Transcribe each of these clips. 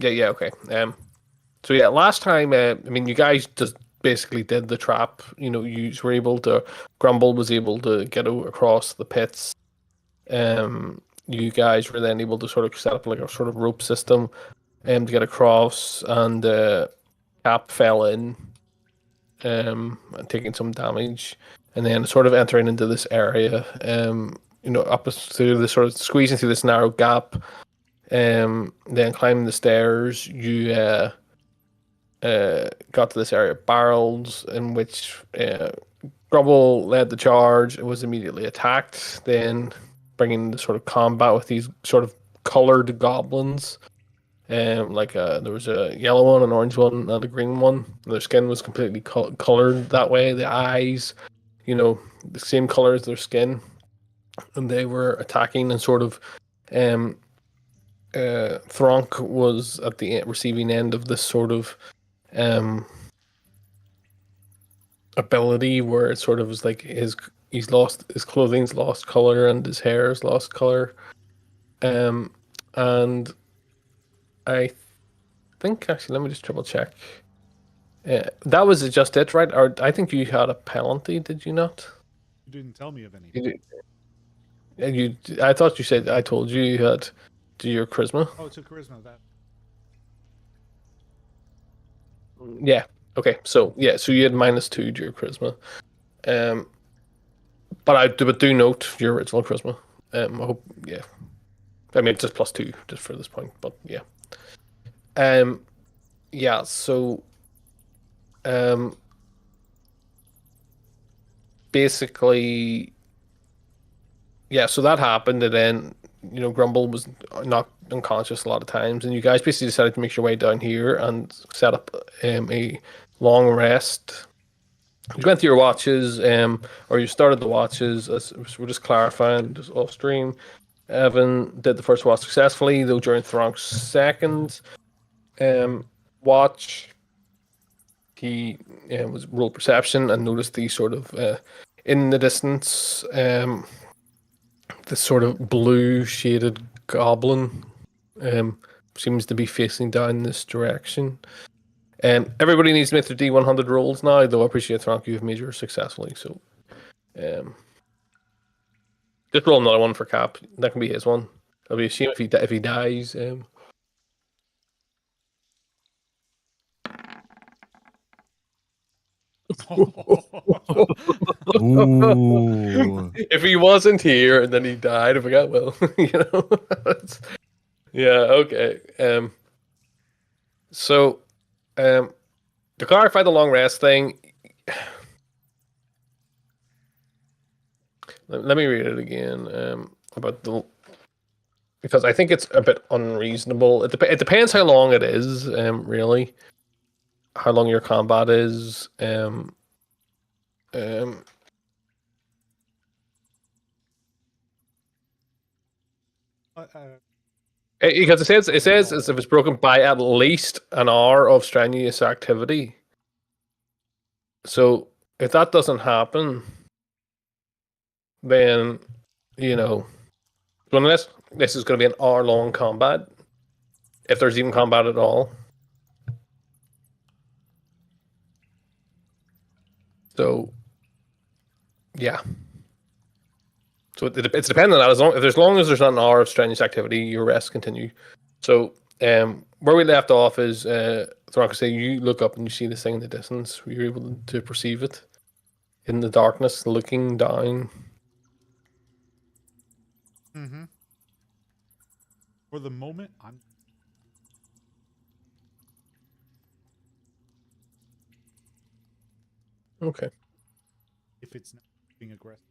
Yeah, okay. So yeah, last time, I mean, you guys just basically did the trap. You were able to. Grumble was able to get across the pits. You guys were then able to sort of set up like a sort of rope system, to get across, and Cap fell in, and taking some damage, and then sort of entering into this area, up through the sort of squeezing through this narrow gap, then climbing the stairs. You got to this area of barrels in which Grumble led the charge and was immediately attacked, then bringing the sort of combat with these sort of colored goblins. There was a yellow one, an orange one, and a green one. Their skin was completely colored that way. The eyes, the same color as their skin, and they were attacking and sort of. Thronk was at the receiving end of this sort of um ability where it sort of was like he's lost his clothing's lost color and his hair's lost color. And I think actually let me just triple check. That was just it, right? Or I think you had a penalty, did you not? You didn't tell me of any. I thought you said I told you you had do your charisma. Oh, it's a charisma that. Yeah. Okay. So yeah. So you had -2 to your charisma. But do note your original charisma. I hope. Yeah. I mean, just +2 just for this point. But yeah. Yeah. So. Basically. Yeah. So that happened, and then Grumble was knocked unconscious a lot of times, and you guys basically decided to make your way down here and set up a long rest. You went through your watches, or you started the watches. As we're just clarifying, just off stream. Evan did the first watch successfully, though during Thronk's second watch, he was rolled perception and noticed the sort of in the distance, this sort of blue shaded goblin seems to be facing down this direction. Everybody needs to make their D100 rolls now, though I appreciate Thronk, you've made yours successfully. So, just roll another one for Cap. That can be his one. I'll be a shame if he dies. Ooh. If he wasn't here and then he died, I forgot. Well, yeah, okay. So, to clarify the long rest thing, let me read it again. About because I think it's a bit unreasonable. It depends how long it is. Really, how long your combat is. Because it says as if it's broken by at least an hour of strenuous activity. So if that doesn't happen, then unless this is going to be an hour-long combat, if there's even combat at all. So, yeah. So it's dependent on that. As long as there's not an hour of strenuous activity, your rest continue. So, where we left off is, Thronk say you look up and you see this thing in the distance. You're able to perceive it in the darkness, looking down. Mm-hmm. For the moment, I'm. Okay. If it's not being aggressive.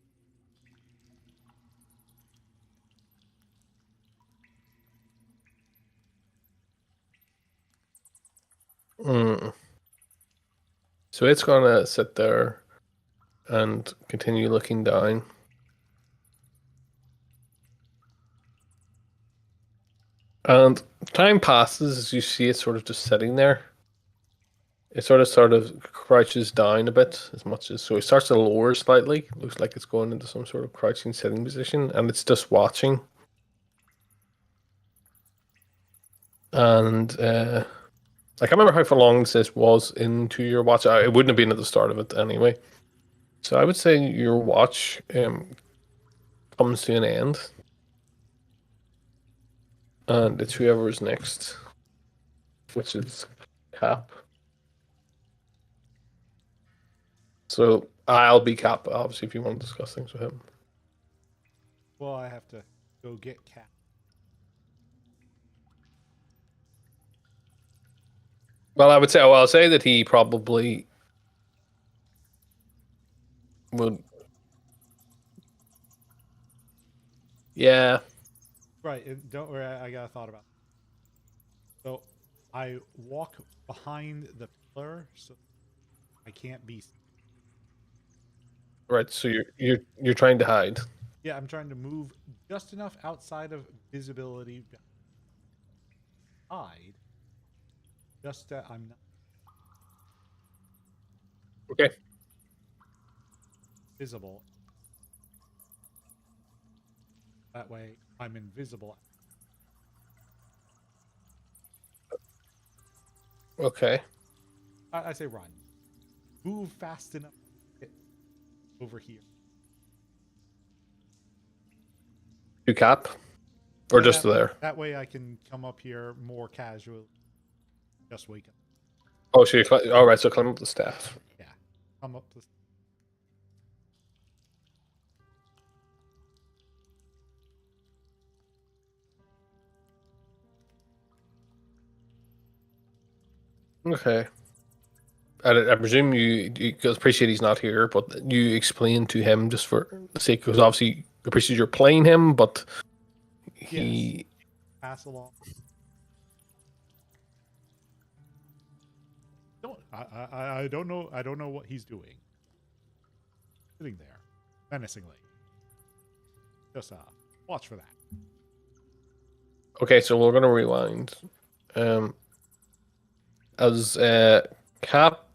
So it's gonna sit there and continue looking down. And time passes as you see it sort of just sitting there. It sort of crouches down a bit as much as so it starts to lower slightly. Looks like it's going into some sort of crouching sitting position, and it's just watching. and I can't remember how far long this was into your watch. It wouldn't have been at the start of it anyway. So I would say your watch comes to an end, and it's whoever's next, which is Cap. So I'll be Cap, obviously, if you want to discuss things with him. Well, I have to go get Cat. Well, I'll say that he probably would. Yeah. Right, and don't worry, I got a thought about it. So I walk behind the pillar so I can't be. Right. So you're trying to hide. Yeah, I'm trying to move just enough outside of visibility. Hide. Just that I'm not Okay. visible. That way I'm invisible. Okay. I say run. Move fast enough to get over here. To Cap, or Yeah, just there. That way I can come up here more casually. Just wake up. Oh, so all right. So climb up the staff. Yeah. Come up to. Okay. I presume you appreciate he's not here, but you explain to him just for the sake, because obviously you appreciate you're playing him, but he. Pass along. I don't know. I don't know what he's doing. Sitting there, menacingly. Just watch for that. Okay, so we're gonna rewind. As Cap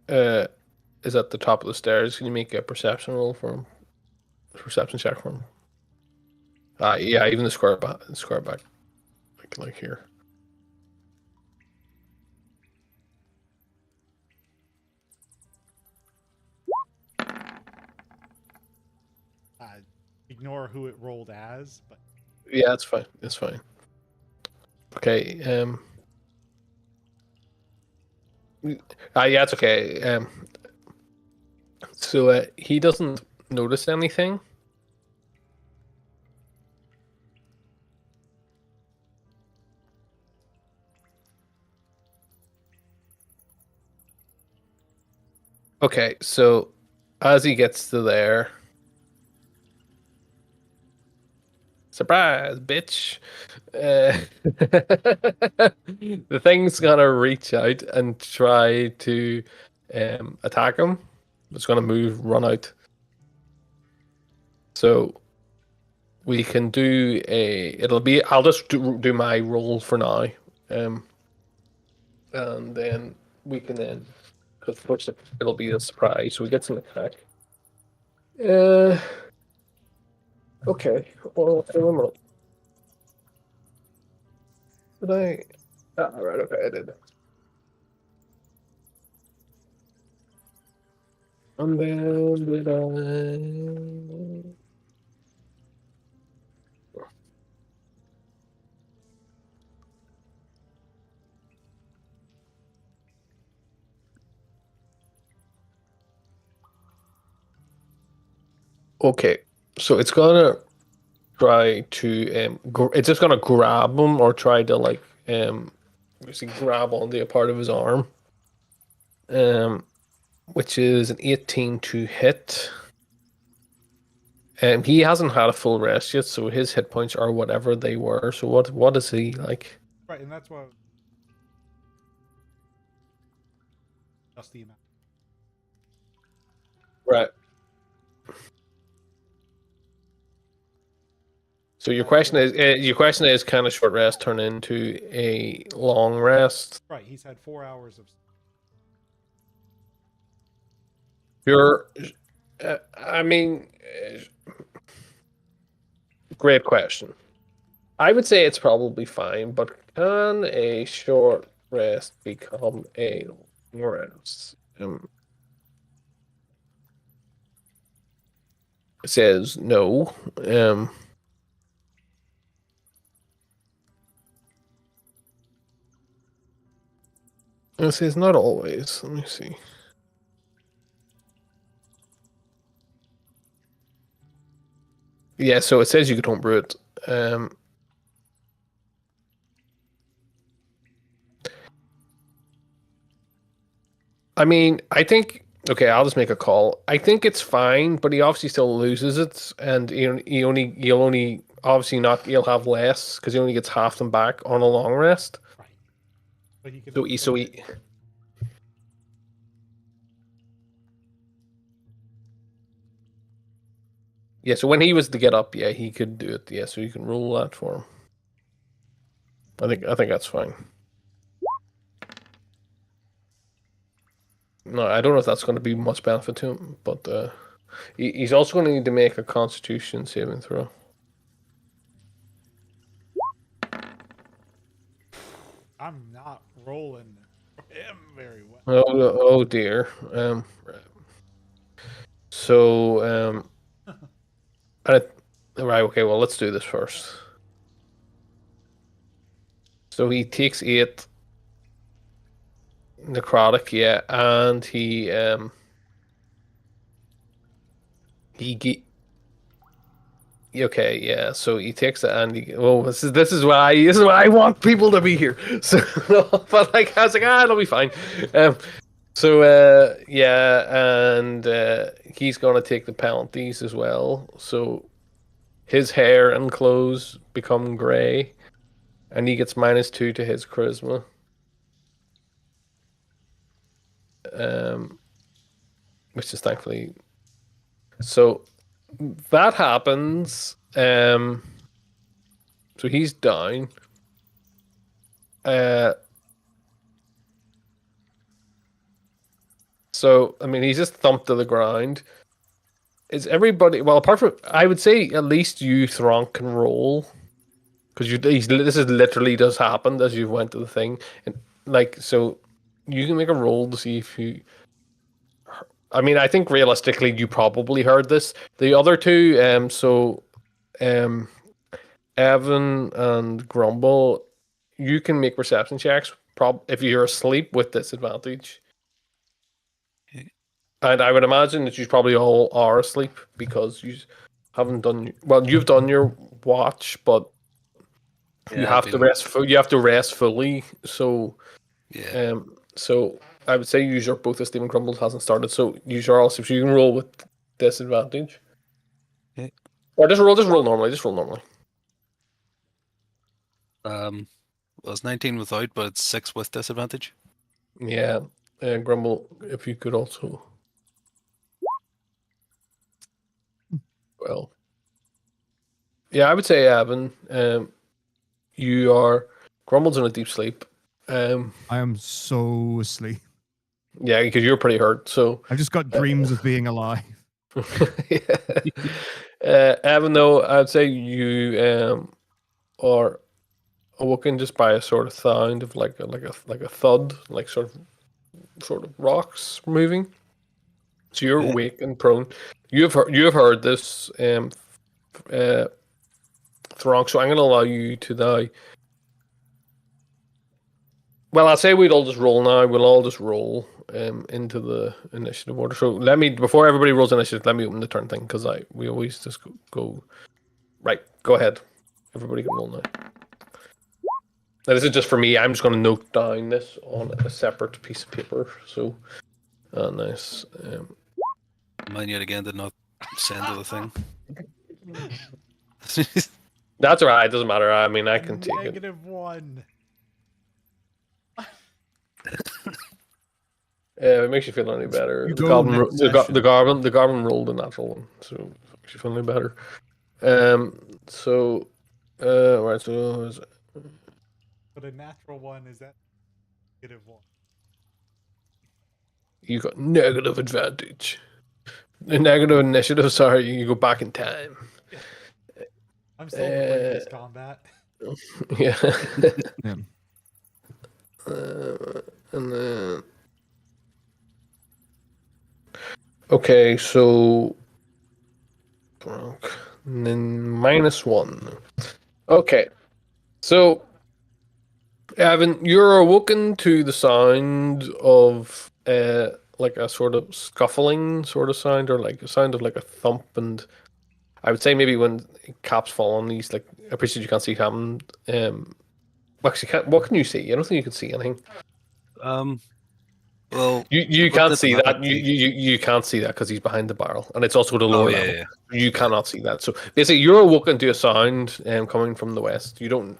is at the top of the stairs, can you make a perception roll for him? Perception check for him. Yeah, even the square back, like here. Ignore who it rolled as, but Yeah, it's fine. It's fine. Okay. Yeah, it's okay. So he doesn't notice anything. Okay, so as he gets to there, surprise, bitch. The thing's gonna reach out and try to attack him. It's gonna run out. So we can do I'll just do my roll for now. And then we can because of course it'll be a surprise. So we get some attack. Okay. Well, I remember. Did I? Right. Okay, I did. And then did I? Okay, so it's gonna try to it's just gonna grab him or try to like basically grab onto a part of his arm, which is an 18 to hit. He hasn't had a full rest yet, so his hit points are whatever they were. So what is he like? right, and that's why. Just the amount. Right. So your question is can a short rest turn into a long rest? Right, he's had 4 hours of. You're, I mean, great question. I would say it's probably fine, but Can a short rest become a long rest? It says no. It says not always. Let me see. Yeah, so it says you could homebrew it. I mean, I think okay, I'll just make a call. I think it's fine, but he obviously still loses it, and you'll only obviously not you'll have less because he only gets half them back on a long rest. Right. But he can. So he yeah. So when he was to get up, yeah, he could do it. Yeah, so you can rule that for him. I think that's fine. No, I don't know if that's going to be much benefit to him, but he's also going to need to make a Constitution saving throw. I'm not rolling him very well. Oh dear. So right. Okay. Well, let's do this first. So he takes 8 necrotic, yeah, and he okay, yeah. So he takes it, and this is why I want people to be here. So, but like I was like, it'll be fine. So yeah, and he's gonna take the penalties as well. So his hair and clothes become grey, and he gets -2 to his charisma. Which is thankfully so that happens. So he's down. So I mean, he's just thumped to the ground. Is everybody well? Apart from, I would say at least you, Thronk, can roll because this is literally does happen as you went to the thing, and like so, you can make a roll to see if you. I mean, I think realistically, you probably heard this. The other two, um, Evan and Grumble, you can make perception checks. If you're asleep with disadvantage. And I would imagine that you probably all are asleep because you haven't done well. You've done your watch, but you have to rest. You have to rest fully. So, yeah. So I would say use your both. If Stephen Crumbles hasn't started, so use your all. So you can roll with disadvantage. Yeah. Or just roll normally. Just roll normally. Well, it's 19 without, but it's 6 with disadvantage. Yeah, Grumble. If you could also. Well, yeah, I would say Evan. You are Grumble's in a deep sleep. I am so asleep. Yeah, because you're pretty hurt. So I've just got dreams of being alive. Evan, though, I'd say you are awoken just by a sort of sound of like a thud, like sort of rocks moving. So you're awake and prone. You have heard this, Throng. So I'm going to allow you to now. Well, I'll say we'd all just roll now. We'll all just roll into the initiative order. So before everybody rolls initiative, let me open the turn thing because we always just go. Right, go ahead. Everybody can roll now. Now, this is just for me. I'm just going to note down this on a separate piece of paper. So, nice. Mine yet again did not send to the thing. That's all right. It doesn't matter. I mean, I can take it. -1. It makes you feel any better. You The go goblin, next the session. goblin rolled a natural one, so it makes you feel any better. So, right. So, But a natural one is that -1. you got negative advantage. The negative initiative. Sorry, you go back in time. I'm still playing this combat. Yeah. Yeah. And then. Okay, so. And then -1. Okay, so. Evan, you're awoken to the sound of like a sort of scuffling sort of sound, or like a sound of like a thump, and I would say maybe when caps fall on these, like I appreciate you can't see him. Actually, what can you see? I don't think you can see anything. Um, well, You looked can't at the see map that. at the. You can't see that because he's behind the barrel, and it's also the Oh lower yeah, level. yeah, You yeah. cannot see that. So basically, you're awoken to a sound coming from the west. You don't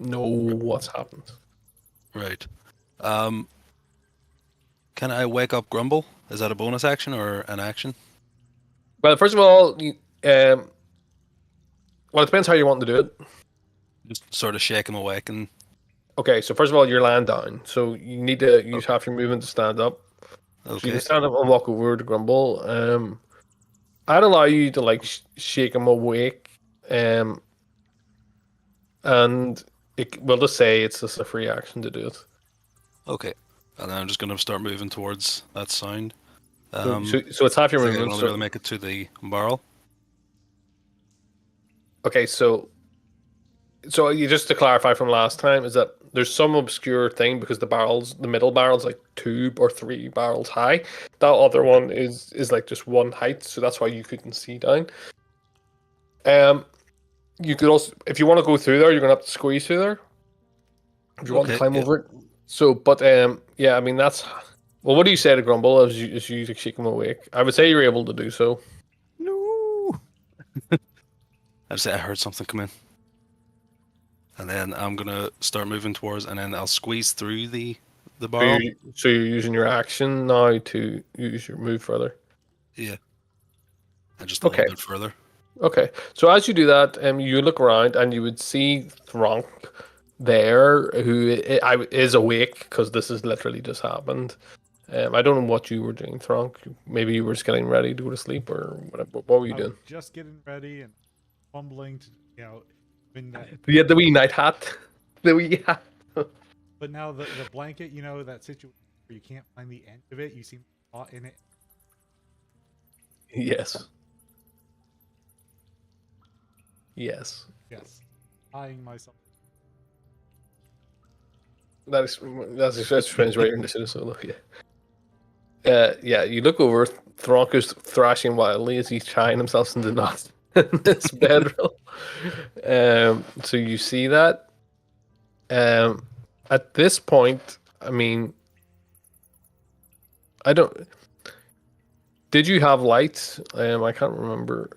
know what's happened. Right. Um, can I wake up Grumble? Is that a bonus action or an action? Well, first of all, well, it depends how you want to do it. Just sort of shake him awake and. Okay, so first of all, you're lying down, so you need to use Okay. half your movement to stand up. So you can Okay. stand up and walk over to Grumble. I'd allow you to like shake him awake, um, and we'll just say it's just a free action to do it. Okay. And then I'm just gonna start moving towards that sound. So, Um, so, so it's half I your think I can movement. only really So make it to the barrel. okay, so you just to clarify from last time is that there's some obscure thing because the middle barrel's like 2 or 3 barrels high. That other one is like just one height, so that's why you couldn't see down. You could also, if you want to go through there, you're gonna have to squeeze through there. If you want to Okay. climb Yeah. over it. So, but yeah, I mean that's. Well, what do you say to Grumble as you shake him awake? I would say you're able to do so. No. I just say I heard something come in. And then I'm gonna start moving towards, and then I'll squeeze through the barrel. So you're using your action now to use your move further. Yeah. And just a Okay. little bit further. Okay. So as you do that, you look around and you would see Thronk there, who is awake because this has literally just happened. I don't know what you were doing, Thronk. Maybe you were just getting ready to go to sleep, or whatever. What were you I doing? was just getting ready and fumbling to, when that, You had the wee night hat. The wee hat. but now the blanket, that situation where you can't find the end of it, you seem caught in it. Yes. Yes. Yes, eyeing myself. That's explains why you're in the city solo. Yeah. Yeah. You look over. Thronk is thrashing wildly as he's tying himself into knots in this bedroll. So you see that. At this point, I mean, I don't. Did you have lights? I can't remember.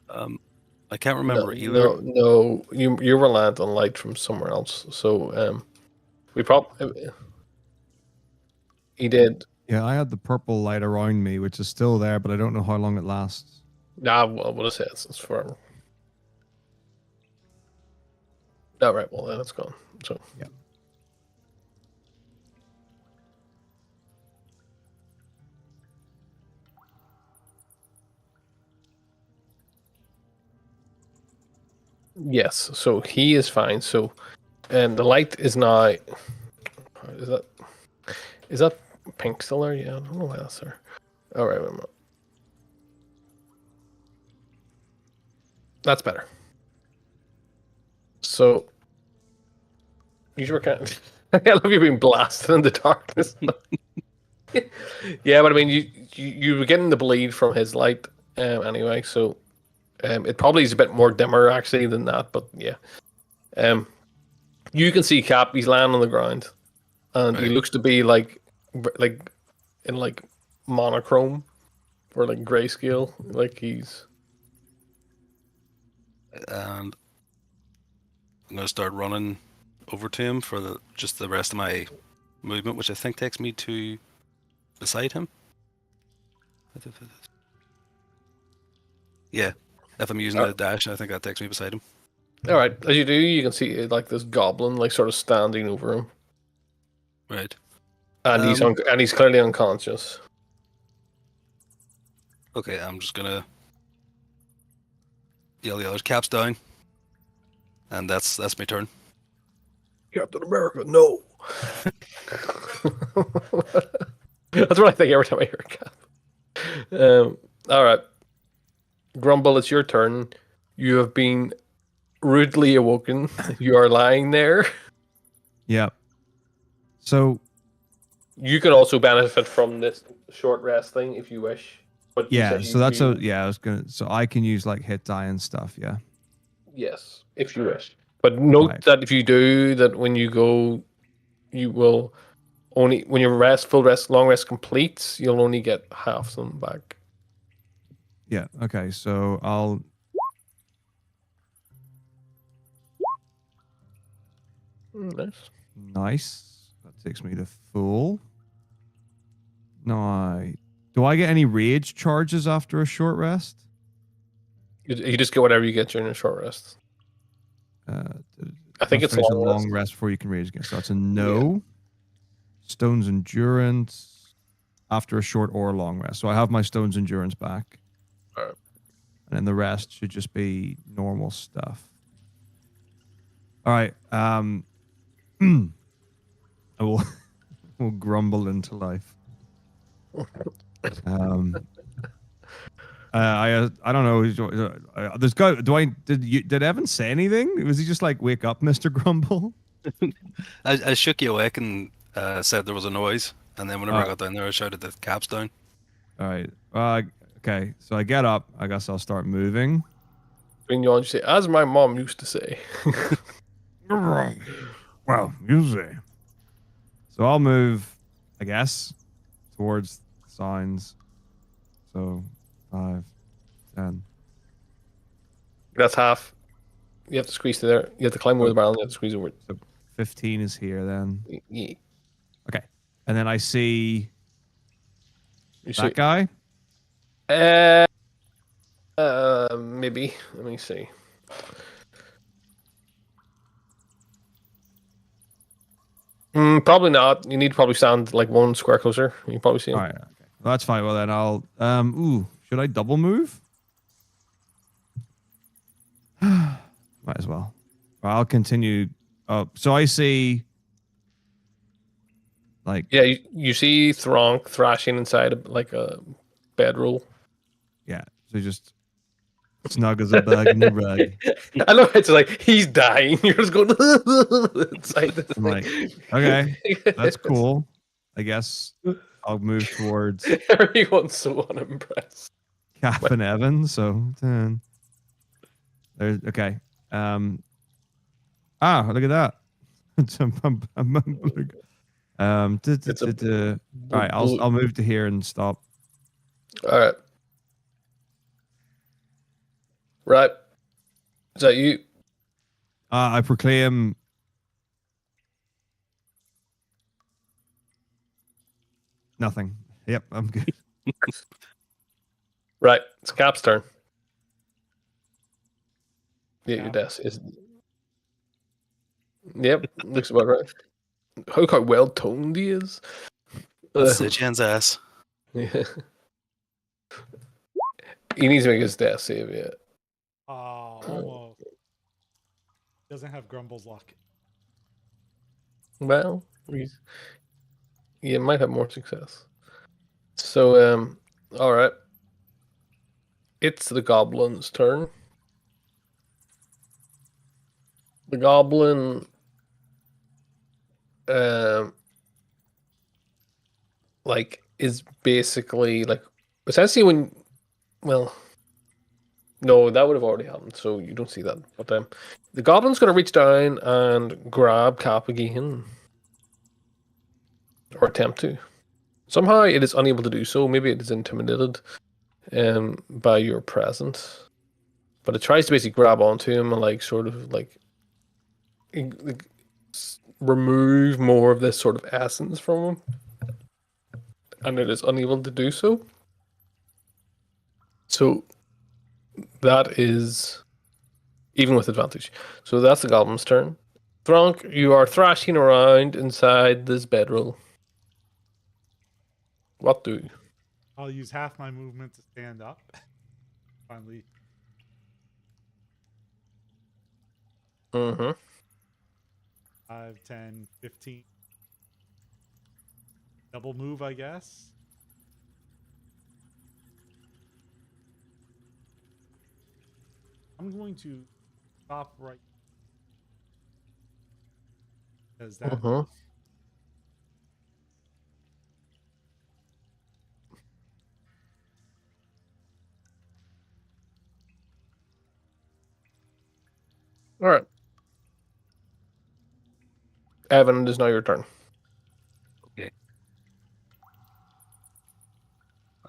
I can't No, remember either. no. You reliant on light from somewhere else. So we probably he did. Yeah, I had the purple light around me, which is still there, but I don't know how long it lasts. Nah, well, what is it? It's forever. All right. Well, then it's gone. So Yeah. yes. So he is fine. So, the light is now. Is that is that pink still there? Yeah, I don't know why that's there. All right, wait a minute. That's better. So, you were kind of. I love you being blasted in the darkness. Yeah, but I mean, you were getting the bleed from his light anyway, so it probably is a bit more dimmer actually than that. But yeah, you can see Cap. He's lying on the ground, and he Right. looks to be like in like monochrome or like grayscale, like he's. And I'm gonna start running over to him for just the rest of my movement, which I think takes me to beside him. Yeah, if I'm using the dash, I think that takes me beside him. All right, as you do, you can see like this goblin, like sort of standing over him, Right. and he's clearly unconscious. Okay, I'm just gonna yell the others, caps down. And that's my turn. Captain America, no. That's what I think every time I hear Cap. All right, Grumble, it's your turn. You have been rudely awoken. You are lying there. Yep. So You can also benefit from this short rest thing if you wish. But you yeah, said so that's a yeah. I was gonna. So I can use like hit die and stuff. Yeah. yes, if you wish. But note Right. that if you do that, when you go, you will only when your full rest, long rest completes, you'll only get half them back. Yeah. Okay. So I'll. Nice. Nice. That takes me to full. No, do I get any rage charges after a short rest? You just get whatever you get during a short rest. Uh, I think it's finish a long long rest. rest before you can rage again. So that's a no. Stone's endurance after a short or long rest. So I have my stone's endurance back. Alright. And then the rest should just be normal stuff. All right. I will grumble into life. I don't know. This guy. Did Evan say anything? Was he just like, "Wake up, Mister Grumble"? I shook you awake and said there was a noise, and then whenever I got down there, I shouted the Cap's down. All right. Okay. So I get up. I guess I'll start moving. When you say, as my mom used to say. Well, usually. So I'll move, I guess, towards signs. So 5, 10. That's half. You have to squeeze through there. You have to climb over the barrel and you have to squeeze over it. So 15 is here then. Yeah. Okay. And then I see You that see, guy. maybe. Let me see. Probably not. You need to probably stand like one square closer. You can probably see him. All right. Okay. Well, that's fine. Well, then I'll. Should I double move? Might as well. I'll continue. Oh, so I see. Like. Yeah, you see Thronk thrashing inside like a bedroll. Yeah. So just snug as a bug in the rug. I know it's like he's dying. You're just going inside this I'm thing. like, okay, that's cool. I guess I'll move towards Everyone's so unimpressed. Cap and Evan. So 10. There's okay. Look at that. All right, I'll move to here and stop. All right. Right. Is that you? I proclaim. Nothing. Yep, I'm good. Right. It's Cap's turn. Yeah, your Cap? desk is. Yep, looks about right. Look how well toned he is. That's Sitchin's ass. Yeah. He needs to make his death save, yeah. Almost. Doesn't have Grumble's luck. Well, you might have more success. So, all right. It's the goblin's turn. The goblin, is basically like essentially no, that would have already happened, so you don't see that. But the goblin's going to reach down and grab Cap again, or attempt to. Somehow it is unable to do so. Maybe it is intimidated by your presence, but it tries to basically grab onto him and sort of remove more of this sort of essence from him, and it is unable to do so. So that is even with advantage. So that's the goblin's turn. Thronk, you are thrashing around inside this bedroll. What do you? I'll use half my movement to stand up. Finally. Mm-hmm. 5, 10, 15. Double move, I guess. I'm going to stop right because that Mm-hmm. All right. Evan, it is now your turn. Okay.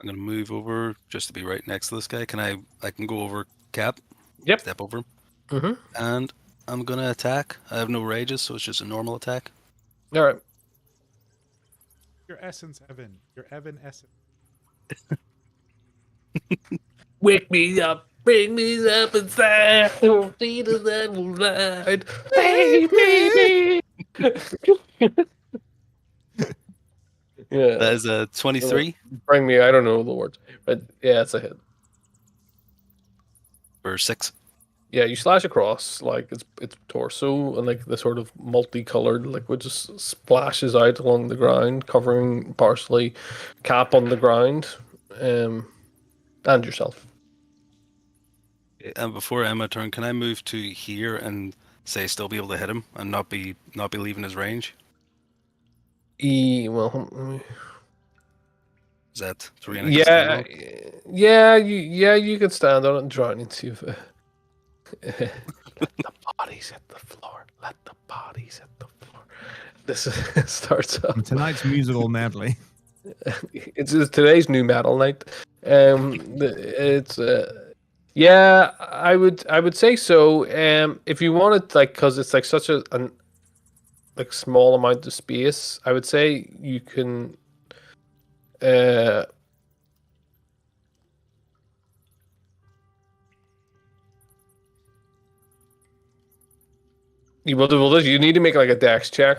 I'm gonna move over just to be right next to this guy. I can go over Cap. Yep. Step over him. Mm-hmm. And I'm gonna attack. I have no rages, so it's just a normal attack. All right. your essence, Evan. Your Evan essence. Wake me up, bring me up inside. Feet of that will ride. Hey, baby. Yeah. That is a 23 Bring me. I don't know the words, but yeah, it's a hit. for 6. Yeah, you slash across like its torso, and like the sort of multicolored liquid just splashes out along the ground, covering partially Cap on the ground, and yourself. And before Emma turn, can I move to here and say still be able to hit him and not be leaving his range? Well, let me- Is that 3 and I can stand on it? you can stand on it and try and see if. Let the bodies hit the floor. Let the bodies hit the floor. This starts up. Tonight's musical medley. It's today's new metal night. It's yeah, I would say so. If you wanted like, because it's like such an like small amount of space, I would say you can. Uh, you need to make like a dex check,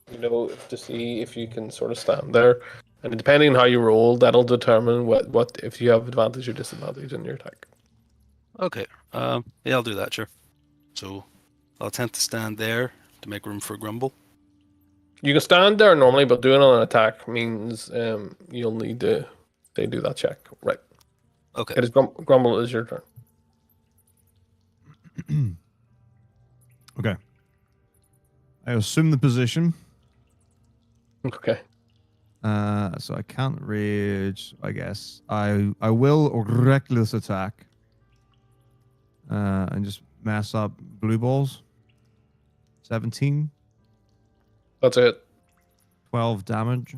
to see if you can sort of stand there, and depending on how you roll, that'll determine what if you have advantage or disadvantage in your attack. Okay. Yeah, I'll do that, sure. So I'll attempt to stand there to make room for Grumble. You can stand there normally, but doing it on an attack means you'll need to do that check. Right. Okay. It is Grumble. It is your turn. Okay. I assume the position. Okay. So I can't rage, I guess. I will reckless attack. And just mess up blue balls. 17. That's it. 12 damage.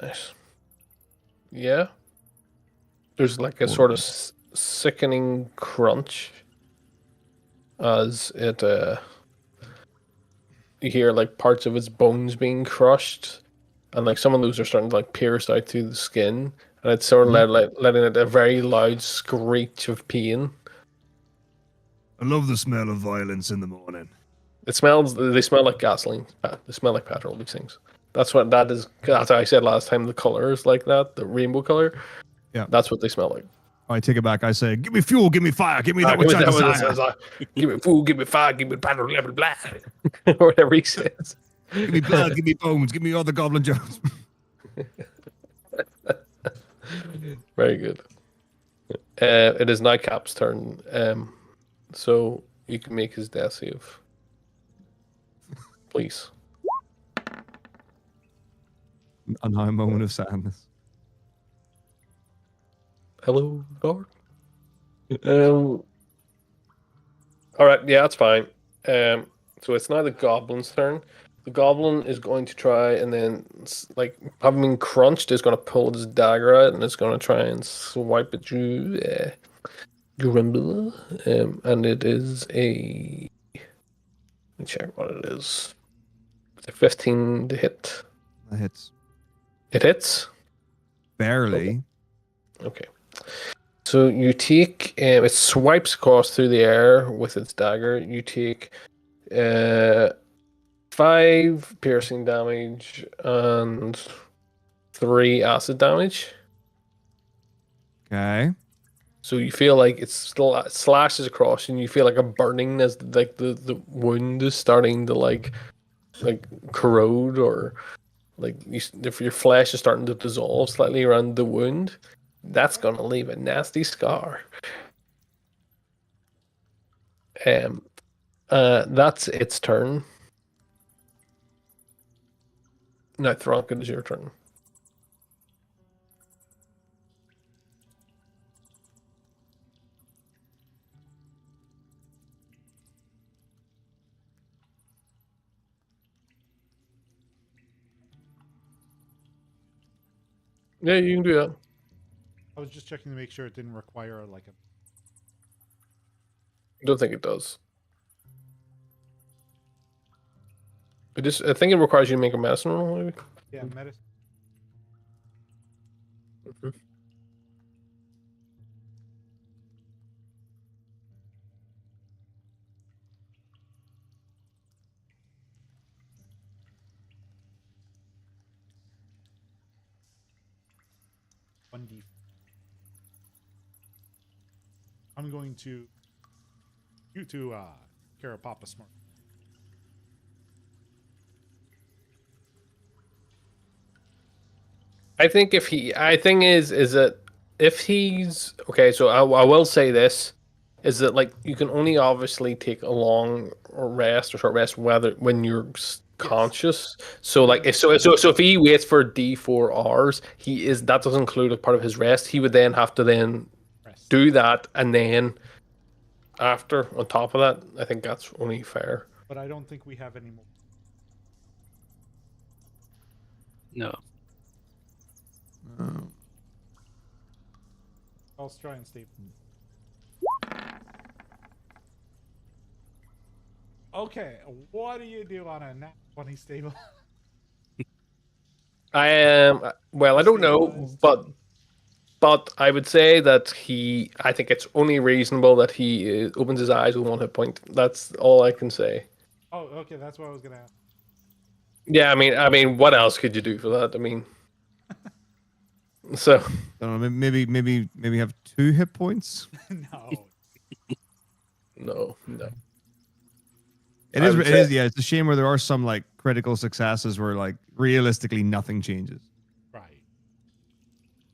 Nice. Yeah. There's like a sort of sickening crunch as it you hear like parts of its bones being crushed, and like some of those are starting to like pierce out through the skin, and it's sort of letting out a very loud screech of pain. I love the smell of violence in the morning. They smell like gasoline. They smell like petrol, these things. That's what that is. That's how I said last time, the color is like that, the rainbow color. Yeah. That's what they smell like. I take it back. I say, give me fuel, give me fire, give me that which I desire. Give me food, give me fire, give me petrol, blah, blah, blah. Or whatever he says. Give me blood, give me bones, give me all the Goblin Jones. Very good. It is now Cap's turn. So you can make his death save. Please. And now a moment of sadness. Hello, Guard. All right, yeah, that's fine. So it's now the Goblin's turn. The Goblin is going to try and then, like, having been crunched, is going to pull his dagger out and it's going to try and swipe at you, Grimble. And it is a. Let me check what it is. It's a 15 to hit. That hits. It hits? Barely. Okay. So you take, it swipes across through the air with its dagger. You take 5 piercing damage and 3 acid damage. Okay. So you feel like it slashes across, and you feel like a burning as like the wound is starting to like corrode, or like if your flesh is starting to dissolve slightly around the wound. That's gonna leave a nasty scar. Um, that's its turn. Now, Thronk, it is your turn. Yeah, you can do that. I was just checking to make sure it didn't require like a. I don't think it does. I think it requires you to make a medicine roll, maybe. Yeah, medicine. 1d. I'm going to you to Carapapa Smart. I think is that if he's okay, so I will say this is that like you can only obviously take a long rest or short rest when you're conscious. So like if he waits for D4 hours, that doesn't include a part of his rest. He would then have to Rest. do that, and then after on top of that, I think that's only fair. But I don't think we have any more. No. I'll try and stay. Okay, what do you do on a nat 20 stable? I am well. I don't know, Stabilized. but I would say that I think it's only reasonable that he opens his eyes with 1 hit point. That's all I can say. Oh, okay, that's what I was gonna ask. Yeah, I mean, what else could you do for that? I mean, so I don't know. Maybe have 2 hit points. No. no. It is. Yeah, it's a shame where there are some like critical successes where like realistically nothing changes. Right.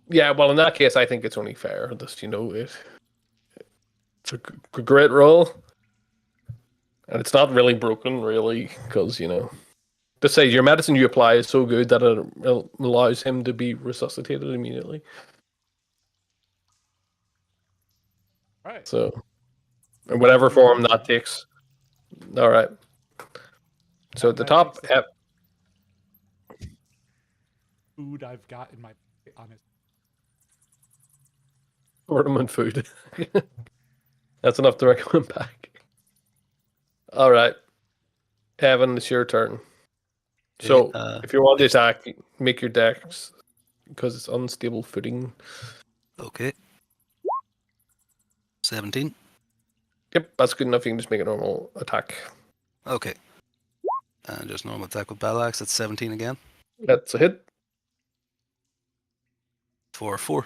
Yeah, well, in that case, I think it's only fair. Just it's a great roll, and it's not really broken, really, because to say your medicine you apply is so good that it allows him to be resuscitated immediately. Right. So, in whatever form that takes. All right. So at the That top, takes the food I've got in my honest. ornament food. That's enough to recommend back. All right, Evan, it's your turn. So if you want to attack, make your dex because it's unstable footing. Okay. 17. Yep, that's good enough. You can just make a normal attack. Okay. And just normal attack with battle axe. That's 17 again. That's a hit. For 4.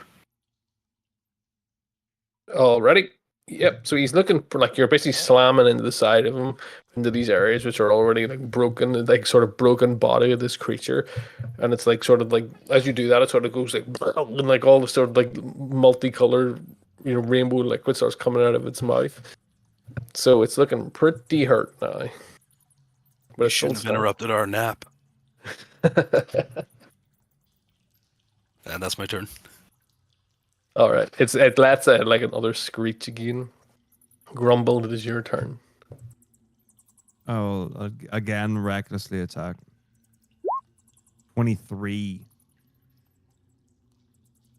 Already. Yep. So he's looking for you're basically slamming into the side of him, into these areas which are already broken, sort of broken body of this creature, and it's sort of as you do that, it sort of goes and all the sort of multicolored, rainbow liquid starts coming out of its mouth. So it's looking pretty hurt now. But we shouldn't have interrupted our nap. And that's my turn. All right. It lets out another screech again. Grumble, it is your turn. Oh, again, recklessly attack. 23.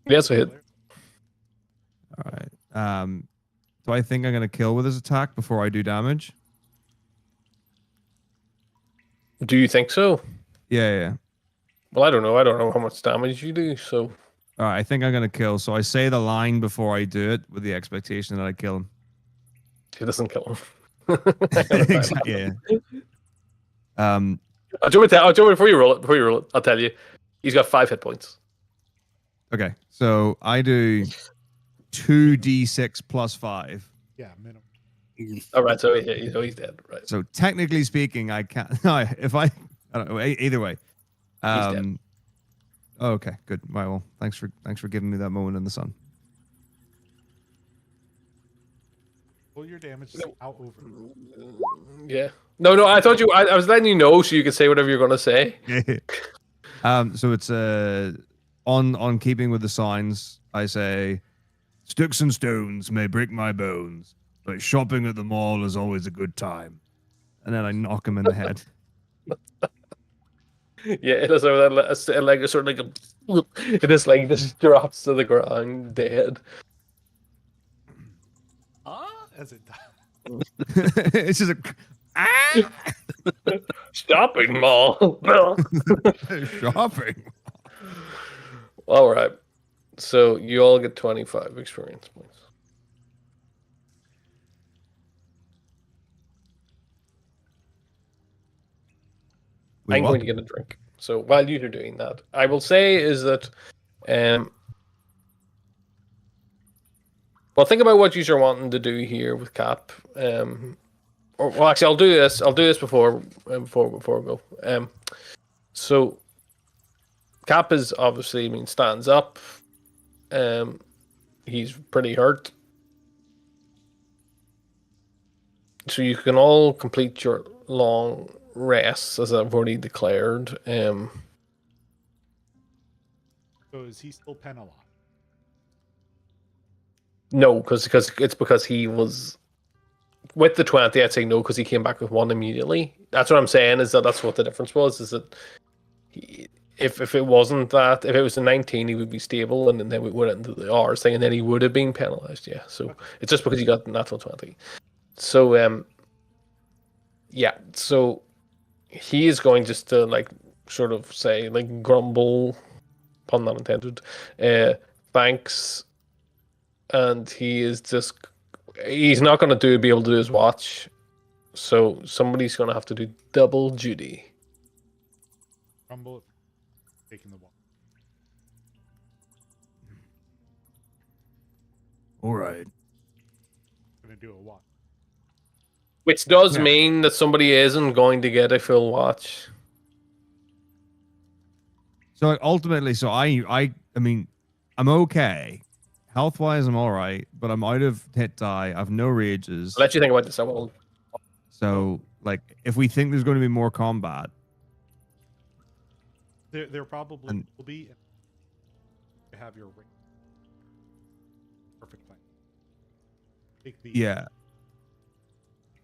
Yes, a hit. All right. Do I think I'm gonna kill with his attack before I do damage? Do you think so? Yeah. Well, I don't know. I don't know how much damage you do, so. All right, I think I'm gonna kill. So I say the line before I do it with the expectation that I kill him. He doesn't kill him. Yeah. Before you roll it, I'll tell you. He's got 5 hit points. Okay, so I do 2d6 plus 5. Yeah, minimum. All right, so he's dead. Right, So technically speaking, I can't. No, if I don't know. Either way. he's dead. Okay, good. Right, well, thanks for giving me that moment in the sun. Pull your damage out over. Yeah. No. I thought I was letting you know so you could say whatever you're gonna say. So it's on keeping with the signs. I say, sticks and stones may break my bones, but shopping at the mall is always a good time. And then I knock him in the head. Yeah, it is like a sort of like a. It is like this drops to the ground dead. As it dies. It's just a Shopping mall. shopping. All right. So you all get 25 experience points. I'm going to get a drink. So while you're doing that, I will say is that, well, think about what you're wanting to do here with Cap. Well, actually, I'll do this. I'll do this before we go. So Cap is obviously, stands up. He's pretty hurt. So you can all complete your long rests, as I've already declared. So is he still penalized? No, because it's because he was with the 20. I'd say no, because he came back with 1 immediately. That's what I'm saying. Is that's what the difference was? Is that if it wasn't that, if it was a 19, he would be stable, and then we went into the R's thing, and then he would have been penalized. Yeah. So it's just because he got the natural 20. So yeah. So he is going just to sort of say grumble, pun not intended. Thanks. And he's not going to be able to do his watch. So somebody's going to have to do double duty. Rumble taking the walk. All right. Gonna do a watch. Which does mean that somebody isn't going to get a full watch. So ultimately, I mean, I'm okay. Health-wise, I'm all right, but I'm out of hit die. I've no rages. I'll let you think about this. I will. So, if we think there's going to be more combat, there probably will be. To have your ring. Perfect plan. Take the. Yeah.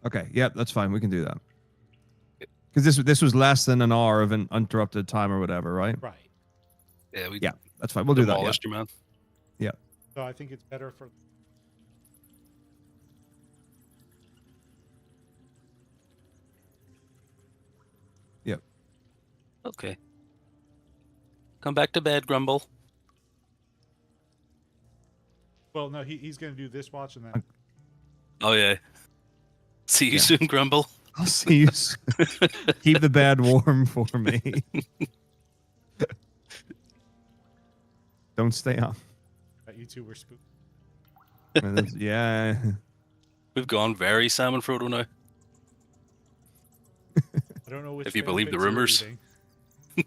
Okay. Yeah, that's fine. We can do that. Because this was less than an hour of an uninterrupted time or whatever, right? Right. Yeah, that's fine. We'll do that. Demolished your man. Yeah. So I think it's better for. Yep. Okay. Come back to bed, Grumble. Well, no, he's going to do this watch and then. Oh yeah. See you soon, Grumble. I'll see you soon. Keep the bed warm for me. Don't stay up. You two were spooked. Yeah. We've gone very Sam and Frodo now. I don't know which. If you believe the rumors.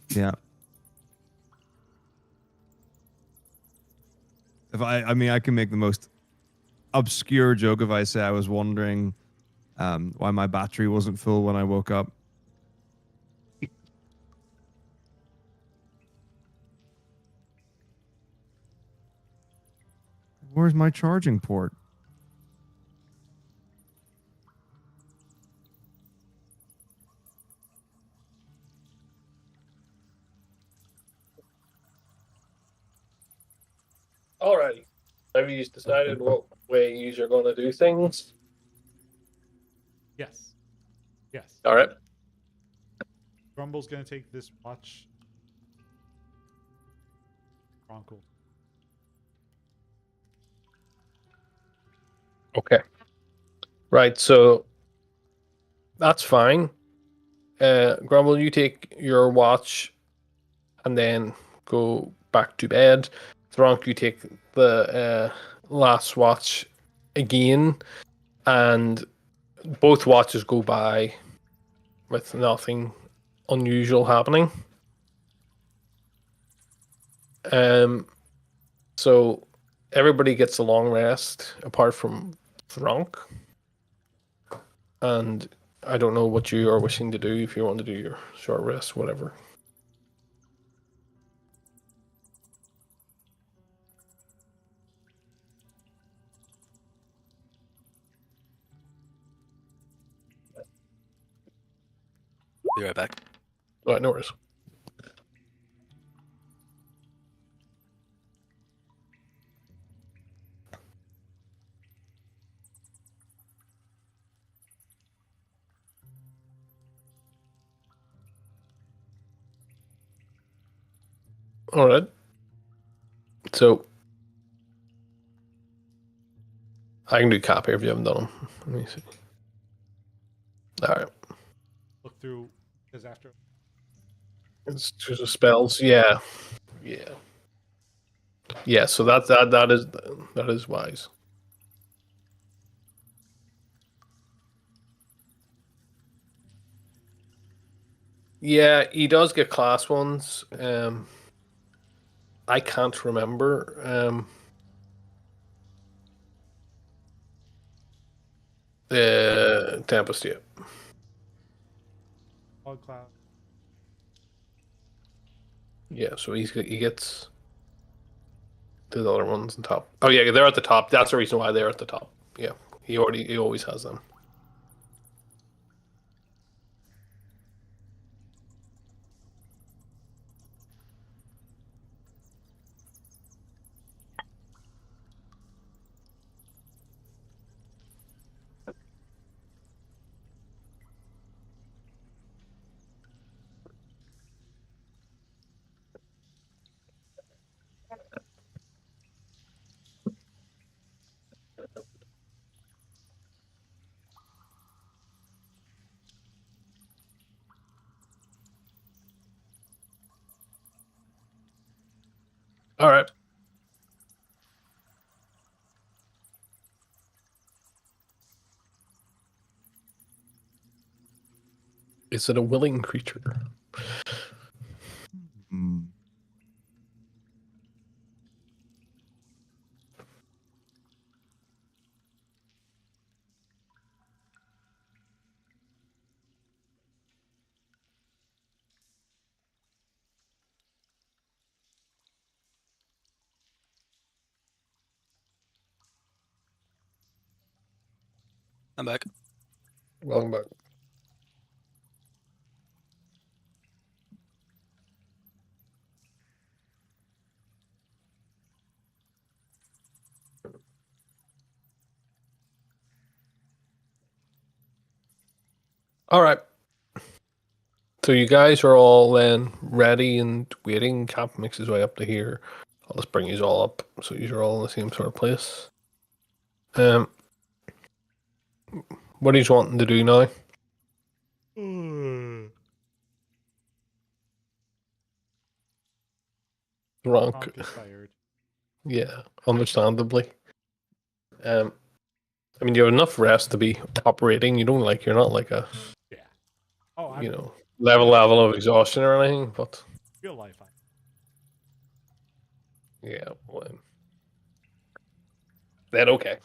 Yeah. If I can make the most obscure joke if I say I was wondering why my battery wasn't full when I woke up. Where's my charging port? Alrighty. Have you decided what way you're going to do things? Yes. Yes. All right. Grumble's going to take this watch. Bronco. Okay. Right, so that's fine. Grumble, you take your watch and then go back to bed. Thronk, you take the last watch again, and both watches go by with nothing unusual happening. So everybody gets a long rest apart from Frank. And I don't know what you are wishing to do, if you want to do your short rest, whatever. Be right back. All right, no worries. All right. So I can do copy if you haven't done them. Let me see. All right. Look through because after It's just spells. Yeah. Yeah. Yeah. So that is wise. Yeah, he does get class ones. I can't remember. The Tempest, yeah. Fog Cloud, Yeah, so he gets the other ones on top. Oh yeah, they're at the top. That's the reason why they're at the top. Yeah, he always has them. All right. Is it a willing creature? Hmm. I'm back. Welcome back. All right. So you guys are all then ready and waiting. Cap makes his way up to here. I'll just bring you all up so you're all in the same sort of place. What are you wanting to do now? Rank. Frank is tired. Yeah, understandably. I mean, you have enough rest to be operating. You're not like a Yeah. Oh, I level of exhaustion or anything. But real life. yeah, well, then okay,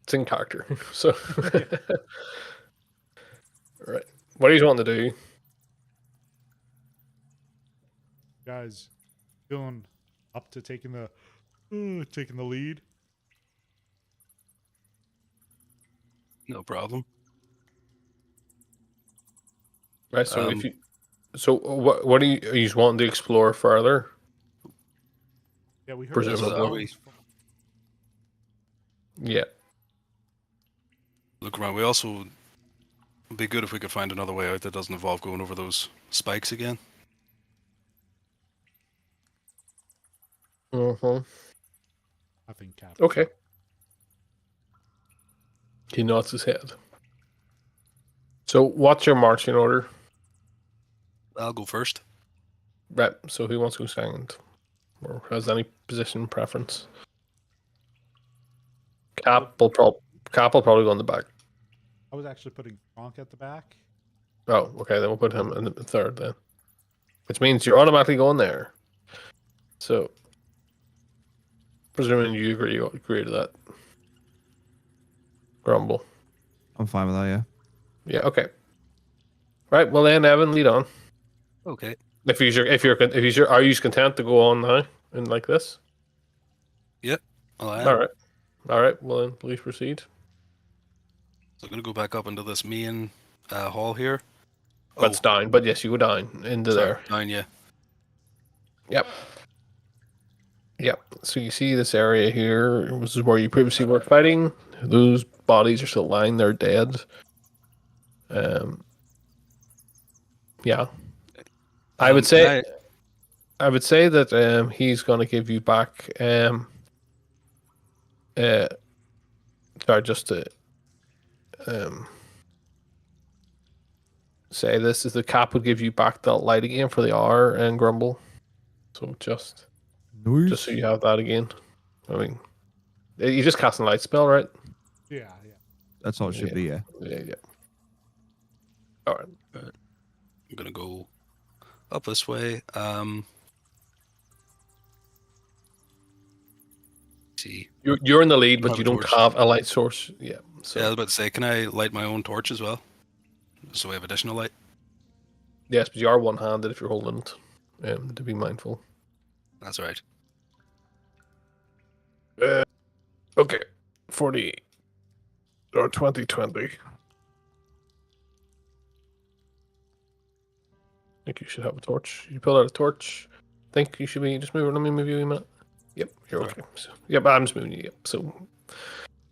it's in character. So, right, what do you want to do? Guys, feeling up to taking the lead. No problem. Right. So what do you just wanting to explore further? Yeah, we heard Presumably. sounds from Yeah. Look around. We also it'd be good if we could find another way out that doesn't involve going over those spikes again. Uh-huh. I think Cap. Okay. He nods his head. So, what's your marching order? I'll go first. Right. So, who wants to go second, or has any position preference? Cap will probably go in the back. I was actually putting Frank at the back. Oh, okay. Then we'll put him in the third then, which means you're automatically going there. So, presuming you agree to that, Grumble. I'm fine with that. Yeah. Yeah. Okay. Right. Well, then, Evan, lead on. Okay. If you're, are you content to go on now and like this? Yep. Well, I am. All right. All right. Well, then, please proceed. So I'm gonna go back up into this main hall here. That's down, but yes, you go down into sorry, there. down, yeah. Yep. Yep. So you see this area here. This is where you previously were fighting. Those bodies are still lying there dead. Yeah. I would say that he's gonna give you back sorry, just to say this is the Cap would give you back that light again for the hour and Grumble. So just so you have that again. I mean, you just cast a light spell, right? Yeah. That's all it should be. Yeah. Yeah. All right. I'm gonna go up this way. See. You're in the lead, but Have you a don't torch. have a light source. Yeah. So Yeah, I was about to say, can I light my own torch as well? So we have additional light. yes, but you are one-handed if you're holding it. To be mindful. That's all right. Okay. 40 or 2020. I think you should have a torch. You pull out a torch. I think you should be just moving. Let me move you a minute. Yep, you're okay. So, yep, I'm just moving you. Yep. So,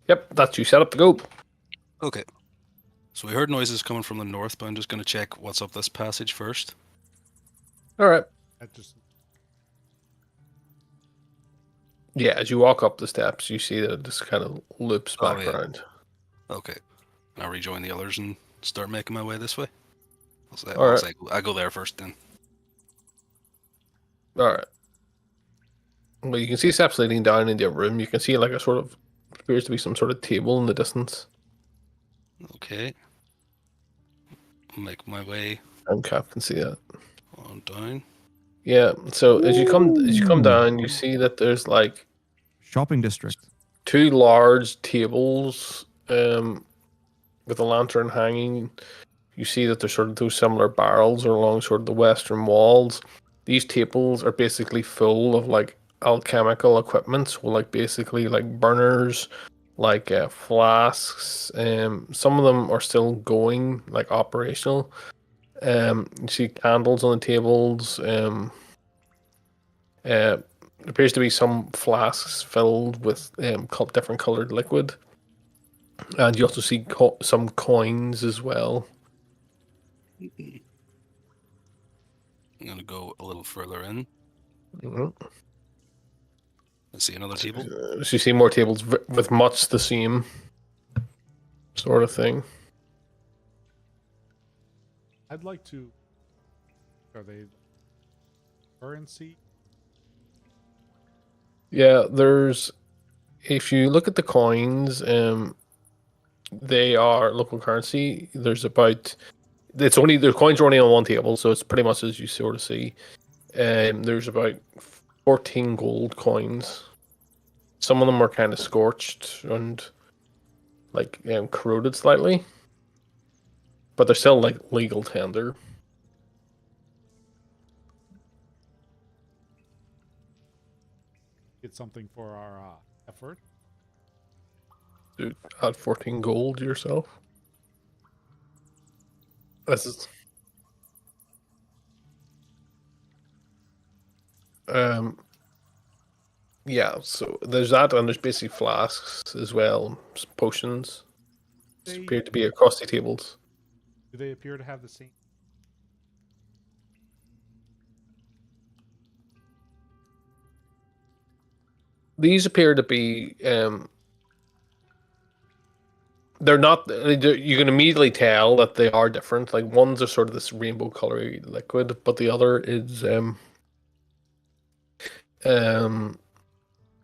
yep, that's you set up to go. Okay. So we heard noises coming from the north, but I'm just gonna check what's up this passage first. All right. That just Yeah, as you walk up the steps, you see that it just kind of loops back yeah. around. Okay. I'll rejoin the others and start making my way this way. I go there first then. All right. Well, you can see steps leading down into a room. You can see like a sort of appears to be some sort of table in the distance. Okay. I'll make my way And Cap can see that. on down. Yeah. So as you come down, you see that there's like Shopping district. two large tables with a lantern hanging. You see that there's sort of those similar barrels along sort of the western walls. These tables are basically full of like alchemical equipment, so like basically like burners, like flasks. Some of them are still going, like operational. You see candles on the tables. Appears to be some flasks filled with different colored liquid, and you also see some coins as well. I'm gonna go a little further in. Mm-hmm. Let's see another table. So you see more tables with much the same sort of thing. I'd like to. Are they currency? Yeah, there's. If you look at the coins, they are local currency. There's about. It's only the coins are only on one table, so it's pretty much as you sort of see. There's about 14 gold coins. Some of them are kind of scorched and like corroded slightly, but they're still like legal tender. Get something for our effort. Dude, add 14 gold yourself. This is yeah, so there's that, and there's basically flasks as well, potions. Appear to be across the tables. Do they appear to have the same? These appear to be they're not. You can immediately tell that they are different. Like one's are sort of this rainbow colory liquid, but the other is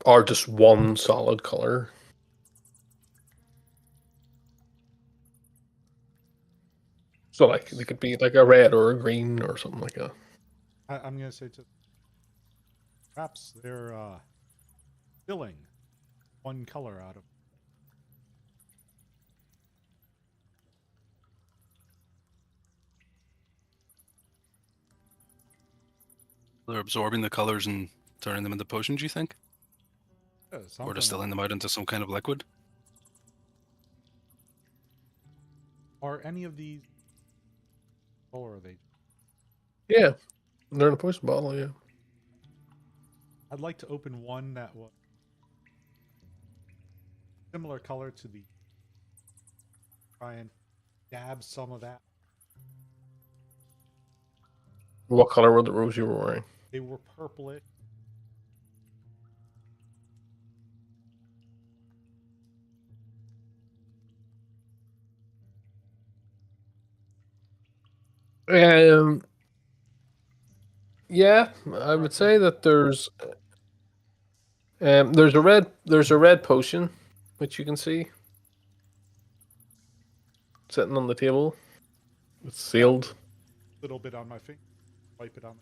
are just one solid color. So like they could be like a red or a green or something like that. I'm going to say perhaps they're filling one color out of. They're absorbing the colors and turning them into potions, you think? Or Something. distilling them out into some kind of liquid? Are any of these, or are they? Yeah, they're in a poison bottle. Yeah. I'd like to open one that was similar color to the. Try and dab some of that. What color were the robes you were wearing? They were purplish. Yeah, I would say that there's a red potion, which you can see sitting on the table. It's sealed. A little bit on my finger. Wipe it on.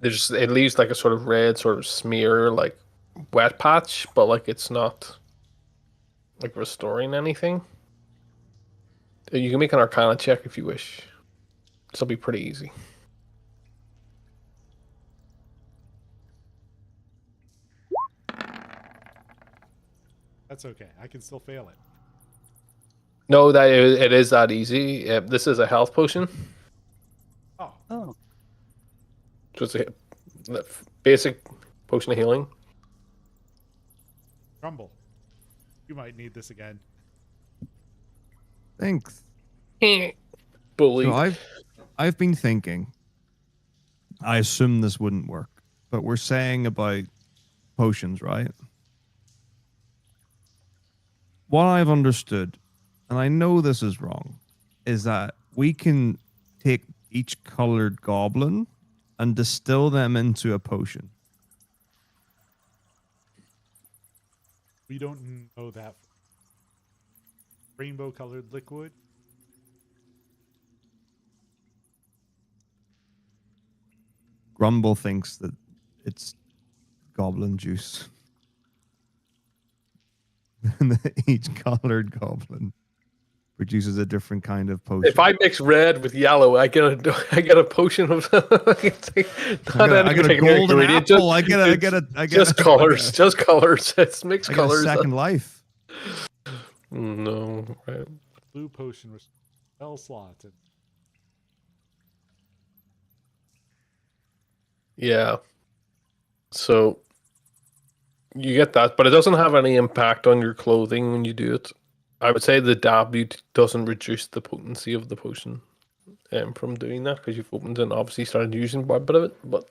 It leaves like a sort of red sort of smear, like wet patch, but like it's not like restoring anything. You can make an Arcana check if you wish. This will be pretty easy. That's okay. I can still fail it. No, it is that easy. This is a health potion. Oh. Oh. So it's a basic potion of healing. Grumble. You might need this again. Thanks. Bully. So I've been thinking. I assume this wouldn't work, but we're saying about potions, right? What I've understood, and I know this is wrong, is that we can take each colored goblin and distill them into a potion. We don't know that. Rainbow colored liquid. Grumble thinks that it's goblin juice. And that each colored goblin produces a different kind of potion. If I mix red with yellow, I get a potion of. I get a golden apple. I get just colors. Just colors. It's mixed colors. Second life. No, right. Blue potion was spell slot. Yeah. So you get that, but it doesn't have any impact on your clothing when you do it. I would say the W doesn't reduce the potency of the potion from doing that because you've opened and obviously started using quite a bit of it. But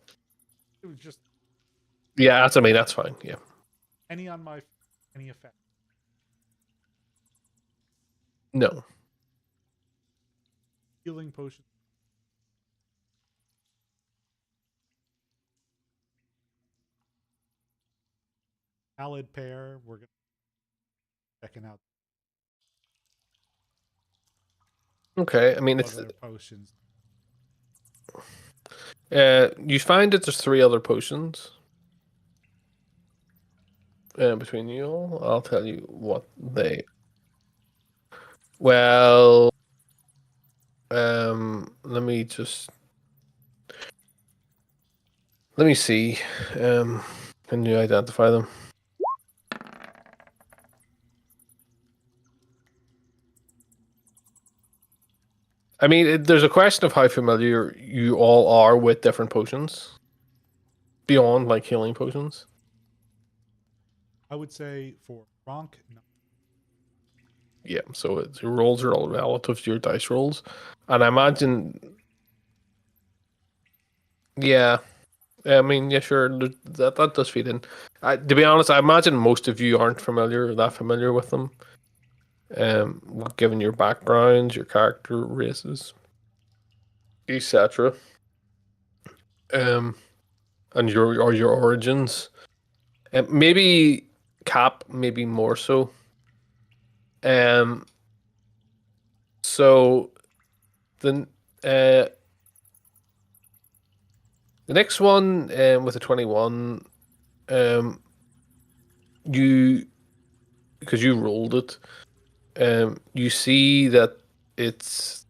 It was just yeah, that's fine. Yeah. any effect. No. Healing potion. Salad pear. We're gonna checking out Okay. I mean, it's other potions. you find that there's 3 other potions between you all. I'll tell you what they. Well, let me see. Can you identify them? I mean, there's a question of how familiar you all are with different potions beyond like healing potions. I would say for Ronk, no. Yeah, so your rolls are all relative to your dice rolls, and I imagine. Yeah, I mean, yeah, sure, that does feed in. To be honest, I imagine most of you aren't that familiar with them. Given your backgrounds, your character races, etc. And your origins. Maybe Cap, maybe more so. So the uh, the next one with a 21, you because you rolled it, you see that it's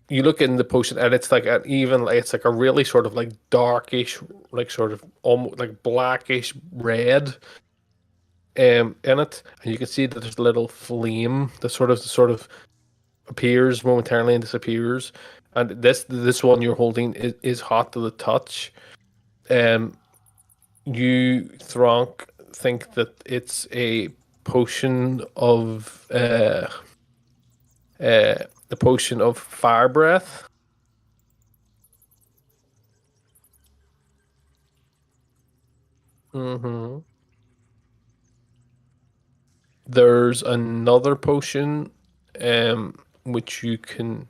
you look in the potion and it's like it's like a really sort of like darkish, like sort of almost like blackish red in it, and you can see that there's a little flame that sort of appears momentarily and disappears. And this one you're holding is hot to the touch. Um, you Thronk think that it's a potion of the potion of fire breath. Mm-hmm. There's another potion, which you can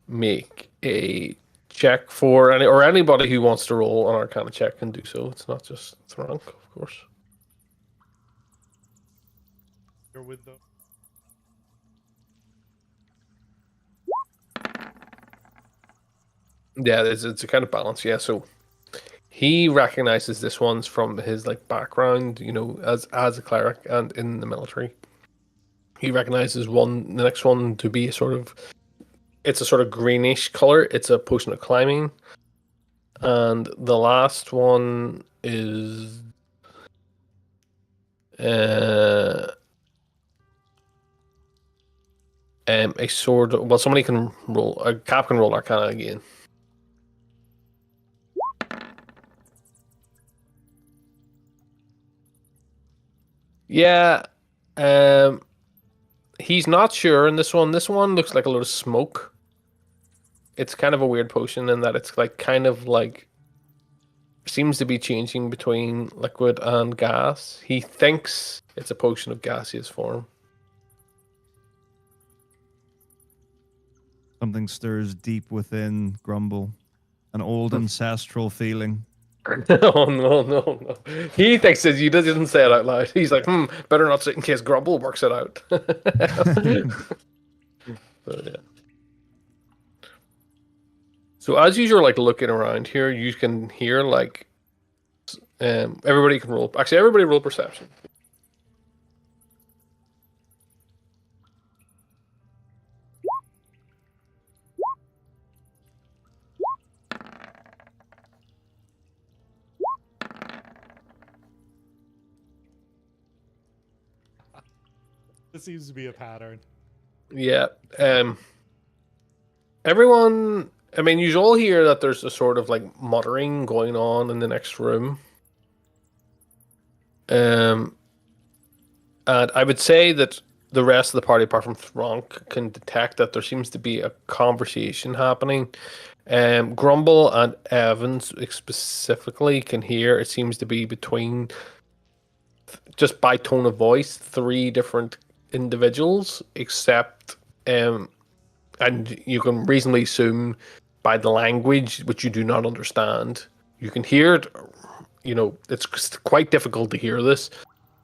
make a check for, or anybody who wants to roll an Arcana check can do so. It's not just Thronk, of course. You're with the. Yeah, it's a kind of balance. Yeah, so he recognizes this one's from his like background, as a cleric and in the military. He recognizes the next one to be it's a sort of greenish color. It's a potion of climbing, and the last one is a sword. Well, somebody can roll. A cap can roll Arcana again. Yeah, he's not sure in this one. This one looks like a lot of smoke. It's kind of a weird potion in that it's like kind of like seems to be changing between liquid and gas. He thinks it's a potion of gaseous form. Something stirs deep within Grumble. An old ancestral feeling. Oh no. He thinks that he doesn't say it out loud. He's like, better not say it in case Grumble works it out. But, yeah. So as you're like looking around here, you can hear like everybody can roll. Actually, everybody roll perception. This seems to be a pattern. Yeah. Everyone. I mean, you all hear that there's a sort of like muttering going on in the next room. And I would say that the rest of the party, apart from Thronk, can detect that there seems to be a conversation happening. Grumble and Evans specifically can hear. It seems to be between, just by tone of voice, three different individuals, except and you can reasonably assume by the language, which you do not understand. You can hear it. It's quite difficult to hear this,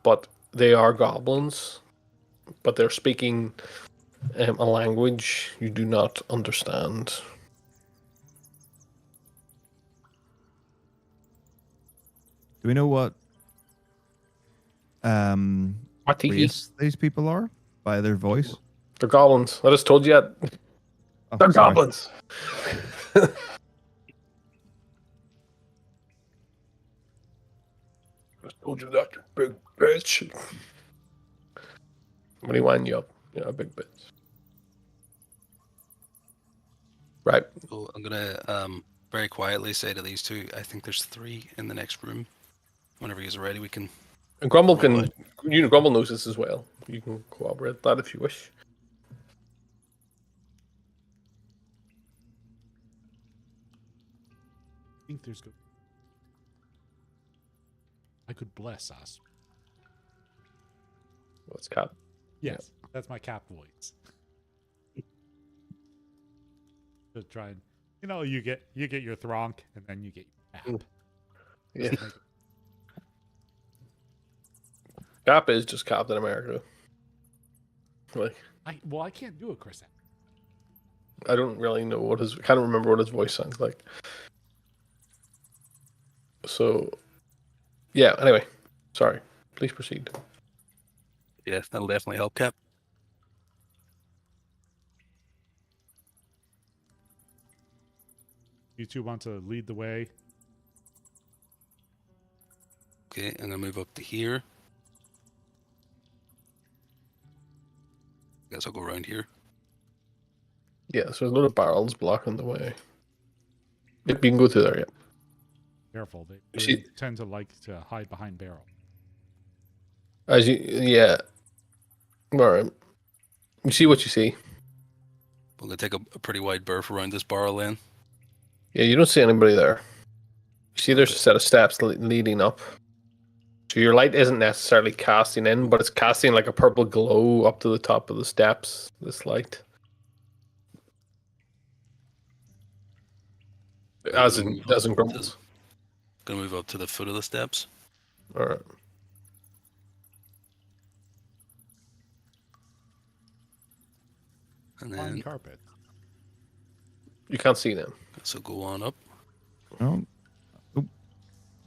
but they are goblins, but they're speaking a language you do not understand. Do we know what race these people are by their voice? They're goblins. I just told you that. Oh, They're sorry. goblins. I told you that, you big bitch. When he wind you up, big bitch. Right. So I'm gonna very quietly say to these two, I think there's 3 in the next room. Whenever he's ready, we can. And Grumble roll can. out. Grumble knows this as well. You can corroborate that if you wish. I think there's. I could bless us. What's Cap? Yes, that's my cap voice. To try and you get your Thronk and then you get your cap. Yeah. Just make- Cap is just Captain America. Like, I can't do a Chris. I don't really know what his. I can't remember what his voice sounds like. So, yeah. Anyway, sorry. Please proceed. Yeah, that'll definitely help, Cap. You two want to lead the way? Okay, I'm gonna move up to here. Guess I'll go around here. Yeah, so there's a lot of barrels blocking the way. Yep, you can go through there. Yep. Careful, they You see- tend to like to hide behind barrel. As you, yeah. All right. You see what you see. I'm gonna take a pretty wide berth around this barrel then. Yeah, you don't see anybody there. You see, there's Okay. a set of steps leading up. So your light isn't necessarily casting in, but it's casting like a purple glow up to the top of the steps. This light, as in Grumbles. Gonna move up to the foot of the steps. All right. And Fine then carpet. You can't see them. so go on up. Oh,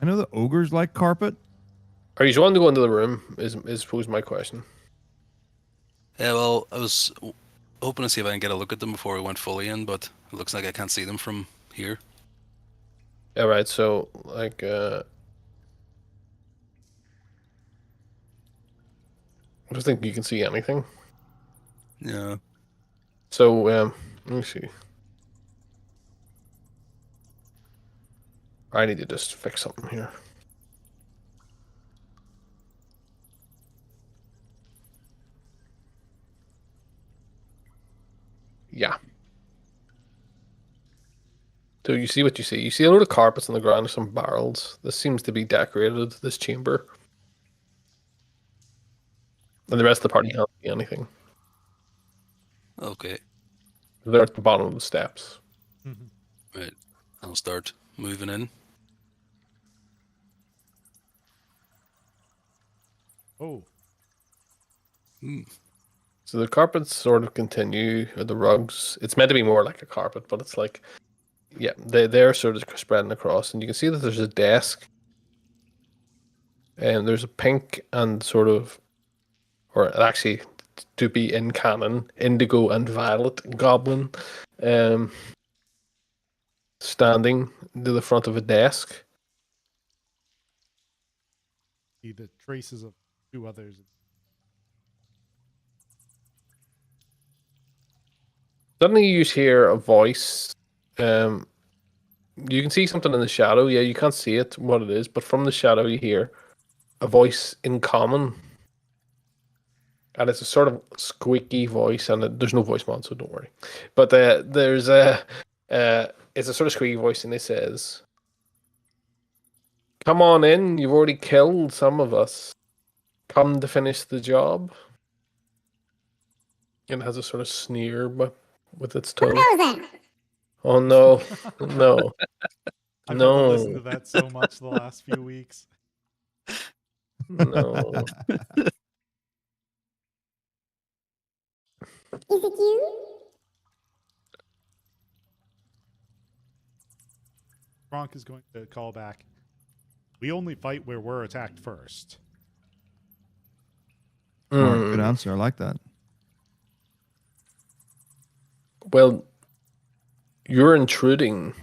I know the ogres like carpet. Are you wanting to go into the room? Is suppose my question. Yeah, well, I was hoping to see if I can get a look at them before we went fully in, but it looks like I can't see them from here. All right. So like, I don't think you can see anything. Yeah. So let me see. I need to just fix something here. Yeah. So you see what you see. You see a load of carpets on the ground, some barrels. This seems to be decorated, this chamber. And the rest of the party can't see anything. Okay. They're at the bottom of the steps. Right. I'll start moving in. Oh, So the carpets sort of continue, or the rugs. It's meant to be more like a carpet, but it's like, yeah, they're sort of spreading across. And you can see that there's a desk. And there's a pink and sort of, or actually, to be in canon, indigo and violet goblin standing to the front of a desk. see the traces of two others. Suddenly you hear a voice. You can see something in the shadow. Yeah, you can't see it, what it is, but from the shadow you hear a voice in common. And it's a sort of squeaky voice, and there's no voice mod, so don't worry. But there's it's a sort of squeaky voice, and it says, "Come on in. You've already killed some of us. Come to finish the job." And it has a sort of sneer, but with its tone. Oh no, no, I've had to listen to no, that so much the last few weeks. no. Is it you? Kronk is going to call back. We only fight where we're attacked first. Smart, good Mm. answer. I like that. Well, you're intruding.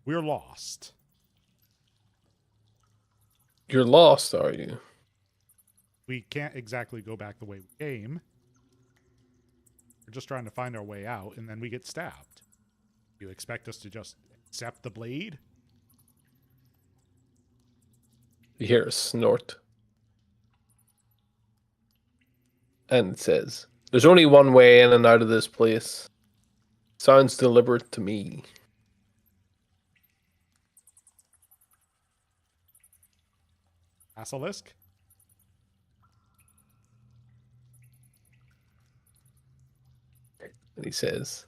We're lost. You're lost, are you? We can't exactly go back the way we came. We're just trying to find our way out, and then we get stabbed. You expect us to just accept the blade? You hear a snort. And it says, "There's only one way in and out of this place. Sounds deliberate to me." Basilisk? And he says,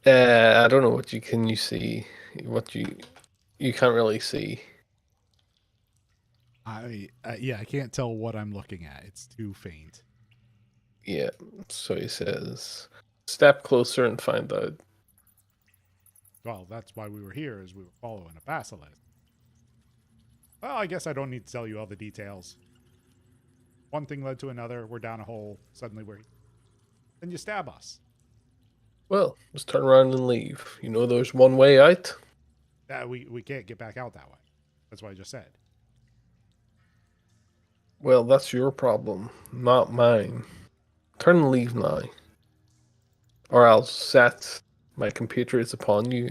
I don't know what you see. What you can't really see. Yeah, I can't tell what I'm looking at. It's too faint. Yeah. So he says, step closer and find out. Well, that's why we were here, is we were following a basilisk. Well, I guess I don't need to tell you all the details. One thing led to another. We're down a hole. Suddenly we're... Then you stab us. Well, just turn around and leave. You know there's one way out. We can't get back out that way. That's what I just said. Well, that's your problem, not mine. Turn and leave now. Or I'll set my compatriots upon you.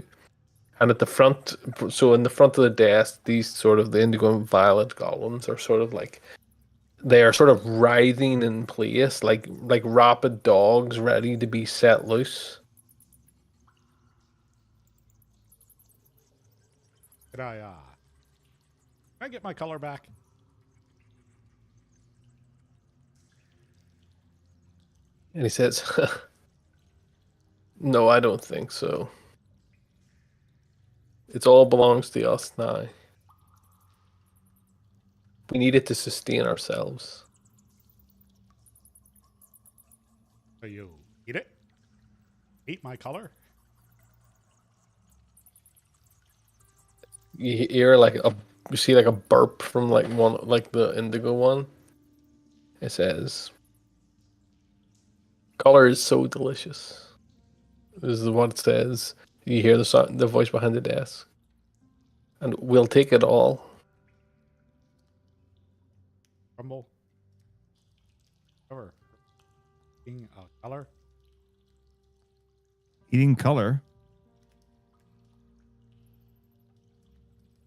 And at the front, so in the front of the desk, these sort of the indigo and violet goblins are sort of like, they are sort of writhing in place, like rabid dogs ready to be set loose. Can I get my color back? And he says, no, I don't think so. It all belongs to us now. We need it to sustain ourselves. So you eat it? Eat my color? You hear you see like a burp from like one, like the indigo one. It says, color is so delicious. This is what it says. You hear the voice behind the desk. And we'll take it all. Crumble. Cover. Eating color. Eating color.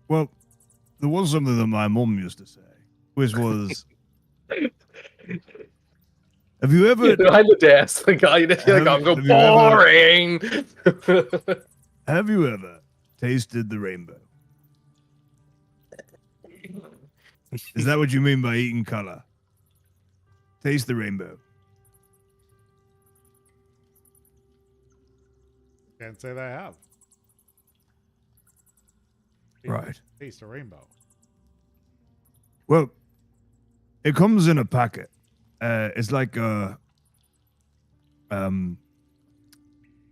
Well, there was something that my mum used to say, which was, have you ever... Behind the desk, the guy, like, I'm going, boring! Have you ever tasted the rainbow? Is that what you mean by eating color? Taste the rainbow. Can't say that I have. Right. Taste a rainbow. Well, it comes in a packet. It's like a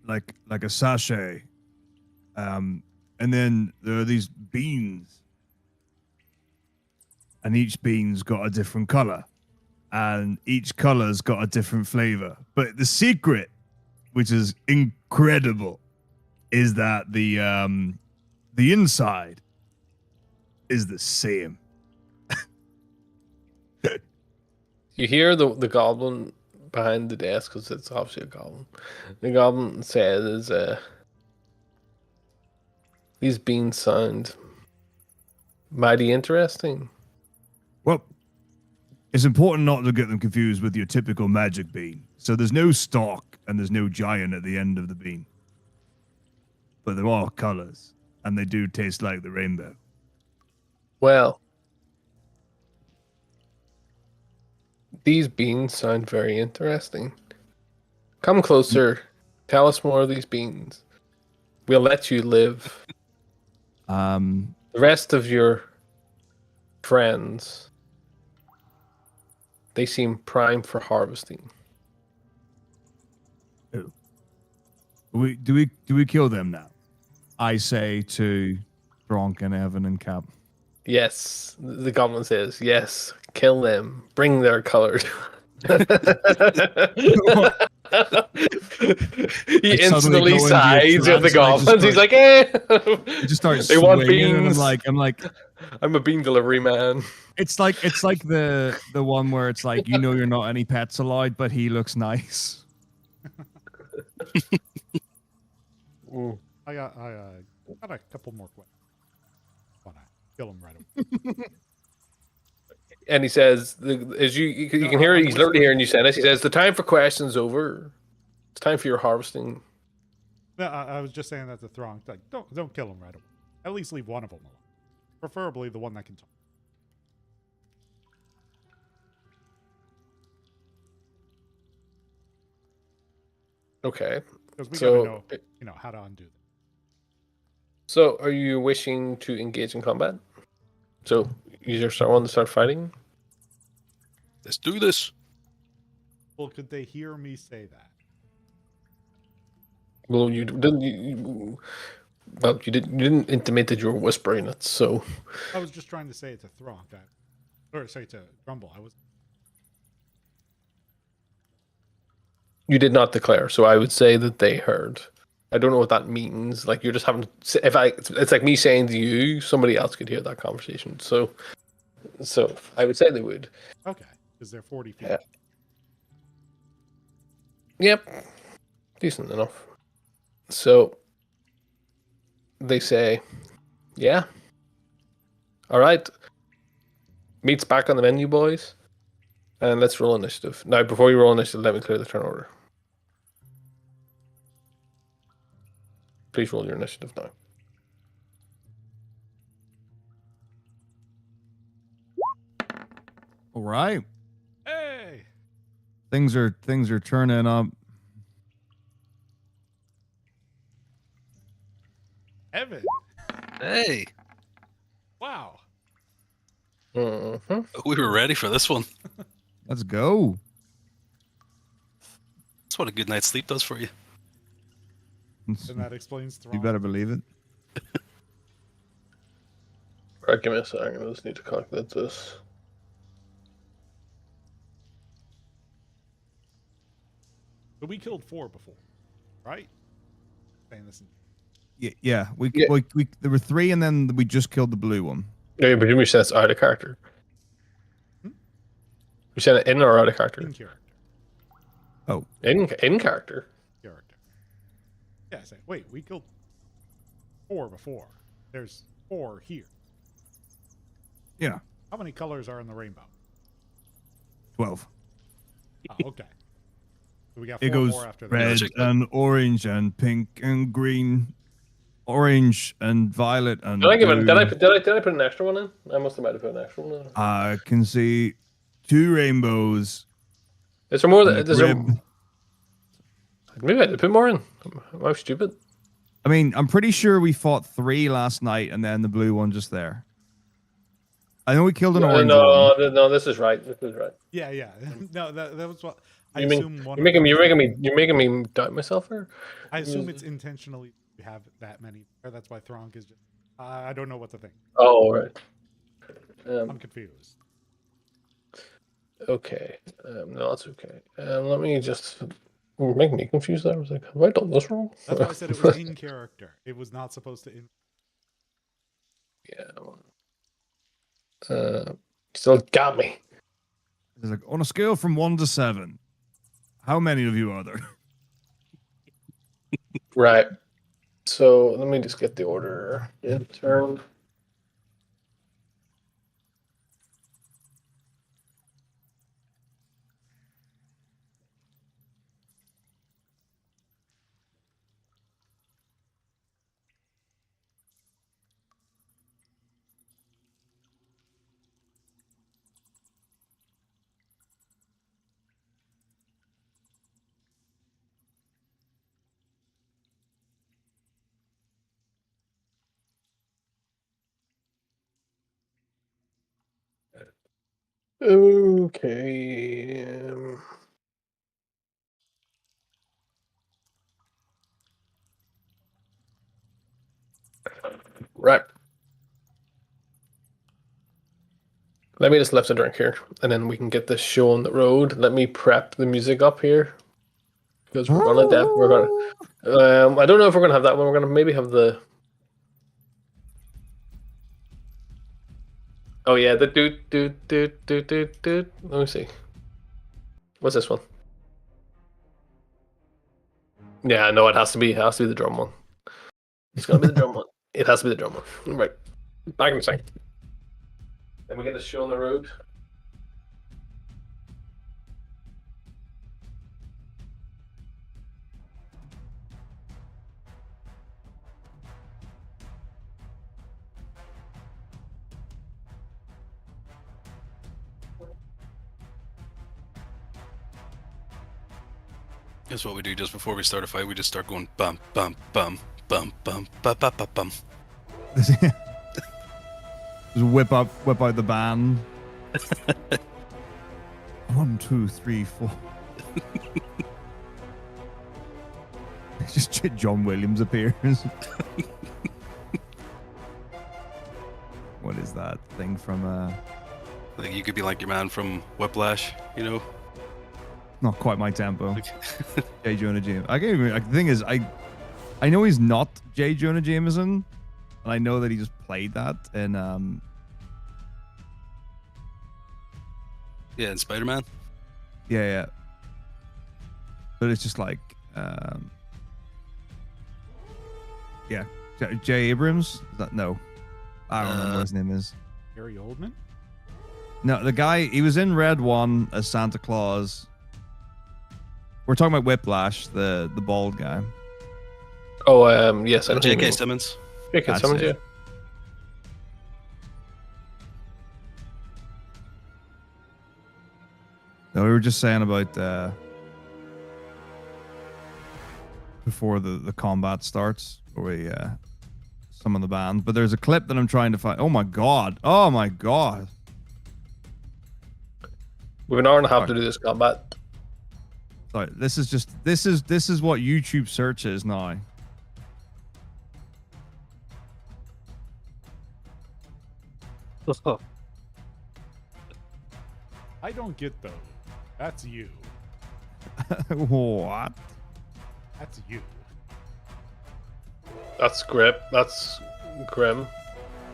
like a sachet. And then there are these beans. And each bean's got a different color. And each color's got a different flavor. But the secret, which is incredible, is that the inside is the same. You hear the goblin behind the desk, because it's obviously a goblin. The goblin says, these beans sound mighty interesting. Well, it's important not to get them confused with your typical magic bean. So there's no stalk and there's no giant at the end of the bean. But they're all colors, and they do taste like the rainbow. Well, these beans sound very interesting. Come closer. Tell us more of these beans. We'll let you live. The rest of your friends, they seem prime for harvesting. Do we kill them now? I say to Bronk and Evan and Cap. Yes, the goblin says, yes, kill them. Bring their color. He instantly sides with the goblins. He's like, eh. He just starts They want swinging, and beans. I'm like, I'm a bean delivery man. it's like the one where it's like, you know, you're not any pets allowed, but he looks nice. I got a couple more questions. Wanna kill him right away. And he says, as you can hear, he's literally hearing you say this. He says, the time for questions over. It's time for your harvesting. No, I was just saying that to Throng. Like, don't kill him right away. At least leave one of them alone. Preferably the one that can talk. Okay. Because we So- gotta know, how to undo that. So, are you wishing to engage in combat? So, you just want to start fighting? Let's do this. Well, could they hear me say that? Well, you didn't. Well, you didn't intimate that you were whispering it. So I was just trying to say it to Thronk. Or say to Grumble. I was. you did not declare. So I would say that they heard. I don't know what that means. Like you're just having. It's like me saying to you, somebody else could hear that conversation. So I would say they would. Okay, because they're 40 feet. Yeah. Yep, decent enough. So they say, "Yeah, all right. Meat's back on the menu, boys, and let's roll initiative." Now, before you roll initiative, let me clear the turn order. Please roll your initiative now. All right. Hey! Things are turning up. Evan! Hey, Wow! Mm-hmm. we were ready for this one. Let's go. That's what a good night's sleep does for you. And that explains You Thronk. better believe it. Right, give me a second. I just need to calculate this. But we killed 4 before, right? Saying this. Yeah. We Yeah. there were 3, and then we just killed the blue one. Yeah, but you said it's out of character. Hmm? You said it in or out of character? In character. Oh, In character. Character. Yeah, I say, wait, we killed 4 before. There's 4 here. yeah. How many colors are in the rainbow? 12. Oh, okay. So we got 4 It goes more after that. red Logic, but- and orange and pink and green, orange and violet and Did I give it? blue. Did I put an extra one in? I must have might have put an extra one in. I can see 2 rainbows. Is there more? and a Is there, grid. maybe I did put more in. Am I stupid? I mean, I'm pretty sure we fought 3 last night, and then the blue one just there. I know we killed an orange one. No, this is right. This is right. Yeah, yeah. No, that was what I You assume. mean One you're making me doubt myself here? I assume it's intentionally to have that many. Or that's why Thronk is just. I don't know what to think. Oh, right. I'm confused. Okay. No, that's okay. Let me just make me confused. There. I was like, have I done this wrong? That's why I said it was in character. It was not supposed to. Yeah. Still got me. It's like, on a scale from 1 to 7, how many of you are there? Right. So let me just get the order in turn. Okay. Right. Let me just lift a drink here, and then we can get this show on the road. Let me prep the music up here, because we're gonna. I don't know if we're gonna have that one. We're gonna maybe have the. Oh yeah, the doot. Let me see. What's this one? Yeah, no, it has to be the drum one. It's gonna be the drum one. It has to be the drum one. Right. Back in a second. Then we get the show on the road. That's what we do just before we start a fight. We just start going bum, bum, bum, bum, bum, bum, bum, bum, bum. Just whip out the band. 1, 2, 3, 4. Just John Williams appears. What is that thing from? Like you could be like your man from Whiplash, you know? Not quite my tempo. J. Jonah Jameson. I can't even. Like, the thing is, I know he's not J. Jonah Jameson, and I know that he just played that in Yeah, in Spider-Man. yeah. But it's just like yeah, J. Abrams. Is that no? I don't remember what his name is. Gary Oldman? No, the guy, he was in Red One as Santa Claus. We're talking about Whiplash, the bald guy. Oh, yes, I know. J.K. Simmons. J.K. That's Simmons, it. yeah. No, we were just saying about before the combat starts, where we summon the band. But there's a clip that I'm trying to find. Oh my god! Oh my god! We have an hour and a half to do this combat. Sorry, this is what YouTube search is now. I don't get those. That's you. What? That's you. That's grip. That's grim.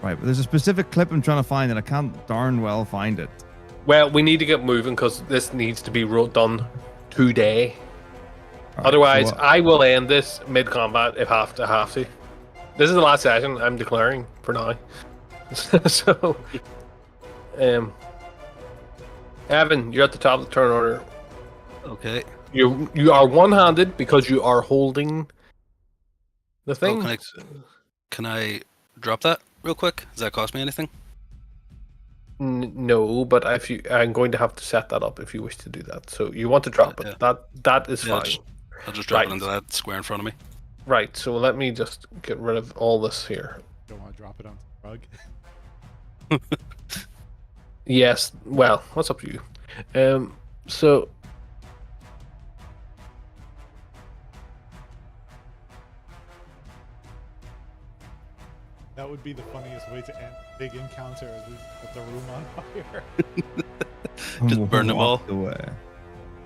Right, but there's a specific clip I'm trying to find, and I can't darn well find it. Well, we need to get moving because this needs to be done today. All right, Otherwise, so what- I will end this mid-combat if I have to. This is the last session I'm declaring for now. So, Evan, you're at the top of the turn order. Okay. You are one-handed because you are holding the thing. Oh, can I drop that real quick? Does that cost me anything? No, but I'm going to have to set that up if you wish to do that. So you want to drop it. Yeah. That is Yeah, fine. I'll just drop Right. it into that square in front of me. Right. So let me just get rid of all this here. Don't want to drop it onto the rug. Yes. Well, what's up to you? So That would be the funniest way to end a big encounter as we put the room on fire. Just burn them all. Walked away.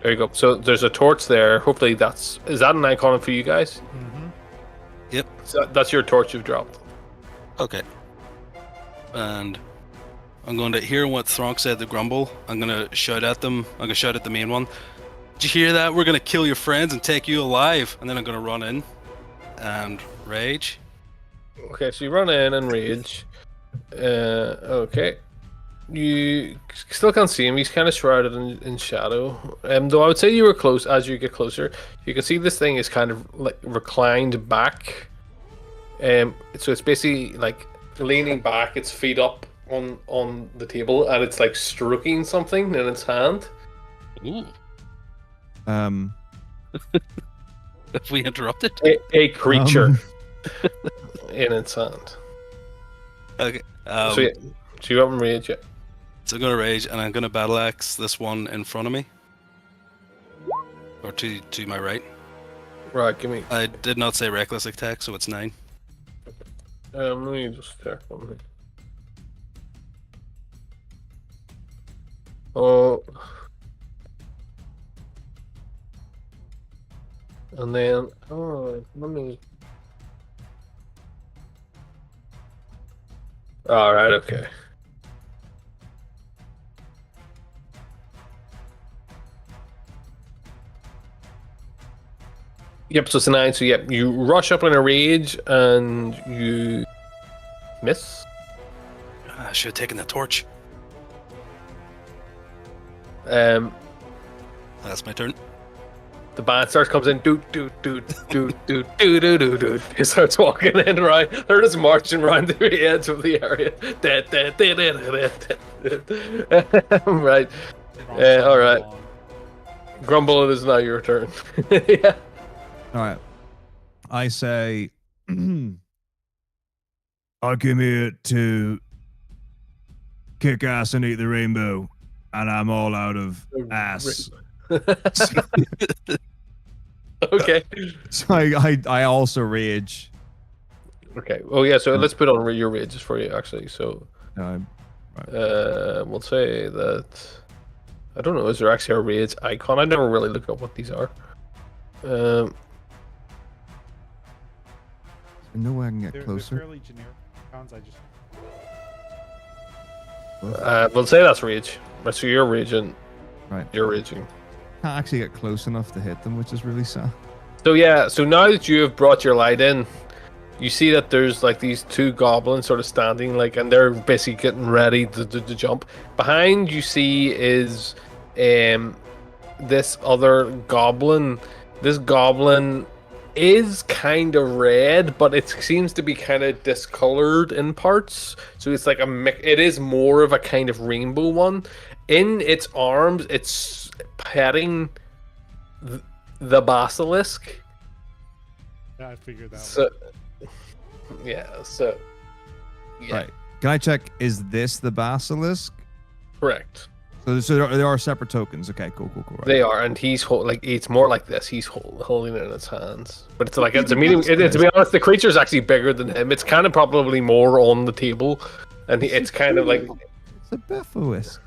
there you go. So there's a torch there. Hopefully is that an icon for you guys? Mm-hmm. Yep. So that's your torch you've dropped. Okay. And I'm going to hear what Thronk said to Grumble. I'm going to shout at them. I'm going to shout at the main one. Did you hear that? We're going to kill your friends and take you alive. And then I'm going to run in and rage. Okay, so you run in and rage. Okay. You still can't see him. He's kind of shrouded in shadow. Though I would say you were close. As you get closer, you can see this thing is kind of like reclined back. So it's basically like leaning back, its feet up on the table, and it's like stroking something in its hand. Ooh. Um, If we interrupted. A creature in its hand. Okay. So yeah, so you haven't rage yet. So I'm going to rage and I'm going to battle axe this one in front of me. Or to my right. Right, give me. I did not say reckless attack, so it's 9. Let me just check on it. Oh. And then, let me. Alright, okay. Yep, so it's a 9, so yep, you rush up in a rage and you miss. I should have taken the torch. That's my turn. The band starts comes in, doot doot doot doot doot doot doot doot doot. He starts walking in, right? They're just marching around the edge of the area. Right. All right. Grumble, it is now your turn. Yeah. all right. I say, I came here to kick ass and eat the rainbow, and I'm all out of ass. Okay. So I also rage. Okay. Oh yeah. So let's put on your rages for you actually. So Right. we'll say that. I don't know. Is there actually a rage icon? I never really looked up what these are. No way I can get They're closer. fairly generic icons. I just We'll say that's rage. Right, so you're raging. Right. You're raging. Can't actually get close enough to hit them, which is really sad. So yeah. So now that you have brought your light in, you see that there's like these two goblins sort of standing, like, and they're basically getting ready to jump. Behind you see is this other goblin. This goblin is kind of red, but it seems to be kind of discolored in parts. So it's like it is more of a kind of rainbow one. In its arms, it's petting the basilisk. yeah, I figured that. So, yeah. So, yeah, Right. Can I check? Is this the basilisk? correct. So there are separate tokens. Okay, cool. Right. They are, and he's it's more like this. He's holding it in his hands, but it's like it's a medium. To be honest, the creature's actually bigger than him. It's kind of probably more on the table, and it's kind of like It's a Bephoisk.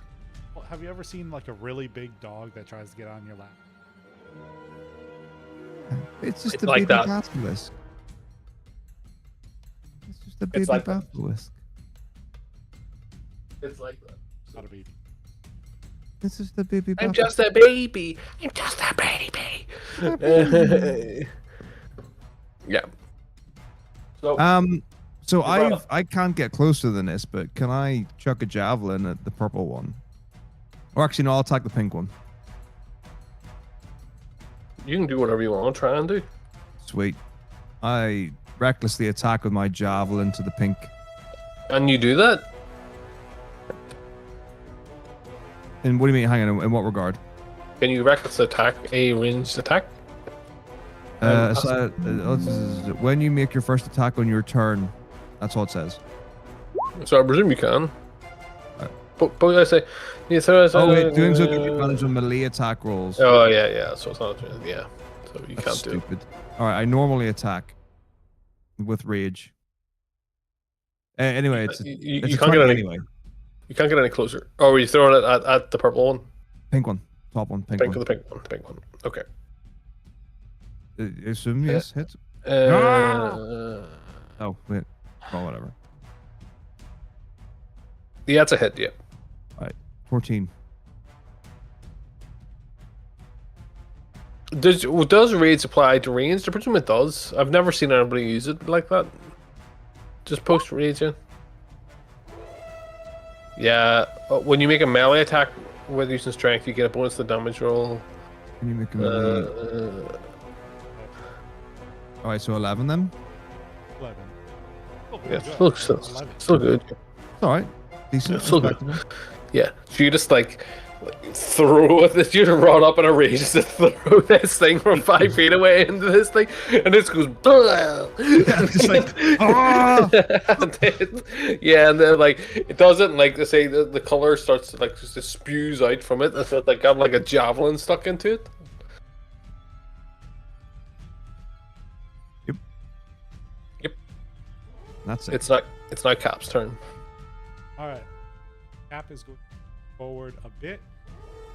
Well, have you ever seen like a really big dog that tries to get on your lap? It's just It's a like baby that. basilisk. It's just a baby It's like that. basilisk. it's like that. Not a baby. It's just a baby I'm basilisk. just a baby. I'm just a baby. Yeah. So So Well- I can't get closer than this, but can I chuck a javelin at the purple one? Or actually, no, I'll attack the pink one. you can do whatever you want to try and do. Sweet. I recklessly attack with my javelin to the pink. And you do that? And what do you mean? Hang on. In what regard? Can you reckless attack a ranged attack? When you make your first attack on your turn, that's all it says. So I presume you can. But I say, yeah, so, Oh wait, doing so gives you advantage on melee attack rolls. Oh yeah. So it's not. Yeah. So you That's can't do. stupid. All right, I normally attack with rage. Anyway, it's You a can't 20 get any. anyway. You can't get any closer. Oh, are you throwing it at the purple one? Pink one, top one, pink Pink one. the pink one. The pink one. Okay. Assume yes, hits. Uh, Oh wait, oh whatever. Yeah, it's a hit. Yeah. 14. Does rage apply to ranged? I presume it does. I've never seen anybody use it like that. Just post rage in. Yeah, when you make a melee attack with using strength, you get a bonus to the damage roll. Can you make a melee? All right, so 11 then. 11. Oh, Yeah, good. still good. All right, decent. Yeah, still good. respectable. Yeah, so you just like throw this. You just run up in a rage to throw this thing from 5 feet away into this thing, and it goes. It's like, ah! And then like it doesn't like say the color starts to like just spews out from it. It's like got like a javelin stuck into it. That's it. It's not Cap's turn. All right. Cap is going forward a bit,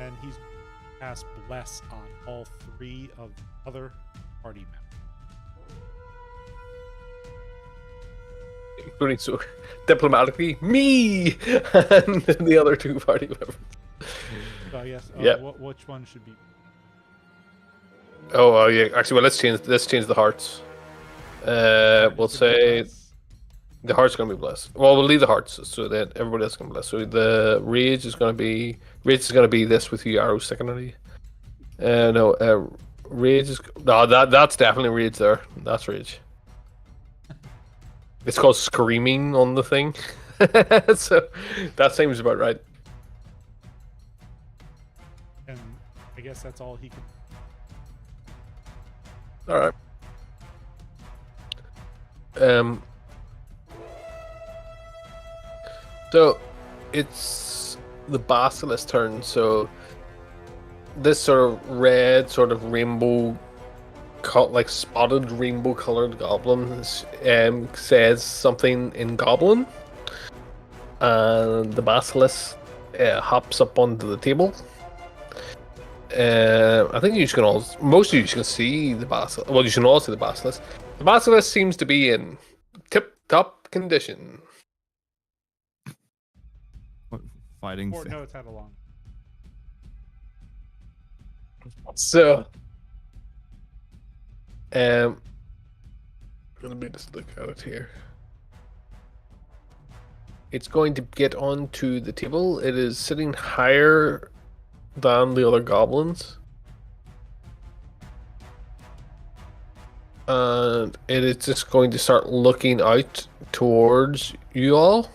and he's cast Bless on all 3 of the other party members. Including so diplomatically me and the other 2 party members. So I guess Yeah. which one should be? Oh yeah. Actually, well, let's change the hearts. We'll say the heart's gonna be blessed. Well, we'll leave the hearts so that everybody else can bless. So the rage is gonna be this with you arrows sticking at you. No, rage is that's definitely rage there. That's rage. It's called screaming on the thing. So that seems about right. And I guess that's all he can. All right. So it's the basilisk turn. So this sort of red, sort of rainbow like spotted rainbow-colored goblin says something in Goblin, and the basilisk hops up onto the table. I think you can all, most of you can see the basilisk. Well, you can all see the basilisk. The basilisk seems to be in tip-top condition. What fighting? Fort notes had a long. So, let me just look at it here. It's going to get onto the table. It is sitting higher than the other goblins. And it is just going to start looking out towards you all.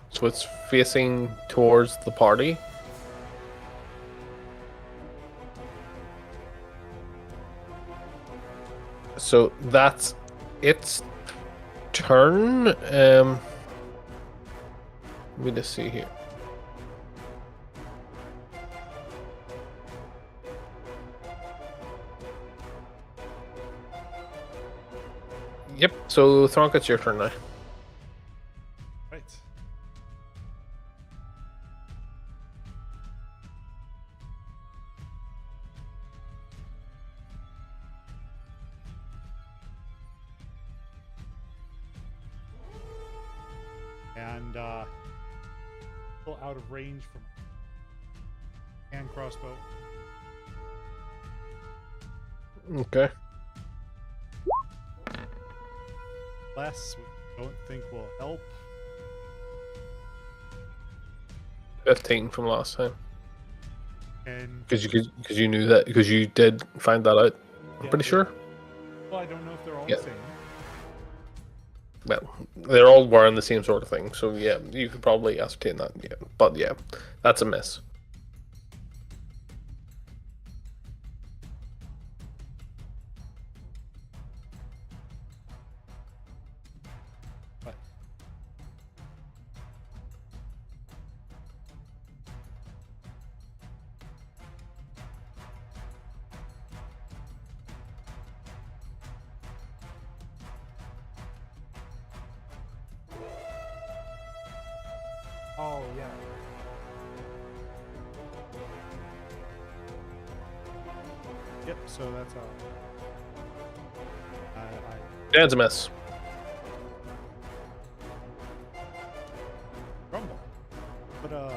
So it's facing towards the party. So that's its turn. Let me just see here. Yep, so Thronk, it's your turn now. Right. And still out of range from hand crossbow. Okay. Less, which I don't think will help. 15 from last time. And Because you knew that, because you did find that out. I'm Yeah, pretty yeah. sure. well, I don't know if they're all Yeah. the same. Well, they're all wearing the same sort of thing, so yeah, you could probably ascertain that. Yeah, but yeah, that's a miss. But oh yeah. Yep. So that's Dan's a miss. Grumble. Put a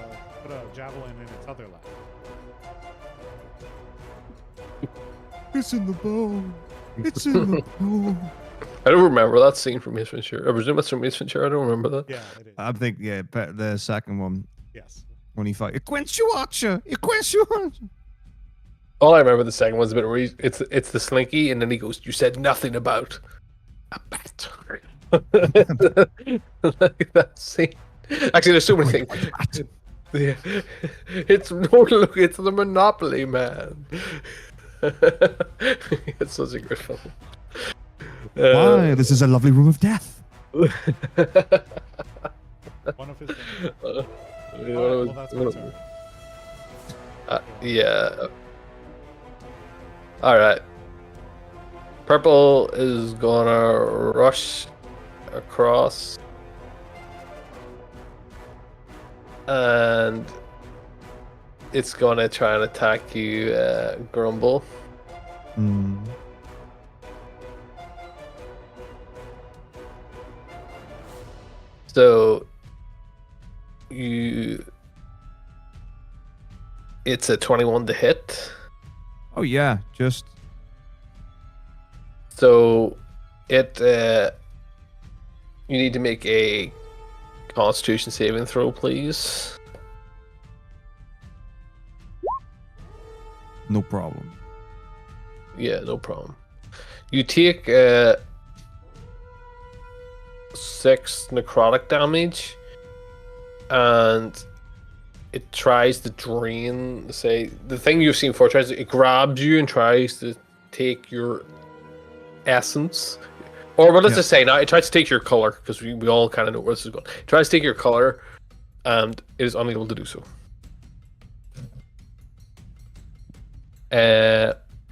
javelin in its other leg. It's in the bone. It's in the bone. I don't remember that scene from Ace Ventura. I presume it's from Ace Ventura. I don't remember that. Yeah, it is. I think the second one Yes. when he fight. It quench you, Archer. It quench you, Archer. All I remember the second one's a bit where it's the slinky, and then he goes, "You said nothing about a bat." Like that scene. Actually, there's so many things. Yeah. It's look, it's the Monopoly Man. It's such a great film. Why? This is a lovely room of death. One of his. Alright, well, that's my turn. Yeah. All right. Purple is gonna rush across, and it's gonna try and attack you, Grumble. Hmm. So it's a 21 to hit. Oh yeah, just So it you need to make a Constitution saving throw, please. no problem. Yeah, no problem. You take 6 necrotic damage, and it tries to drain. Say the thing you've seen before. It grabs you and tries to take your essence, or well, let's just say now it tries to take your color, because we all kind of know where this is going. It tries to take your color, and it is unable to do so.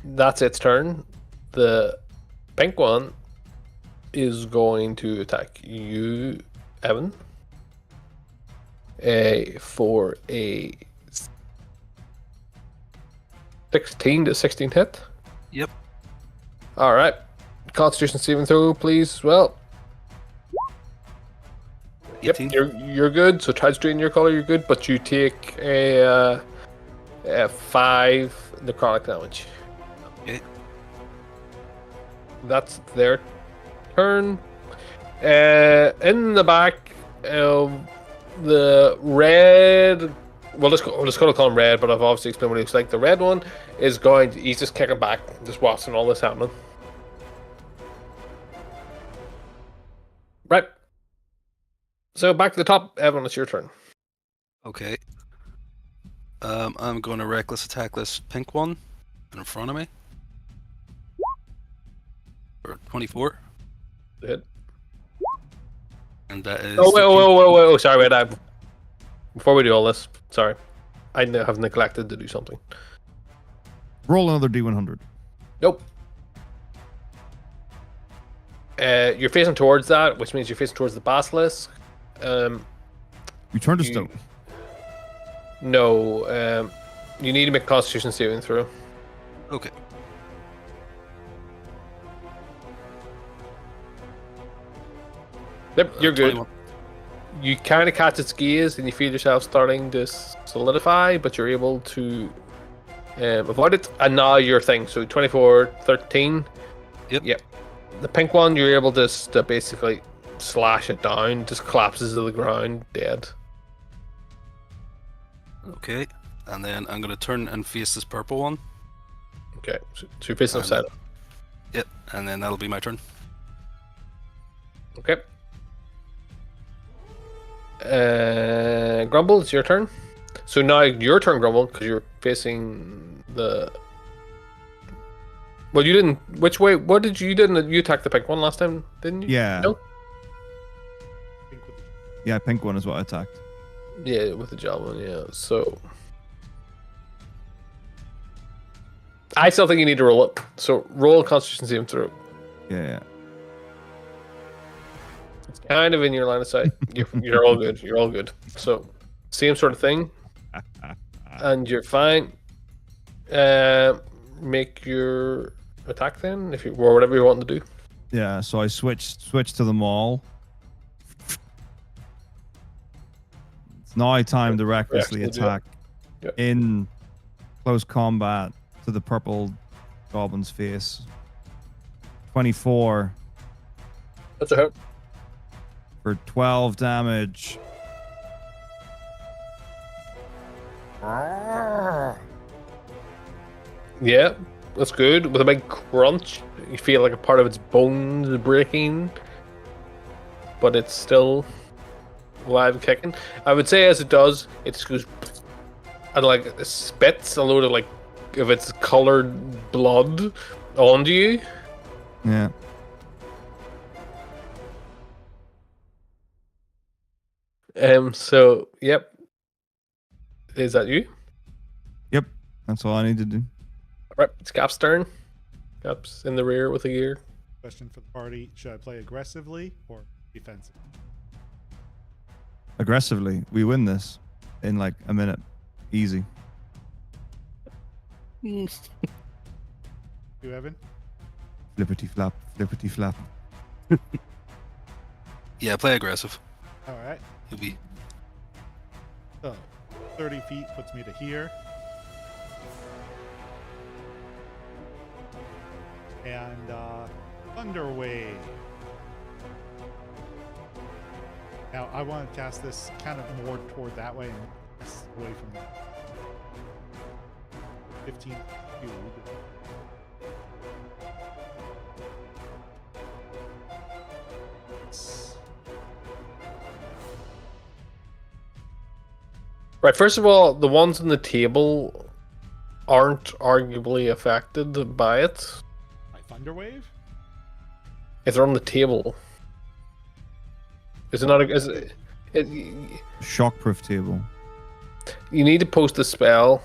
That's its turn. The pink one is going to attack you, Evan. For a 16 to 16 hit. Yep. All right. Constitution saving throw, please. As well. 18. Yep, you're good. So try to straighten your color. You're good, but you take a 5 necrotic damage. Okay. That's their turn. In the back, the red. Well, let's call him red, but I've obviously explained what he looks like. The red one is going. He's just kicking back, just watching all this happening. Right. So back to the top, Evan. It's your turn. Okay. I'm going to reckless attack this pink one in front of me. For 24. Hit. And that is. Oh, sorry, wait. Before we do all this, sorry, I have neglected to do something. Roll another D100. Nope. You're facing towards that, which means you're facing towards the basilisk. You turn to stone. No. You need to make a Constitution saving throw. Okay. Yep, you're good. 21. You kind of catch its gaze and you feel yourself starting to solidify, but you're able to avoid it. And now your thing. So 24, 13. Yep. The pink one, you're able to basically slash it down, just collapses to the ground, dead. Okay. And then I'm going to turn and face this purple one. Okay, so you're facing upside. Yep. And then that'll be my turn. Okay. Grumble, it's your turn. So now your turn, Grumble, because you're facing the. Well, you didn't. Which way? What did you didn't? You attacked the pink one last time, didn't you? Yeah. No. Yeah, pink one is what I attacked. Yeah, with the javelin. Yeah. So. I still think you need to roll it. So roll a Constitution saving throw. Yeah. It's kind of in your line of sight. You're all good. You're all good. So, same sort of thing, and you're fine. Make your attack then, if you or whatever you want to do. Yeah. So I switched to the maul. It's now time to recklessly attack in close combat to the purple goblin's face. 24. That's a hit. For 12 damage. Yeah, that's good. With a big crunch, you feel like a part of its bones is breaking, but it's still alive and kicking. I would say as it does, it just goes and like spits a load of like of its colored blood onto you. Yeah. So, yep. Is that you? Yep. That's all I need to do. Right, it's Cap's turn. Cap's in the rear with a gear. Question for the party: should I play aggressively or defensive? Aggressively. We win this in like a minute. Easy. You, Evan? Flippity flap. Flippity flap. Yeah, play aggressive. All right. You'll be. So, 30 feet puts me to here. And Thunder Wave. Now I want to cast this kind of more toward that way and less away from that. 15 cube. Right, first of all, the ones on the table aren't arguably affected by it. My Thunder Wave? If they're on the table. Is it not a... Is it, Shockproof table. you need to post a spell.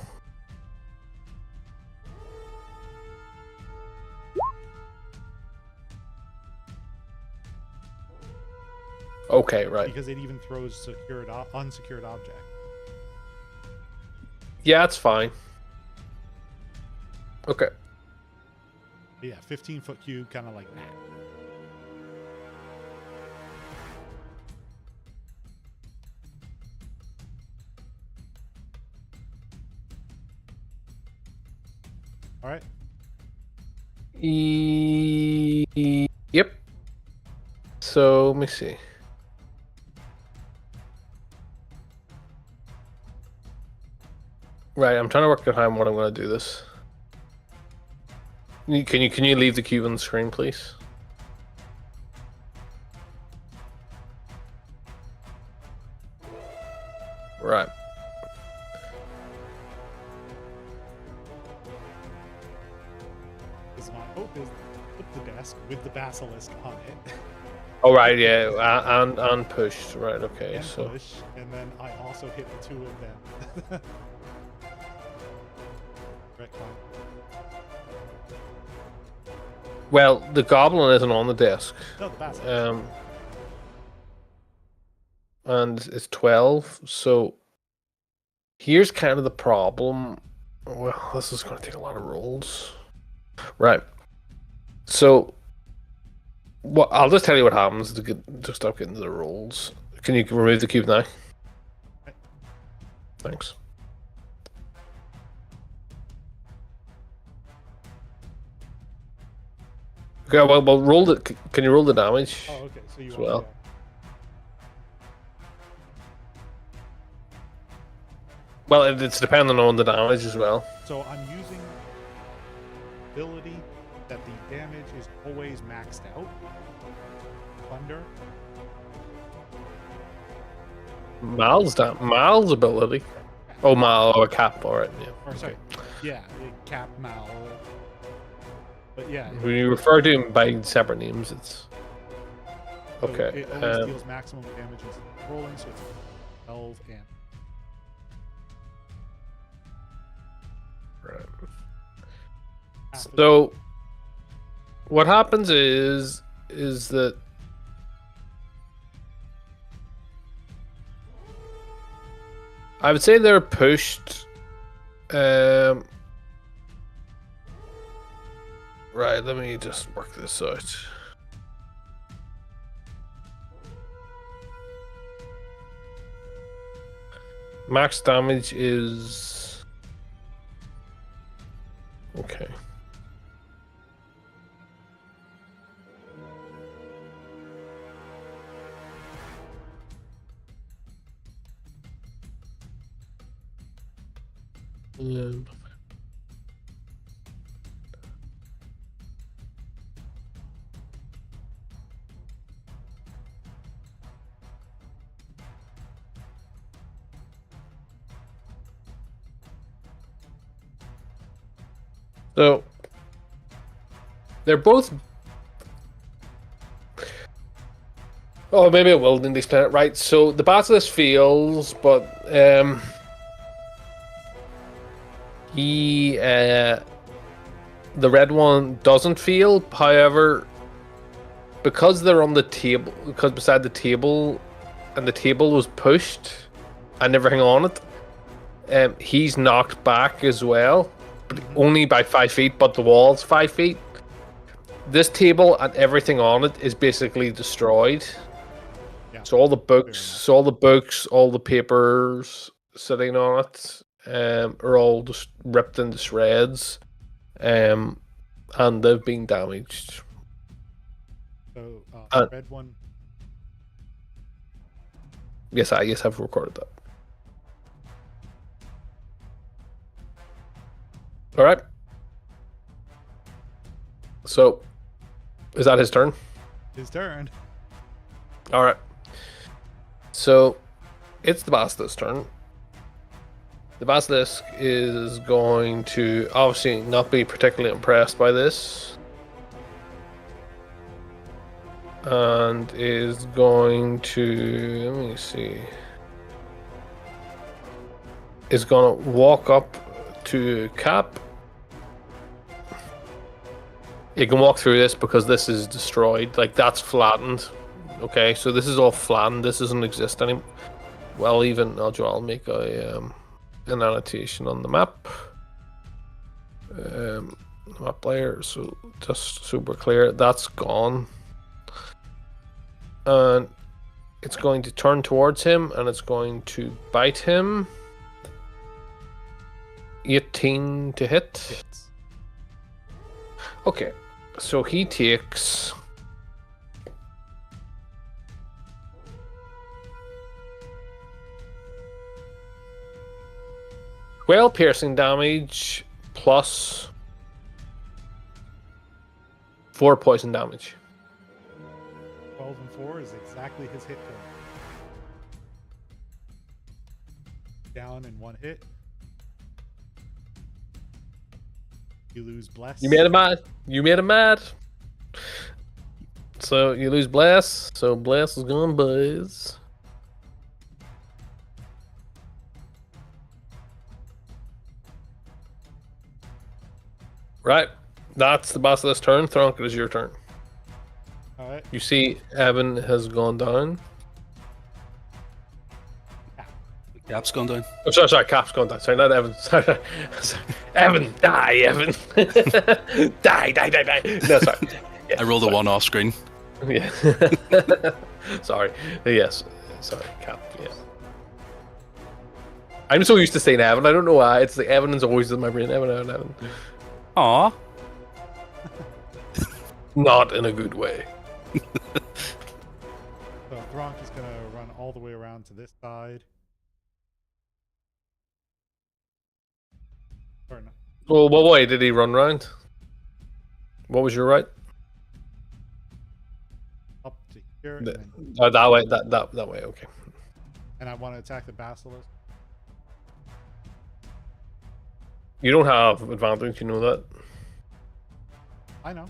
Okay, right. because it even throws unsecured object. Yeah, it's fine. Okay. But yeah, 15-foot cube, kind of like that. All right. Yep. So let me see. Right, I'm trying to work out how what I'm going to do this. Can you leave the cube on the screen, please? Right. Because my hope is flip the desk with the basilisk on it. Oh right, yeah, and pushed. Right, okay. And So push, and then I also hit the two of them. Retcon. well, the goblin isn't on the desk. No, the basilisk. And it's 12. So here's kind of the problem. Well, this is going to take a lot of rolls. Right. So, what I'll just tell you what happens to stop getting to the rolls. Can you remove the cube now? Thanks. Okay, well, roll the. Can you roll the damage? Oh, okay. So you as want well. to Well, it's depending on the damage as well. So I'm using ability that the damage is always maxed out. Thunder. Mal's ability. Oh, Mal or Cap, alright, yeah. Or sorry. Yeah, Cap Mal. But yeah. When you refer to him by separate names, it's So okay. It always deals maximum damage in rolling, so it's 12 and. Right. half of So what happens is that I would say they're pushed. Right, let me just work this out. Max damage is okay. So they're both. Oh, maybe I will then explain it. Right. So the basilisk feels, but he the red one doesn't feel. However, because they're on the table, because beside the table, and the table was pushed, and everything on it, he's knocked back as well. But only by 5 feet, but the wall's 5 feet. This table and everything on it is basically destroyed. Yeah. So all the books, all the papers sitting on it, are all just ripped into shreds, and they've been damaged. So red one. Yes, I've recorded that. All right. So, is that his turn? His turn. All right. So, it's the basilisk's turn. The basilisk is going to obviously not be particularly impressed by this, and is going to, let me see, is going to walk up to Cap. You can walk through this because this is destroyed. Like, that's flattened. Okay, so this is all flattened. This doesn't exist anymore. Well, even I'll make an annotation on the map. Map layer, so just super clear. That's gone, and it's going to turn towards him, and it's going to bite him. 18 to hit. Hits. Okay, so he takes. Well, piercing damage plus 4 poison damage. 12 and 4 is exactly his hit point. Down in 1 hit. You lose bless. You made him mad. You made him mad. So you lose bless. So bless is gone, boys. Right. That's the boss of this turn. Thronk, it is your turn. All right. You see Evan has gone down. Cap's gone down. Oh, sorry, Cap's gone down. Sorry, not Evan. Sorry. Evan, die, Evan. Die. No, sorry. Yeah, I rolled a 1 off screen. Yeah. Sorry. Yes. Sorry, Cap. Yeah. I'm so used to saying Evan. I don't know why. It's like Evan is always in my brain. Evan. Aw. Not in a good way. So Thronk is going to run all the way around to this side. Or no. Well, what way did he run round? What was your right? Up to here. And, The- then, that way. That way. Okay. and I want to attack the basilisk. You don't have advantage. You know that. I know.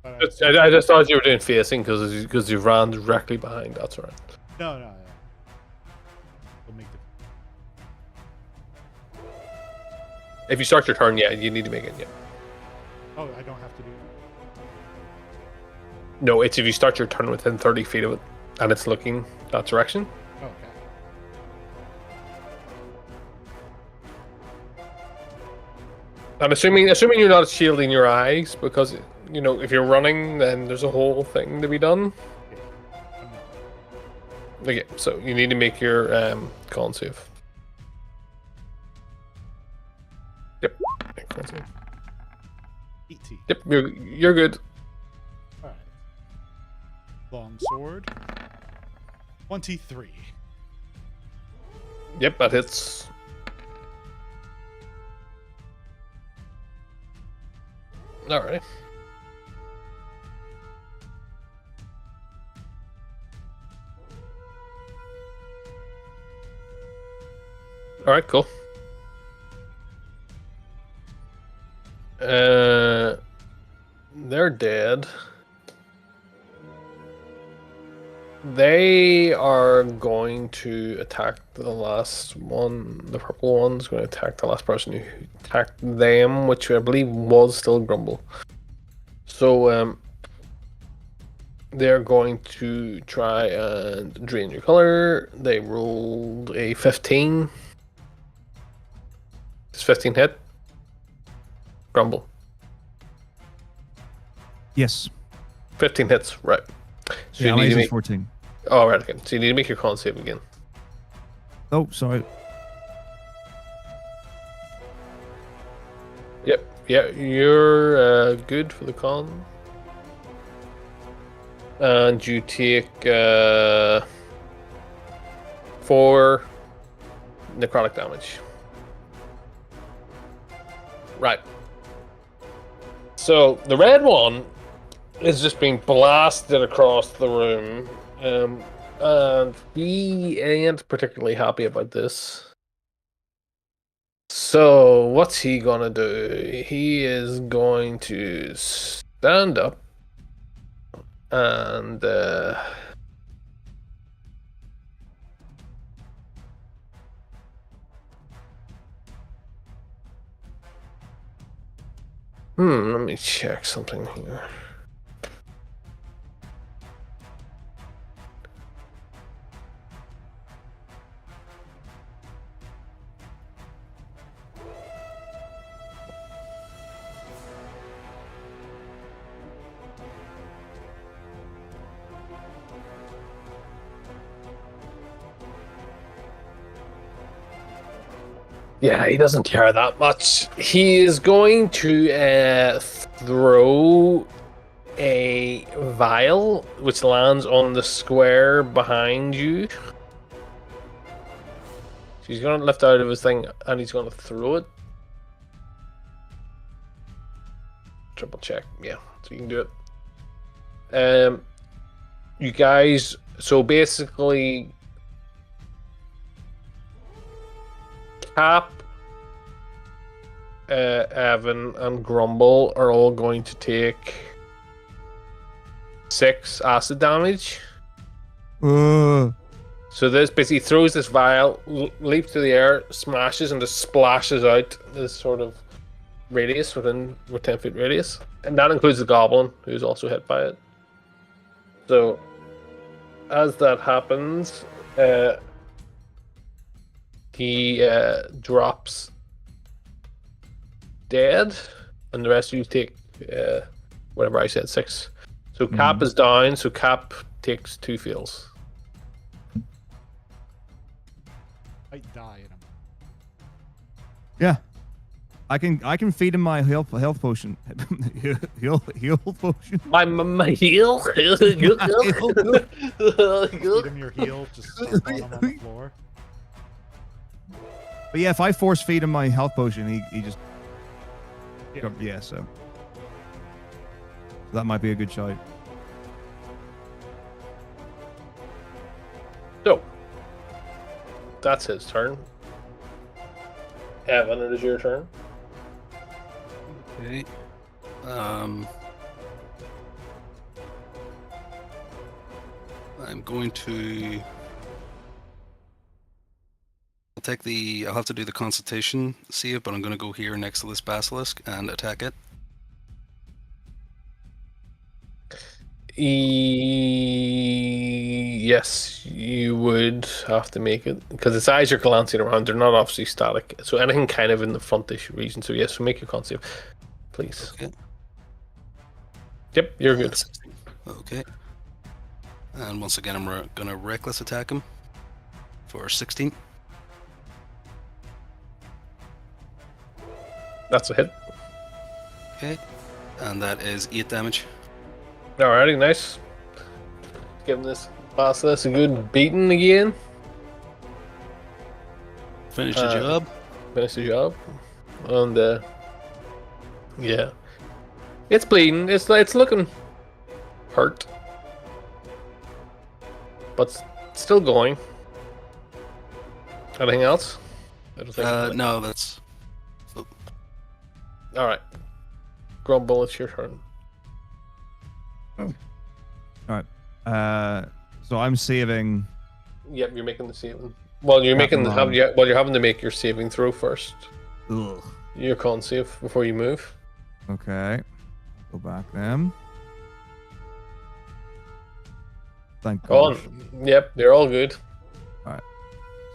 But I just thought you were doing facing because you ran directly behind. That's all right. no. We'll make the. If you start your turn, yeah, you need to make it. Yeah. Oh, I don't have to do. No, it's if you start your turn within 30 feet of it, and it's looking that direction. Oh, okay. I'm assuming you're not shielding your eyes because if you're running, then there's a whole thing to be done. I'm not. Okay, so you need to make your con save. Yep. Make con save. 18. Yep, you're good. All right. Long sword. 23. Yep, that hits. All right. All right, cool. They're dead. They are going to attack the last one. The purple one's going to attack the last person who attacked them, which I believe was still Grumble. So, they're going to try and drain your color. They rolled a 15. Does 15 hit? Grumble. Yes. 15 hits, right. So Yeah, you need to my make... 14. Oh, right, okay. So you need to make your con save again. Oh, sorry. Yep. Yeah, you're good for the con. And you take 4 necrotic damage. Right. So the red one is just being blasted across the room. And he ain't particularly happy about this. So what's he gonna do? He is going to stand up and let me check something here. Yeah, he doesn't care that much. He is going to throw a vial which lands on the square behind you. So he's going to lift out of his thing and he's going to throw it. Triple check. Yeah, so you can do it. You guys, so basically Cap, Evan, and Grumble are all going to take 6 acid damage. So this basically throws this vial, leaps through the air, smashes, and just splashes out this sort of radius within 10-foot radius. And that includes the goblin, who's also hit by it. So, as that happens, he drops dead, and the rest of you take whatever I said, 6. So Cap is down, so Cap takes 2 feels. I die in him. Yeah. I can feed him my health potion. heal potion. My heal. Feed him your heal, just start on him on the floor. But yeah, if I force feed him my health potion, he just Yeah. so that might be a good shot. So that's his turn. Evan, it is your turn. Okay. I'm going to. I'll have to do the consultation save, but I'm going to go here next to this basilisk and attack it. Yes, you would have to make it because its eyes are glancing around. They're not obviously static, so anything kind of in the frontish region. So yes, so make your con save, please. Okay. Yep, you're good. Okay. And once again, I'm gonna reckless attack him for 16. That's a hit. Okay. And that is 8 damage. Alrighty, nice. Giving this basilisk a good beating again. Finish the job. Finish the job. And yeah, it's bleeding. It's looking hurt, but still going. Anything else? I don't think. No, that's. All right, Grumble, it's your turn. All right. So I'm saving. Yep, you're making the saving. Well, you're making the well, you're having to make your saving throw first. Ugh. Your con save before you move. Okay. Go back then. Thank Go God. on. Yep, they're all good.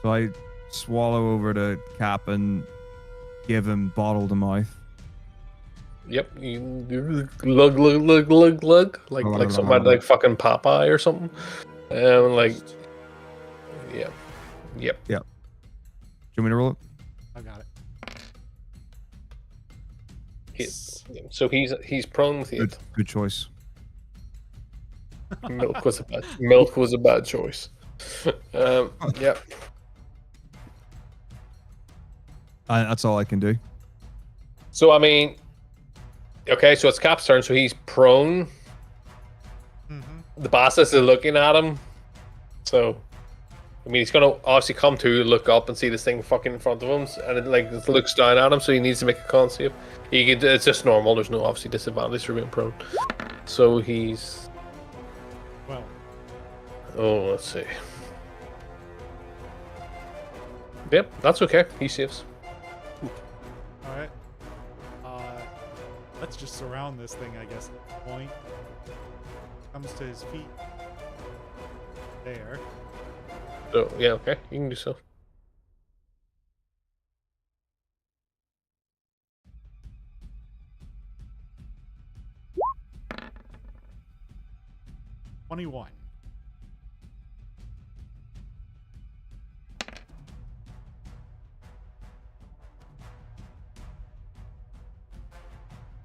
So I swallow over to Cap and give him bottle to mouth. Yep, you lug, like somebody like fucking Popeye or something. Like, yeah, yep. Do you want me to roll it? I got it. So he's prone with it. Good choice. Milk was a bad choice. Yep. That's all I can do. So I mean, okay, so it's Cap's turn. So he's prone. The basilisk is looking at him. So, I mean, he's gonna obviously come to, look up, and see this thing fucking in front of him, and it looks down at him. So he needs to make a con save. It's just normal. There's no obviously disadvantage for being prone. So he's. Well. Oh, let's see. Yep, that's okay. He saves. All right. Let's just surround this thing, I guess. At this point. Comes to his feet. There. So yeah, okay, you can do so. $21.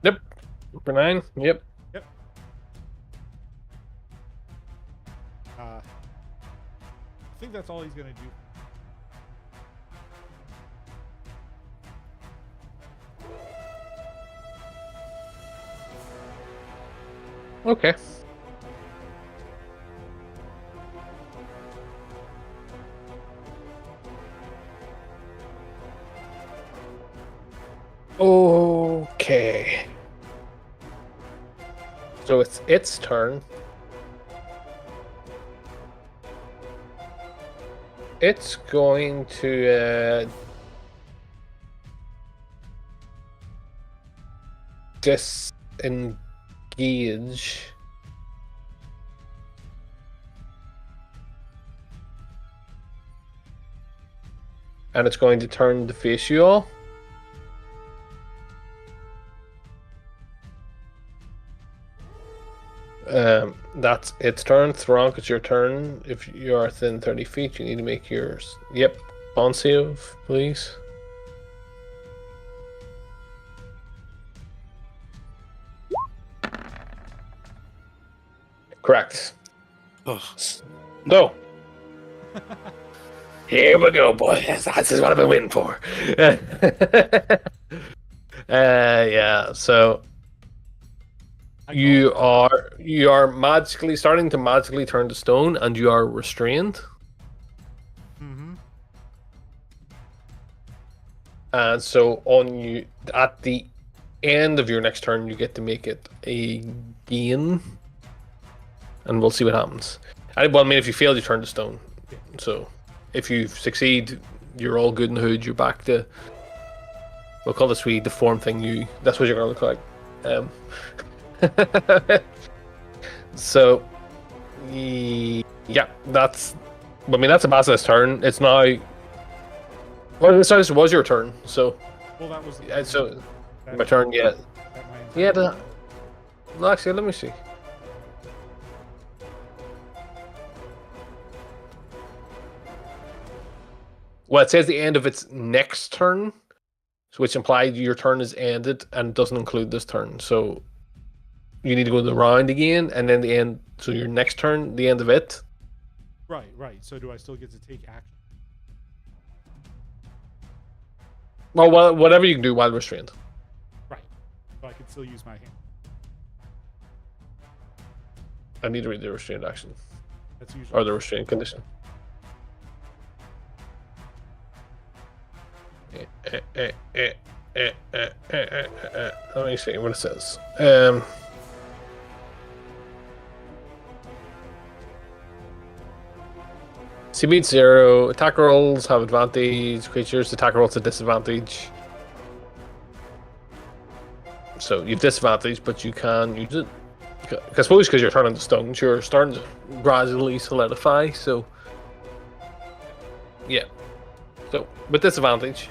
Yep. For 9. Yep. Yep. I think that's all he's gonna do. Okay. Okay. So it's its turn. It's going to disengage. And it's going to turn to face you all. That's its turn. Thronk, it's your turn. If you are within 30 feet, you need to make yours. Yep. Bond save, please. Correct. Ugh. No. Here we go, boys. This is what I've been waiting for. Yeah. So you are magically starting to magically turn to stone, and you are restrained. Mm-hmm. And so on you at the end of your next turn, you get to make it a gain, and we'll see what happens. Well, I mean, if you fail, you turn to stone. So if you succeed, you're all good in the hood. You're back to, we'll call this the form thing. That's what you're gonna look like. So yeah, that's. I mean, that's a Basilisk's turn. It's now. Well, this was your turn. So. Well, that was. So my turn. Yeah. Yeah. Well, actually, let me see. Well, it says the end of its next turn, which implies your turn is ended and doesn't include this turn. So you need to go the round again, and then the end. So your next turn, the end of it. Right. So do I still get to take action? Well, whatever you can do while restrained. Right. So I can still use my hand. I need to read the restrained action That's usually. or the restrained condition. Let me see what it says. C beats 0. Attack rolls have advantage. Creatures attack rolls at disadvantage. So you've disadvantage, but you can use it. I suppose because you're turning to stone, you're starting to gradually solidify. So yeah. So with disadvantage.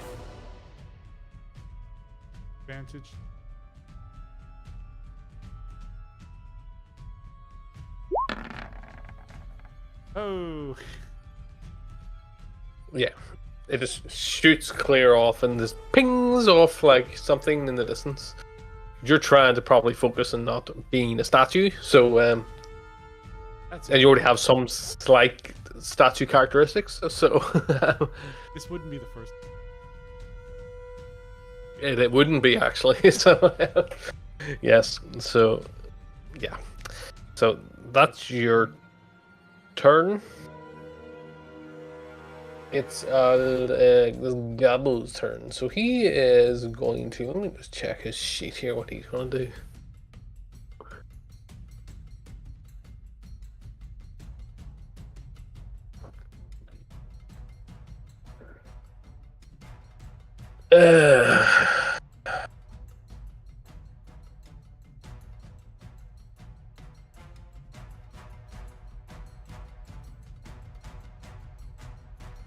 Advantage. Oh. Yeah. It just shoots clear off and just pings off like something in the distance. You're trying to probably focus on not being a statue, so and you already have some slight statue characteristics, so This wouldn't be the first. it wouldn't be actually. So yes, so yeah, so that's your turn. It's Gabbo's turn, so he is going to. Let me just check his sheet here. What he's going to do.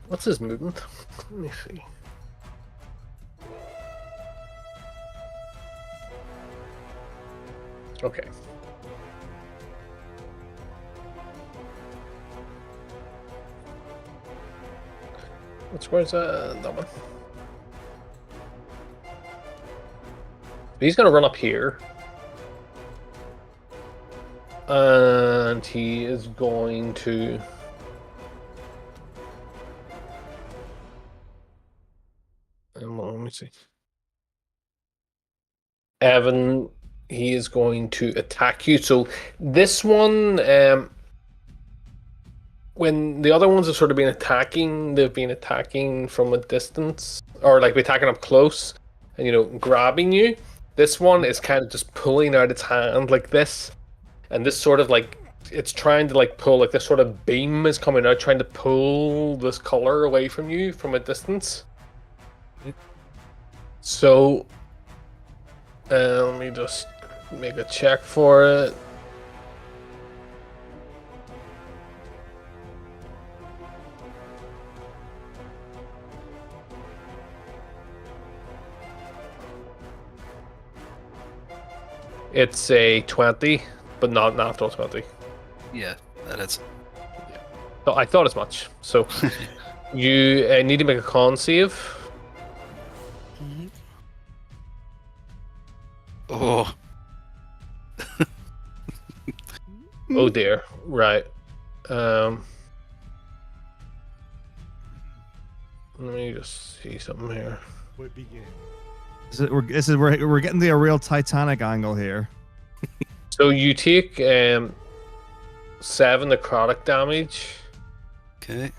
What's his movement? Let me see. Okay. Where's that one? He's gonna run up here. And he is going to... Let me see. Evan, he is going to attack you. So this one, when the other ones have sort of been attacking, they've been attacking from a distance, or like attacking up close, and grabbing you. This one is kind of just pulling out its hand like this, and this sort of like it's trying to like pull, like this sort of beam is coming out, trying to pull this color away from you from a distance. So, let me just make a check for it. It's a 20, but not natural 20. Yeah, that is. So I thought as much. So you need to make a con save. Oh. Oh dear. Right. Let me just see something here. Would begin. We're getting the real Titanic angle here. So you take 7 necrotic damage. Okay.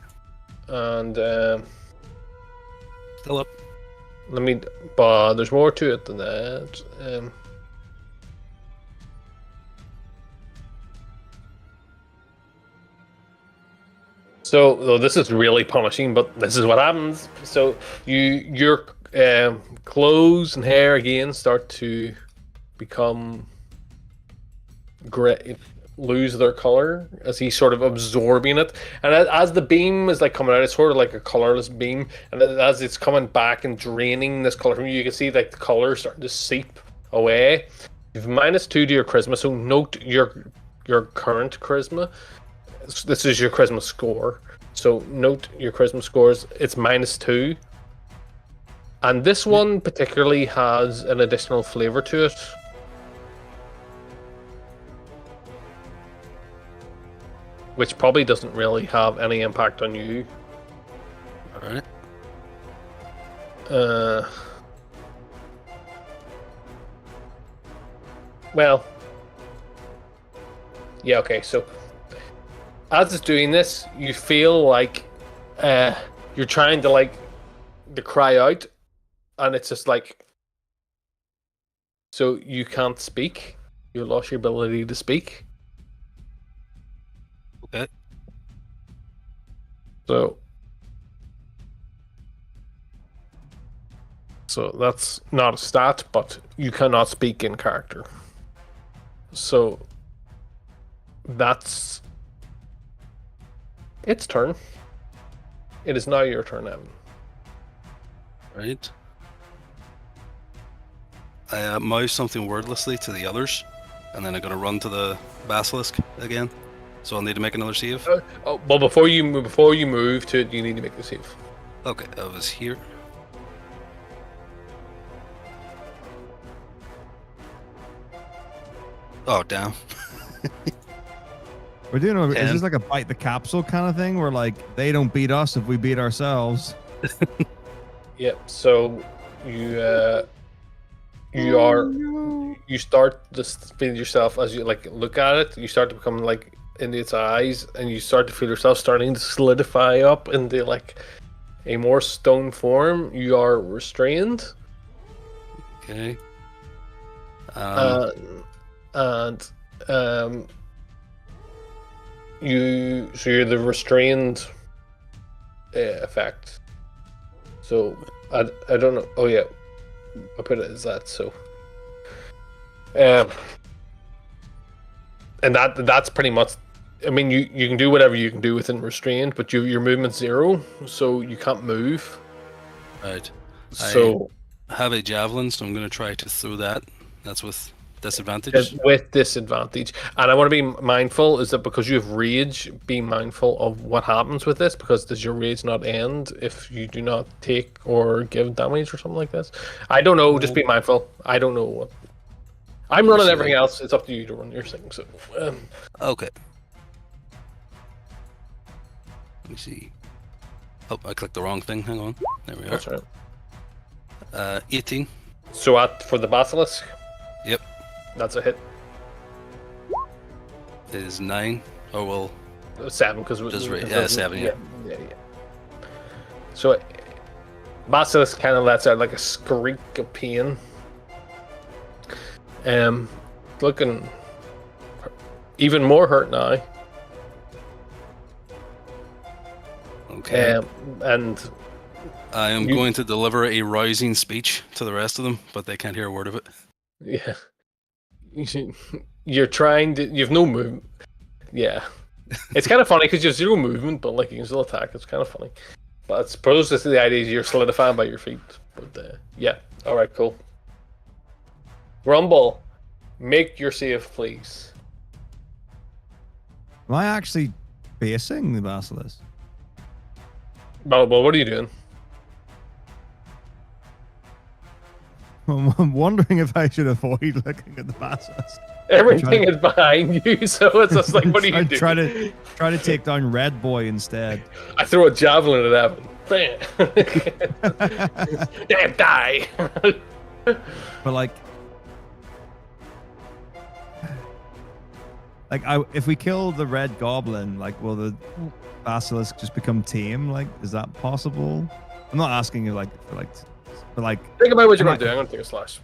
And Still up. but there's more to it than that. So, though this is really punishing, but this is what happens. So your clothes and hair again start to become gray, lose their color as he's sort of absorbing it. And as the beam is like coming out, it's sort of like a colorless beam. And as it's coming back and draining this color from you, you can see like the color starting to seep away. You've -2 to your charisma, so note your current charisma. This is your charisma score. So note your charisma scores. It's -2. And this one particularly has an additional flavor to it. Which probably doesn't really have any impact on you. Alright. Well. Yeah, okay, so as it's doing this, you feel like you're trying to cry out, and it's just like, so you can't speak. You lost your ability to speak. Okay. So that's not a stat, but you cannot speak in character. So that's its turn. It is now your turn, Evan. Right. I mouse something wordlessly to the others, and then I gotta run to the basilisk again. So I'll need to make another save. Well, before you move to it, you need to make the save. Okay, I was here. Oh, damn. We're doing is And- this like a bite the capsule kind of thing where like they don't beat us if we beat ourselves? Yep. So you you start to feel yourself as you look at it. You start to become into its eyes, and you start to feel yourself starting to solidify up into a more stone form. You are restrained. Okay. You're the restrained effect. So I don't know. Oh yeah, I put it as that. So and that's pretty much. I mean, you can do whatever you can do within restrained, but your movement's 0, so you can't move. Right. So I have a javelin, so I'm gonna try to throw that. That's with disadvantage. with disadvantage. And I want to be mindful is that because you have rage, be mindful of what happens with this, because does your rage not end if you do not take or give damage or something like this? I don't know. Just be mindful. I don't know what. I'm running everything else. It's up to you to run your thing. So, Okay. Let me see. Oh, I clicked the wrong thing. Hang on. There we are. that's right. 18. So for the basilisk, Yep. that's a hit. Is 9. Oh well. 7 because Just right. Yeah, 7. Yeah. Yeah. So basilisk kind of lets out like a skreek of pain. Looking even more hurt now. Okay. And I am going to deliver a rousing speech to the rest of them, but they can't hear a word of it. yeah, you're trying to. You've no movement. Yeah, it's kind of funny because you have 0 movement, but like you can still attack. It's kind of funny. But I suppose this is the idea: is you're solidifying by your feet. But yeah, all right, cool. Rumble, make your save, please. Am I actually facing the basilisk? Well, what are you doing? I'm wondering if I should avoid looking at the basilisk. Everything is behind you, so it's just like, what are you doing? Try to take down Red Boy instead. I throw a javelin at Evan. Bam! Damn, die! But like if we kill the red goblin, like, will the basilisk just become tame? Like, is that possible? I'm not asking you but think about what you're going to do. I'm going to take a slash.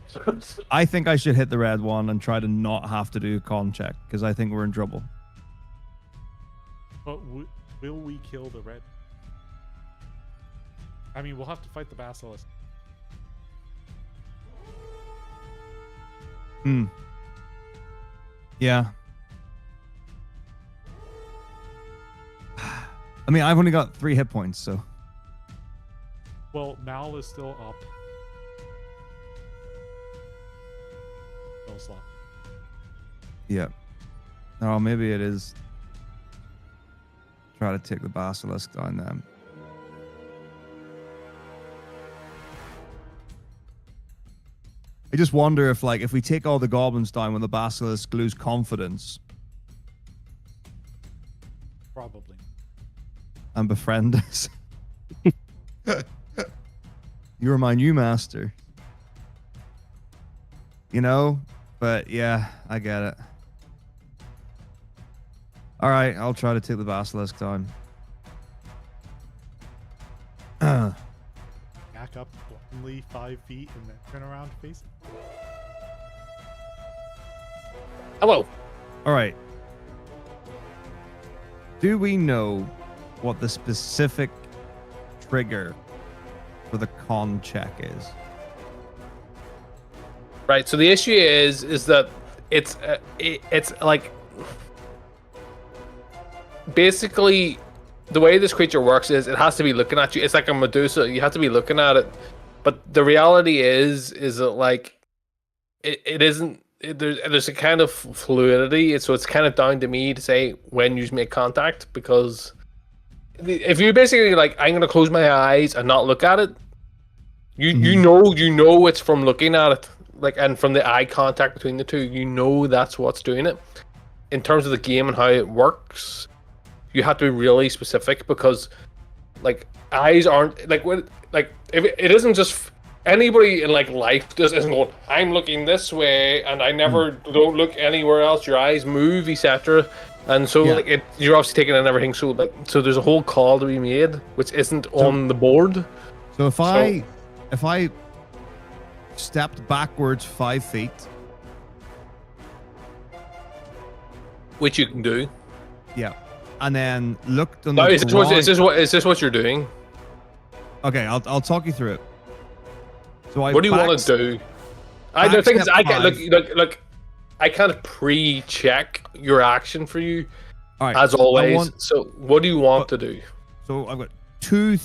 I think I should hit the red one and try to not have to do a con check, because I think we're in trouble. But will we kill the red? I mean, we'll have to fight the basilisk. Yeah. I mean, I've only got 3 hit points, so. Well, Mal is still up. No slot. Yeah. No, maybe it is. Try to take the basilisk down then. I just wonder if we take all the goblins down when the basilisk lose confidence Probably. and befriend us. You're my new master. You know? But yeah, I get it. All right, I'll try to take the basilisk down. Back up only 5 feet and then turn around to face it. Hello. All right. Do we know what the specific trigger for the con check is? Right. So the issue is that it's like basically the way this creature works is it has to be looking at you. It's like a Medusa. You have to be looking at it. But the reality is that like it isn't. There's a kind of fluidity, so it's kind of down to me to say when you make contact, because if you basically like, I'm gonna close my eyes and not look at it, you know it's from looking at it, like, and from the eye contact between the two, you know that's what's doing it. In terms of the game and how it works, you have to be really specific, because like eyes aren't like when if it isn't just. Anybody in like life just isn't going, I'm looking this way and I never don't look anywhere else, your eyes move, etc. And so like you're obviously taking in everything, so there's a whole call to be made which isn't on the board. So if I stepped backwards 5 feet, which you can do. Yeah. And then looked on Now, the is this what you're doing? Okay, I'll talk you through it. So what do you want to do? The thing is, I can't look. I can't pre-check your action for you, as always. So, what do you want to do? So, I've got 2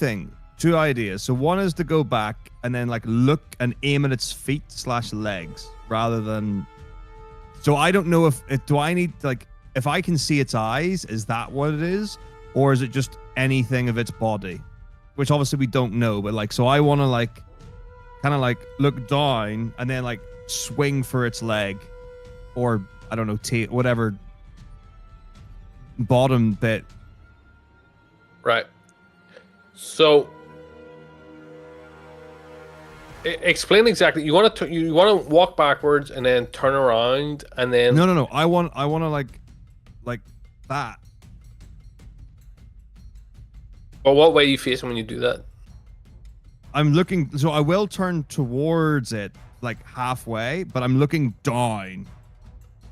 ideas. So, one is to go back and then like look and aim at its feet / legs rather than So I don't know if do I need like if I can see its eyes, is that what it is, or is it just anything of its body, which obviously we don't know. But like, so I want to like kind of like look down and then like swing for its leg, or I don't know, whatever bottom bit. Right. So, explain exactly. You want to walk backwards and then turn around and then. No. I want to like that. But what way are you facing when you do that? I'm looking. So I will turn towards it like halfway, but I'm looking down.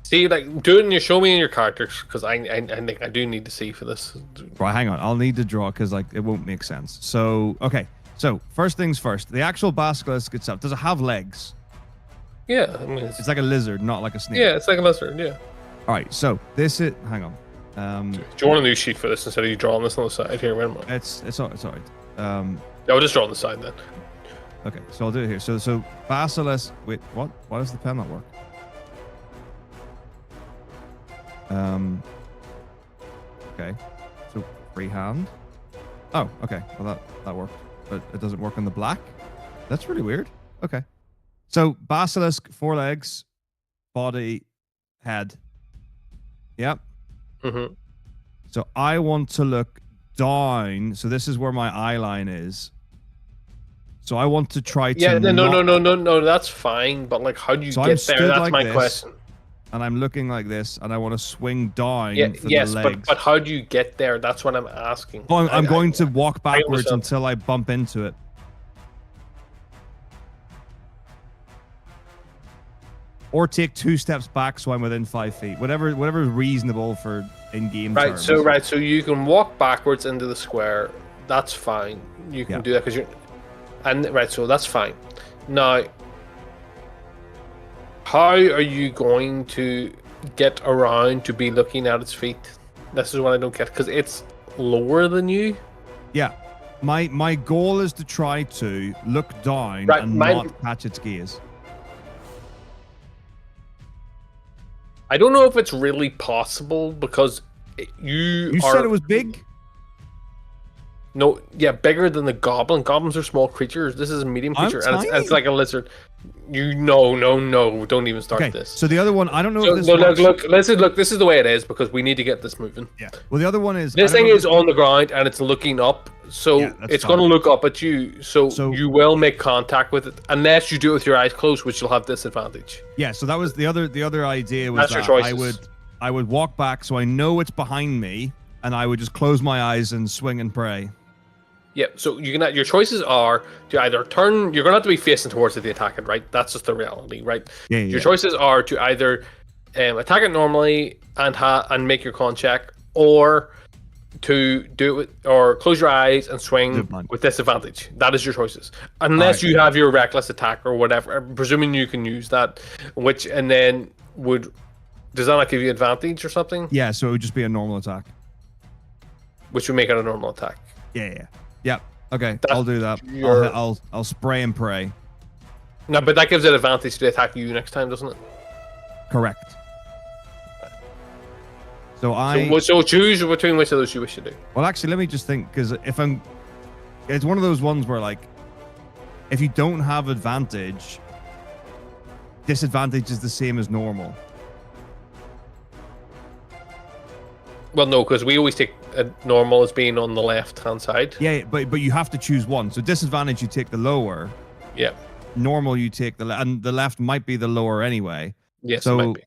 See, like, do it and you show me in your characters, because I think I do need to see for this. Right, hang on. I'll need to draw because like it won't make sense. So okay. So first things first. The actual basilisk itself, does it have legs? Yeah, I mean, It's like a lizard, not like a snake. yeah, it's like a lizard. Yeah. All right. So this is. Hang on. Do you want a new sheet for this instead of you drawing this on the side here? Wait a minute. It's all right. Yeah, I'll just draw on the side then. Okay. So I'll do it here. So basilisk. Wait. What? Why does the pen not work? Okay. So freehand. Oh, okay. Well, that worked, but it doesn't work on the black. That's really weird. Okay. So basilisk, 4 legs, body, head. Yep. Mm-hmm. So I want to look down. So this is where my eye line is. So I want to try to. Yeah. No. That's fine. But like, how do you So get I'm there? stood That's like my this. question. And I'm looking like this, and I want to swing down for Yes, the legs. but how do you get there? That's what I'm asking. Oh, I'm going to walk backwards understand. until I bump into it. Or take 2 steps back so I'm within 5 feet. Whatever is reasonable for in-game terms. So you can walk backwards into the square. That's fine. You can do that because so that's fine. Now, how are you going to get around to be looking at its feet? This is what I don't get, because it's lower than you. Yeah. My goal is to try to look down and not catch its gaze. I don't know if it's really possible, because you said it was big? No, yeah, bigger than the goblin. Goblins are small creatures. This is a medium creature, and it's like a lizard. No, don't even start this. So the other one, I don't know if this look, this is the way it is, because we need to get this moving. Yeah. Well, the other one is... This thing is on the ground, and it's looking up, so it's going to look up at you, so you will make contact with it, unless you do it with your eyes closed, which you'll have disadvantage. Yeah, so that was the other idea was That's that your choices. I would walk back so I know it's behind me, and I would just close my eyes and swing and pray. Yeah, so you can. Your choices are to either turn. You're going to have to be facing towards the attacker, right? That's just the reality, right? Yeah. Your choices are to either attack it normally and make your con check, or to do it or close your eyes and swing with disadvantage. That is your choices, unless you have your reckless attack or whatever. I'm presuming you can use that, does that not give you advantage or something? Yeah, so it would just be a normal attack, which would make it a normal attack. Yeah. Okay, I'll do that. I'll spray and pray. No, but that gives it advantage to attack you next time, doesn't it? Correct. So choose between which of those you wish to do. Well, actually, let me just think, because it's one of those ones where like, if you don't have advantage, disadvantage is the same as normal. Well, no, because we always take normal as being on the left-hand side. Yeah, but you have to choose one. So disadvantage, you take the lower. Yeah. Normal, you take the left, and the left might be the lower anyway. Yes, it might be.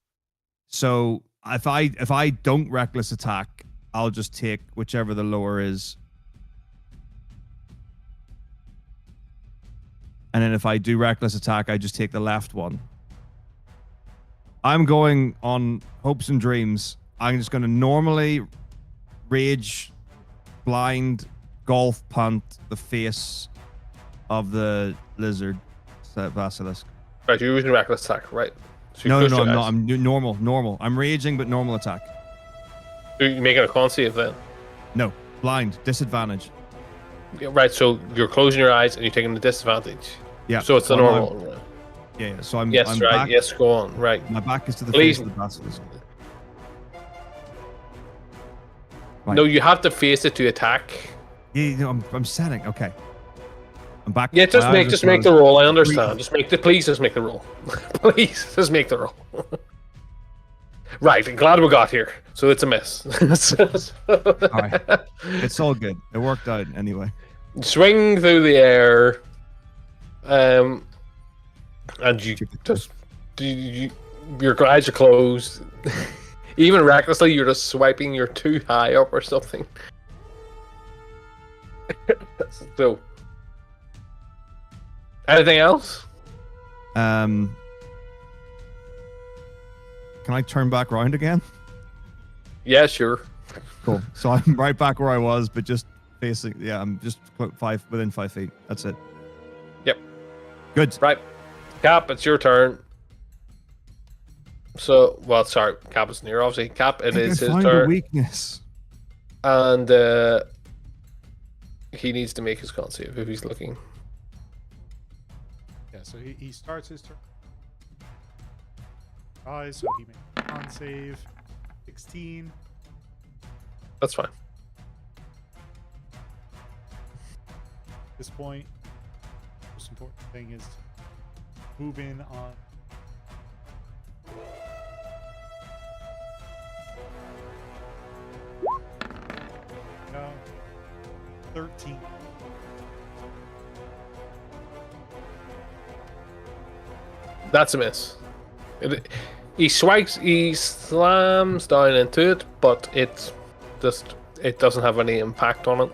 So if I don't reckless attack, I'll just take whichever the lower is. And then if I do reckless attack, I just take the left one. I'm going on hopes and dreams. I'm just going to normally rage, blind, golf punt the face of the lizard basilisk. Right, you're using reckless attack, right? So No, I'm not. I'm normal. I'm raging, but normal attack. So you're making a con save then? No, blind, disadvantage. Yeah, right, so you're closing your eyes and you're taking the disadvantage. Yeah. So it's the normal. Yeah, so I'm Yes, I'm right. back. Yes, go on. Right. My back is to the Please. face of the basilisk. Right. No, you have to face it to attack. Yeah, no, I'm setting. Okay. I'm back. Yeah, My just eyes are make the closed. roll. I understand. Please just make the roll. Please just make the roll. Right, I'm glad we got here. So it's a miss. All right. It's all good. It worked out anyway. Swing through the air, and you just your eyes are closed. Even recklessly, you're just swiping. You're too high up or something. So, anything else? Can I turn back around again? Yeah, sure. Cool. So I'm right back where I was, but just facing. Yeah, I'm just within 5 feet. That's it. Yep. Good. Right. Cap, it's your turn. So, well, sorry, Cap is near. Obviously, Cap, it is his Find a turn, weakness. and he needs to make his con save if he's looking. Yeah, so he starts his turn. So he makes a con save. 16. That's fine. At this point, the most important thing is to move in on. No. 13. That's a miss. He slams down into it, but it doesn't have any impact on it.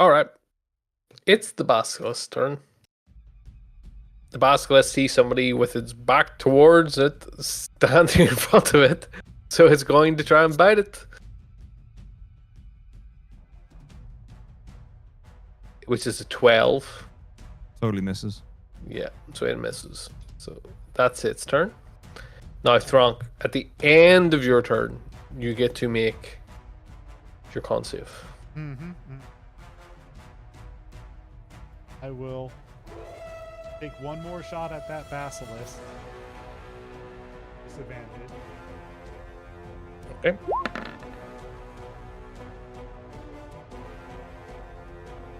All right, it's the basilisk's turn. The basilisk sees somebody with its back towards it, standing in front of it, so it's going to try and bite it. Which is a 12. Totally misses. Yeah, so it misses. So that's its turn. Now, Thronk, at the end of your turn, you get to make your con save. I will take one more shot at that basilisk. Disadvantage. Okay.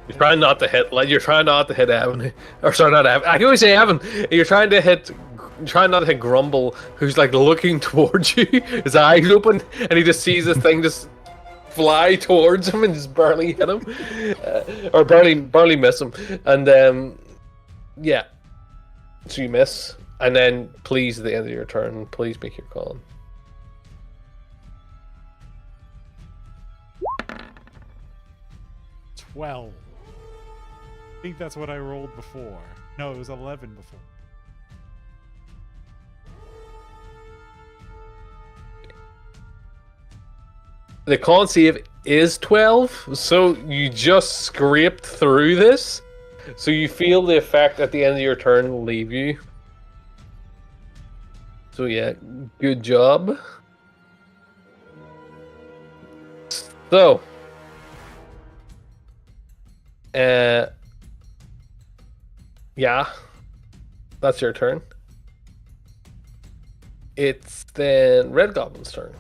You're trying not to hit. Like, you're trying not to hit Evan, or sorry, not Evan. I can always say Evan. You're trying not to hit Grumble, who's like looking towards you. His eyes open, and he just sees this thing just fly towards him and just barely hit him, or barely miss him. And yeah, so you miss, and then please at the end of your turn, please make your con. 12. I think that's what I rolled before. No, it was 11 before. The con save is 12, so you just scraped through this. So you feel the effect at the end of your turn leave you. So yeah, good job. So, yeah, that's your turn. It's then Red Goblin's turn.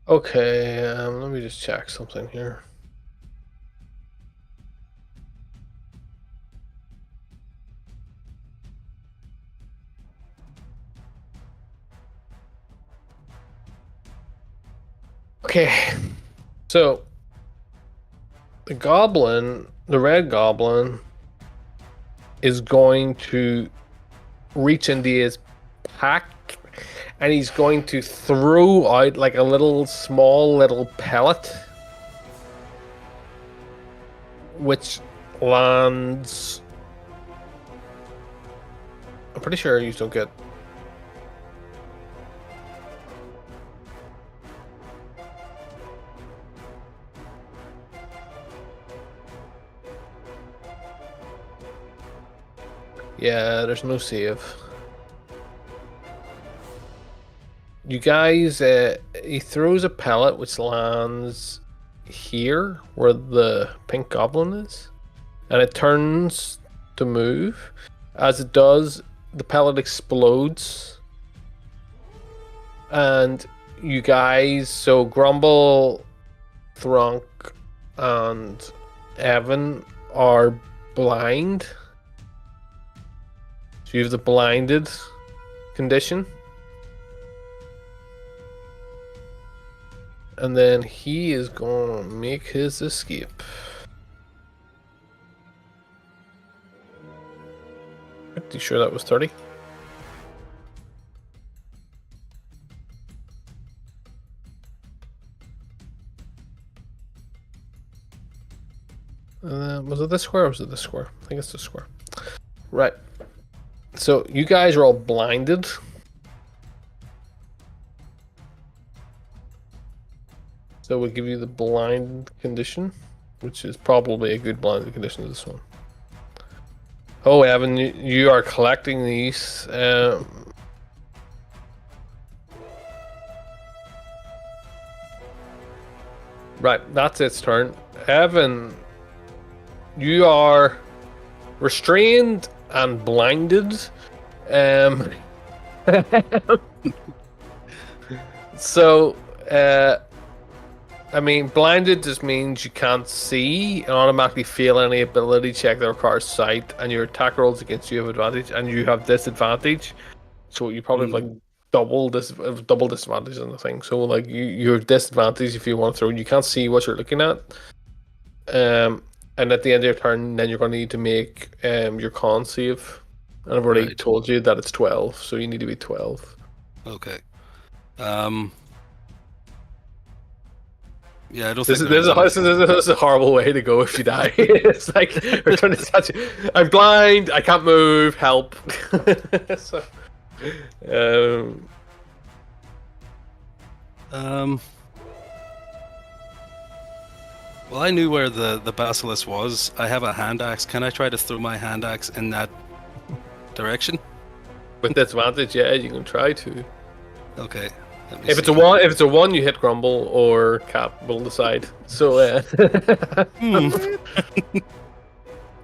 Okay, let me just check something here. Okay, so the red goblin, is going to reach into his pack, and he's going to throw out like a small little pellet, which lands. I'm pretty sure you don't get. Yeah, there's no save. You guys, he throws a pellet which lands here where the pink goblin is, and it turns to move. As it does, the pellet explodes, and you guys, so Grumble, Thrunk, and Evan are blind. So you have the blinded condition. And then he is going to make his escape. Pretty sure that was 30. Was it this square or was it this square? I think it's this square. Right. So you guys are all blinded. So we'll give you the blind condition, which is probably a good blinded condition to this one. Oh, Evan, you are collecting these. Right, that's its turn. Evan, you are restrained and blinded. So, I mean, blinded just means you can't see and automatically fail any ability check that requires sight, and your attack rolls against you have advantage, and you have disadvantage. So you probably have like double disadvantage on the thing. So like your disadvantage if you want to throw, you can't see what you're looking at. And at the end of your turn, then you're going to need to make your con save. And I've already told you that it's 12, so you need to be 12. Okay. Yeah, I don't This think is a horrible way to go if you die. It's like return to statue. I'm blind. I can't move. Help. So, well, I knew where the basilisk was. I have a hand axe. Can I try to throw my hand axe in that direction? with disadvantage, yeah, you can try to. Okay. If it's a one, you hit Grumble or Cap. We'll decide. So, if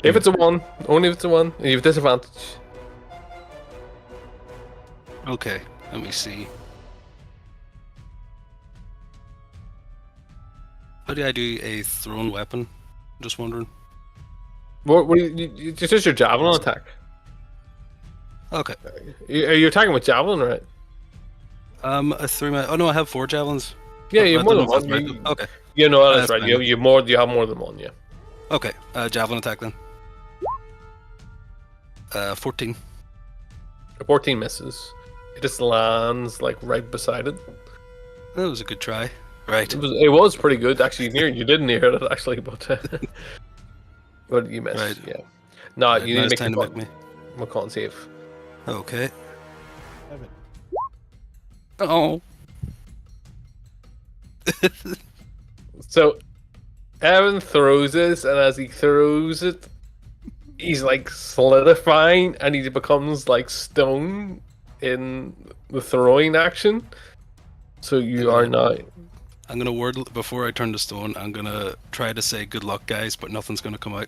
it's a one, only if it's a one, you have disadvantage. Okay, let me see. How do I do a thrown weapon? Just wondering. What it's just your javelin attack. Okay. You're attacking with javelin, right? I threw my. Oh no, I have 4 javelins. Yeah, you have more than one. one. Okay. You know that's right. Fine. You have more than one. Yeah. Okay. Javelin attack then. 14. 14 misses. It just lands like right beside it. That was a good try. Right. It was pretty good actually. You didn't hear it actually, but but you missed. Right. Yeah. No, Right, you need to time make me. a con save. Okay. 7. Oh. So Evan throws this, and as he throws it, he's like solidifying, and he becomes like stone in the throwing action. So you are now. I'm gonna word before I turn to stone. I'm gonna try to say "good luck, guys," but nothing's gonna come out.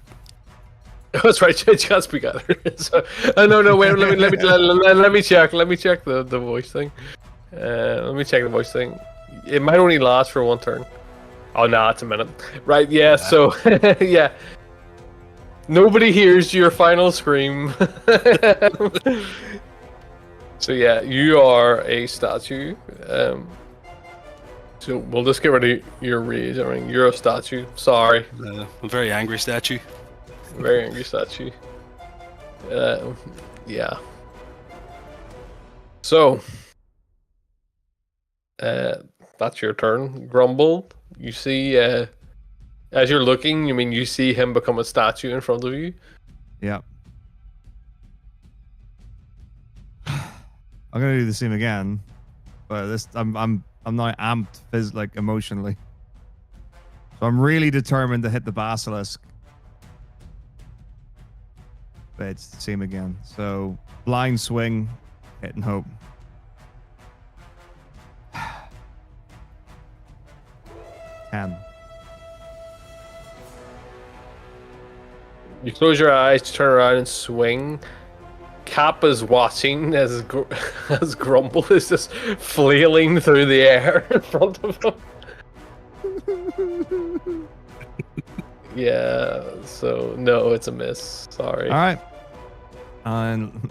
That's right. You can't speak either. So, no. Wait. Let me check. Let me check the voice thing. Let me check the voice thing. It might only last for one turn. Oh no, it's a minute. Right? Yeah. So yeah. Nobody hears your final scream. So yeah, you are a statue. So we'll just get rid of your rage. I mean, you're a statue. Sorry. A very angry statue. Very angry statue. Yeah. So, that's your turn. Grumble. You see, as you're looking, you see him become a statue in front of you. Yeah. I'm gonna do the same again, but this I'm now amped emotionally. So I'm really determined to hit the basilisk. But it's the same again. So blind swing, hit and hope. 10. You close your eyes, turn around, and swing. Cap is watching as Grumble is just flailing through the air in front of him. Yeah, so no, it's a miss. Sorry. All right. And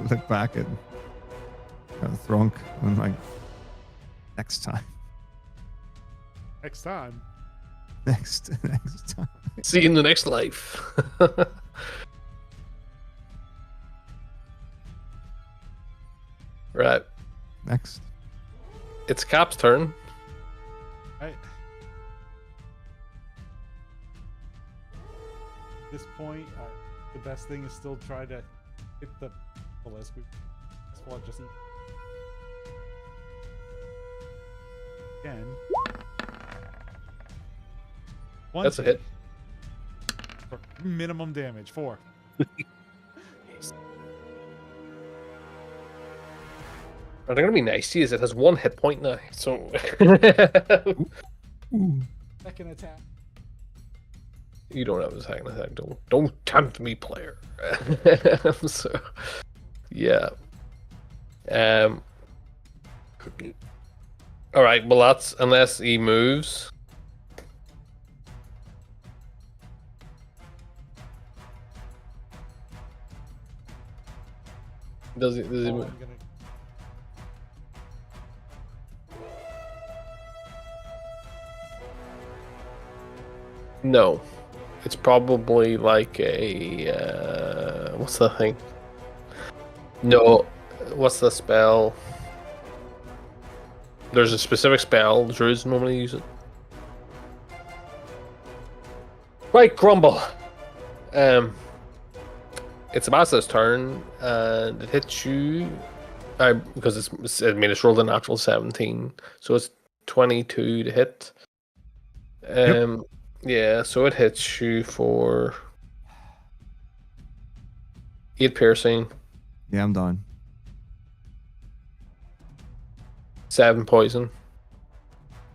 look back at Thronk and like, next time. Next time. Next time. See you in the next life. Right. Next. It's Cap's turn. Right. At this point, the best thing is still try to hit the list. Well, just again. That's a hit. For minimum damage. 4. Are they gonna be nice to you? It has 1 hit point now, so. Second attack. You don't have a second attack. Don't tempt me, player. So, yeah. All right. Well, that's unless he moves. Does he move? No. It's probably like a what's the thing? No, what's the spell? There's a specific spell. Druids normally use it. Right, Grumble. It's Abasa's turn, and it hits you. Because it's rolled a natural 17, so it's 22 to hit. Yep. Yeah, so it hits you for 8 piercing. Yeah, I'm done. 7 poison.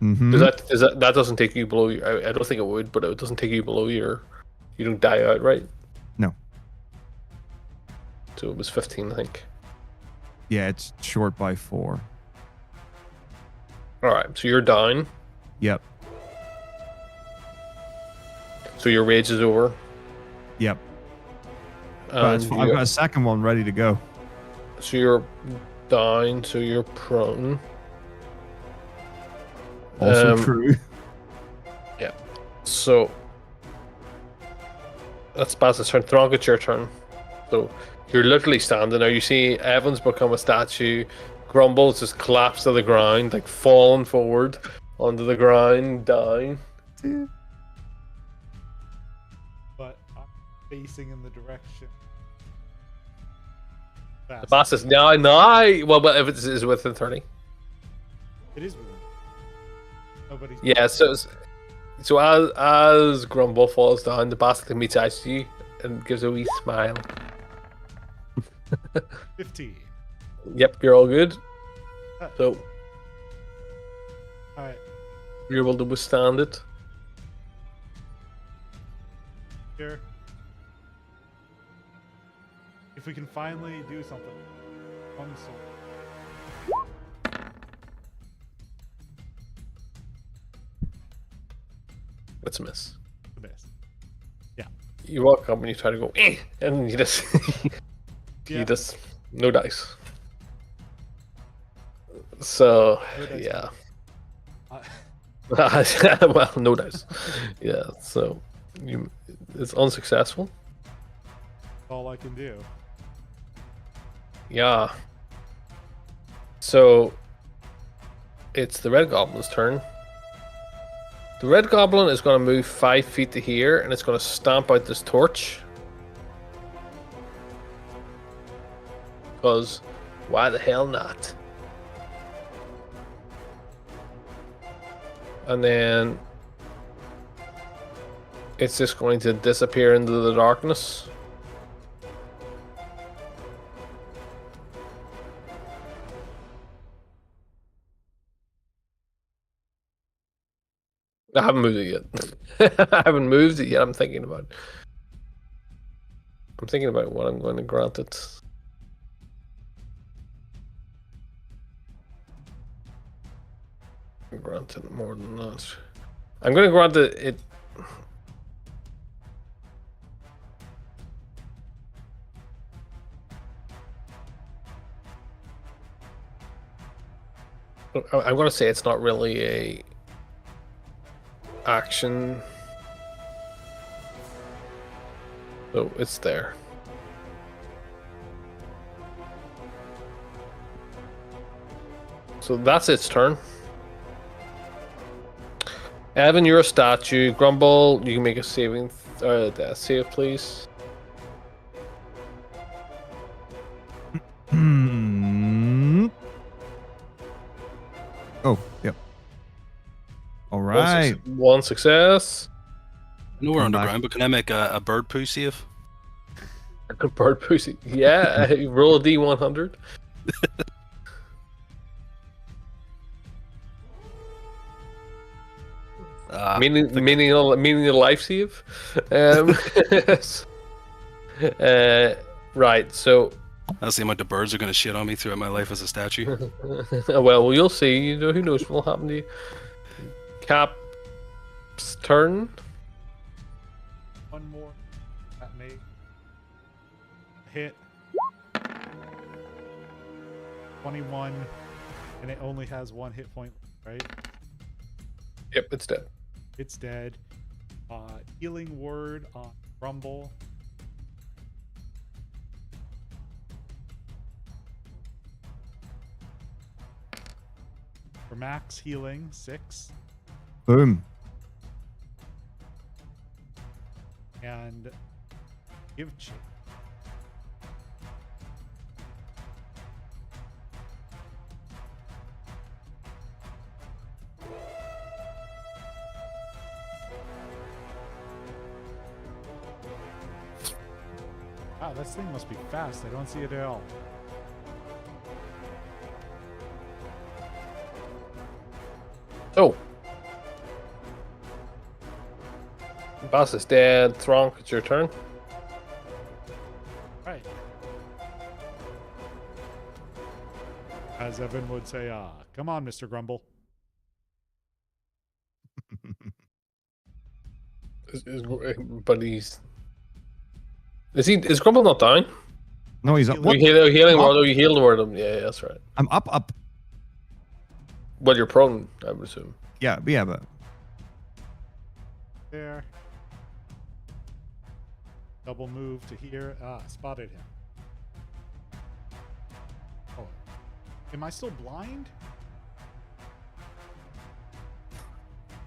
Mm-hmm. That doesn't take you below your, I don't think it would, but it doesn't take you below your. You don't die outright. No. So it was 15, I think. Yeah, it's short by 4. All right, so you're down. Yep. So your rage is over. Yep. But I've got a second one ready to go. So you're down. So you're prone. Also true. Yeah. So that's Baz's turn. Thronk, it's your turn. So you're literally standing there. You see Evans become a statue. Grumbles just collapsed to the ground, like falling forward onto the ground, down. Yeah. But I'm facing in the direction. The boss is now. Well, but if it's within 30. It is within. Nobody's. Yeah. So as Grumble falls down, the boss meets eyes to you and gives a wee smile. 15. Yep, you're all good. So Alright. you're able to withstand it. Here. If we can finally do something. One sword. That's a miss. The best. Yeah. You walk up and you try to go, and you just, Yeah. you just, no dice. So No dice. yeah, Well, no dice. Yeah, so it's unsuccessful. That's all I can do. Yeah. So it's the red goblin's turn. The red goblin is going to move 5 feet to here, and it's going to stamp out this torch. Because why the hell not? And then it's just going to disappear into the darkness. I haven't moved it yet. I haven't moved it yet. I'm thinking about what I'm going to grant it. Grant it more than that. I'm going to grant it. I'm going to say it's not really a action. So it's there. So that's its turn. Evan, you're a statue. Grumble, you can make a saving death save, please. Oh, yep. All right. One success. I know we're Come back. underground, but can I make a bird poo save? Bird pussy. Yeah, roll a D100. Meaning a life save. Right. So. That's the amount of birds are going to shit on me throughout my life as a statue. Well, you'll see. You know, who knows what will happen to you. Cap's turn. One more. That may hit. 21, and it only has 1 hit point, right? Yep, it's dead. It's dead. Healing word on Rumble. For max healing, 6. Boom. And give chase. Wow, this thing must be fast. I don't see it at all. Oh. Boss is dead. Thronk, it's your turn. Right. As Evan would say, come on, Mr. Grumble. But he's... Is Grumble not down? No, he's up. Healing. What? Healing Up. word. Oh, you healed word him. Yeah, that's right. I'm up. Well, you're prone, I would assume. Yeah, but There. Double move to here. Spotted him. Oh. Am I still blind?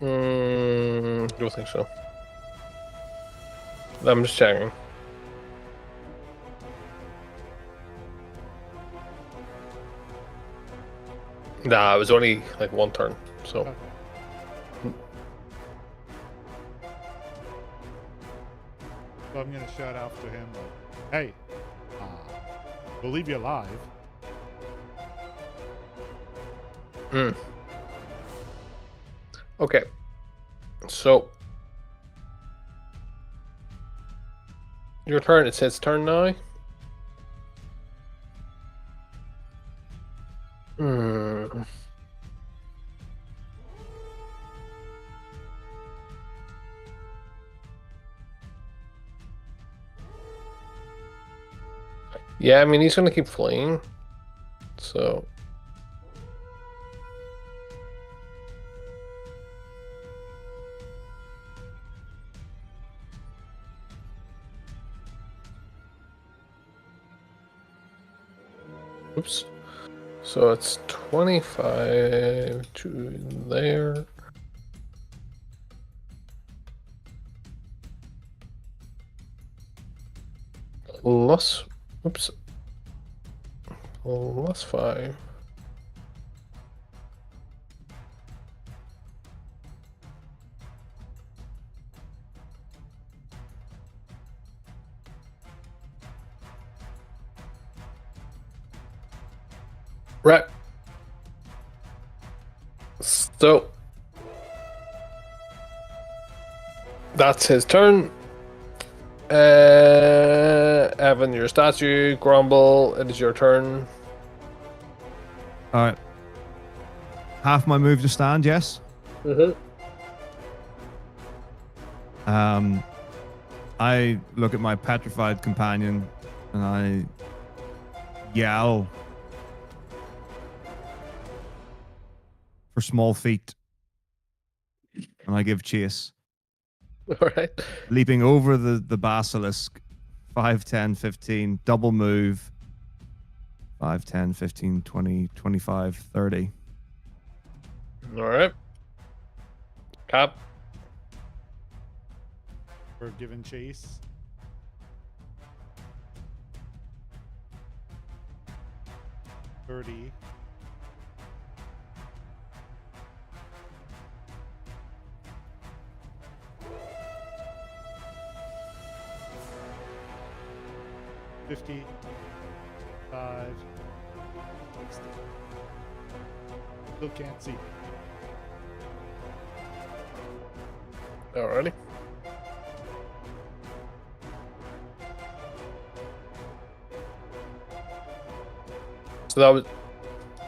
Don't think so. I'm just checking. Nah, it was only like one turn, so. Okay. So I'm gonna shout out to him, like, hey, we'll leave you alive. Okay. So. Your turn. It says turn now. Yeah, I mean, he's gonna keep fleeing. So. Oops. So it's 25 to there. Plus, oops. Plus 5. Right. So that's his turn. Evan, your statue. Grumble, it is your turn. All right. Half my move to stand, yes. Mm-hmm. I look at my petrified companion and I yell for small feet. And I give chase. All right. Leaping over the basilisk. 5, 10, 15. Double move. 5, 10, 15, 20, 25, 30. All right. Cap. We're giving chase. $30. $50. 5. 60. Still can't see. Alrighty. So that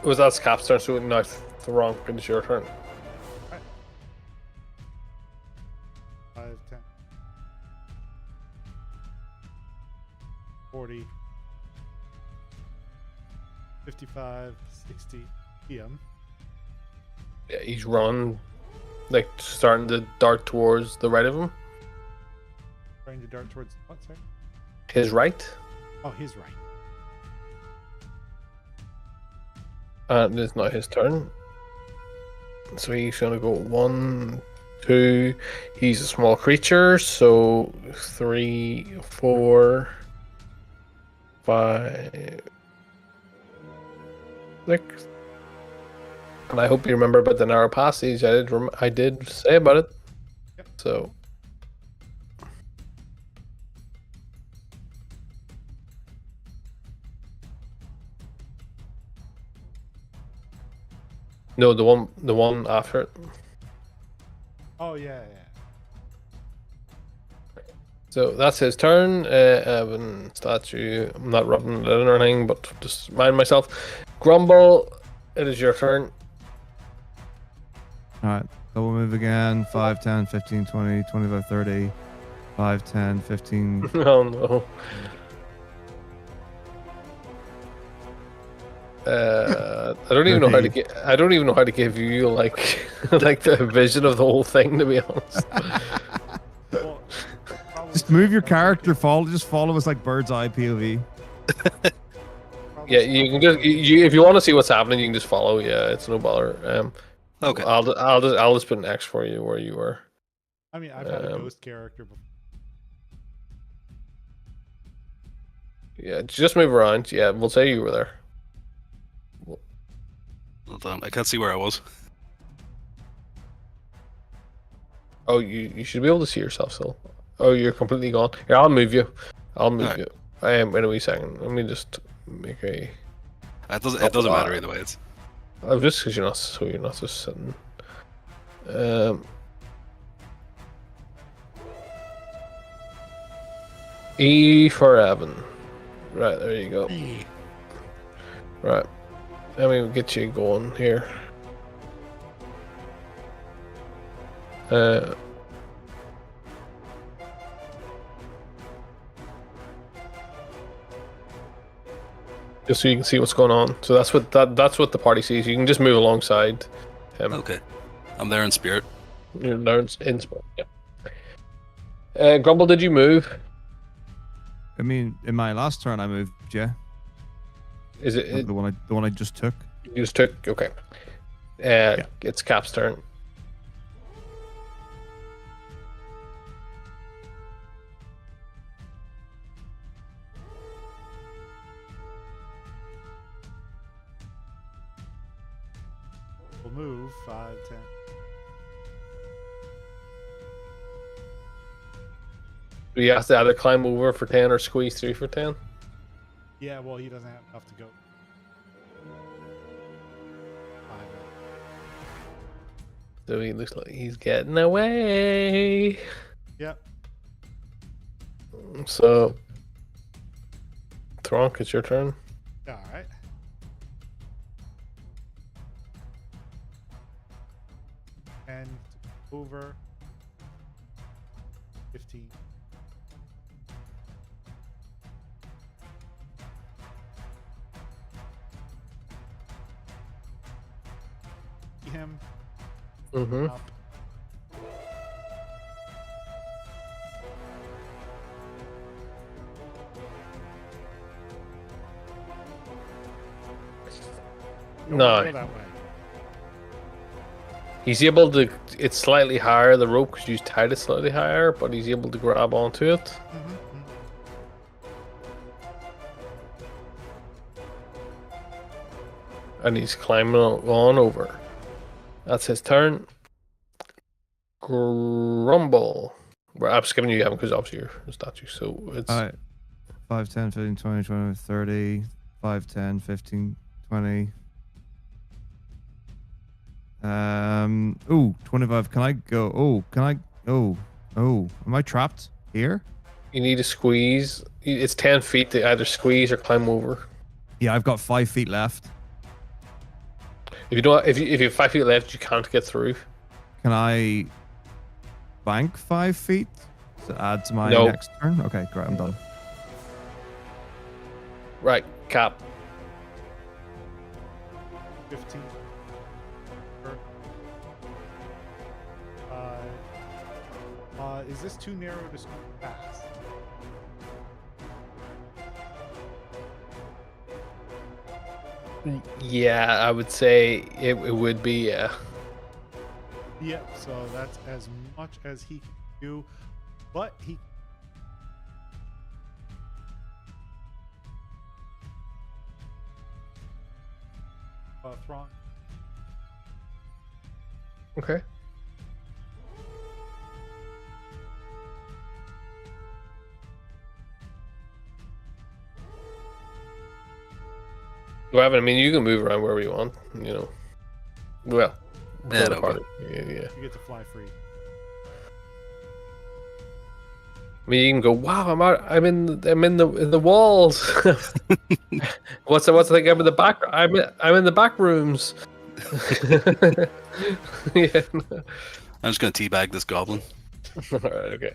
was that's Cap's turn. So now Thronk, it's your turn. 5, 10. 40. 55, 60 PM. Yeah, he's running, like starting to dart towards the right of him. Trying to dart towards what, sorry? His right. Oh, he's right. And it's not his turn. So he's gonna go 1, 2. He's a small creature, so 3, 4, 5, 6. And I hope you remember about the narrow passage. I did say about it. Yep. So. No, the one after it. Oh, yeah. So that's his turn. Evan, statue. I'm not rubbing it in or anything, but just mind myself. Grumble, it is your turn. All right. Double move again. 5, 10, 15, 20, 25, 30. 5, 10, 15. Oh no. I don't even know how to get. I don't even know how to give you like like the vision of the whole thing. To be honest. Well, Just move your character. Just follow us like bird's eye POV. Yeah, you can just if you want to see what's happening, you can just follow. Yeah, it's no bother. Okay. I'll just put an X for you where you were. I mean, I've had a ghost character before. Yeah, just move around. Yeah, we'll say you were there. Hold on, I can't see where I was. Oh, you should be able to see yourself still. Oh, you're completely gone. Here, I'll move you. I'll move Alright. you. I am in a wee second. Let me just make a. It doesn't matter either way. It's Oh, just because you're not just sitting. E for Evan. Right, there you go. Right. Let me get you going here. Just so you can see what's going on. So that's what the party sees. You can just move alongside him. okay. I'm there in spirit. You're there in spot. Yeah. Grumble, did you move? I mean, in my last turn, I moved, yeah. Is it The one I just took. you just took? Okay. It's Cap's turn. We'll move 5, 10. Do you have to either climb over for 10 or squeeze through for 10? Yeah, well, he doesn't have enough to go. 5. So he looks like he's getting away. Yep. So, Thronk, it's your turn. All right. And over 15. Him Mm-hmm. up. Don't No. go that way. He's able to. It's slightly higher, the rope, because you tied it slightly higher, but he's able to grab onto it. Mm-hmm. And he's climbing on over. That's his turn. Grumble. Well, I'm just giving you them because obviously you're a statue, so it's. All right. 5, 10, 15, 20, 20, 30. 5, 10, 15, 20. Ooh, 25. Can I go? Oh, can I? Oh. Am I trapped here? You need to squeeze. It's 10 feet to either squeeze or climb over. Yeah, I've got 5 feet left. If you don't, if you have 5 feet left, you can't get through. Can I bank 5 feet to add to my No. next turn? Okay, great. I'm done. Right, Cap. 15. Is this too narrow to scoot past? Yeah, I would say it would be. Yeah. Yep, so that's as much as he can do. But he. Thrawn. Okay. Well, I mean, you can move around wherever you want, you know. Well, Yeah, for the no, party. Yeah. You get to fly free. I mean, you can go. Wow, I'm in the walls. what's the thing? I'm in the back. I'm in the back rooms. Yeah. I'm just gonna teabag this goblin. All right. Okay.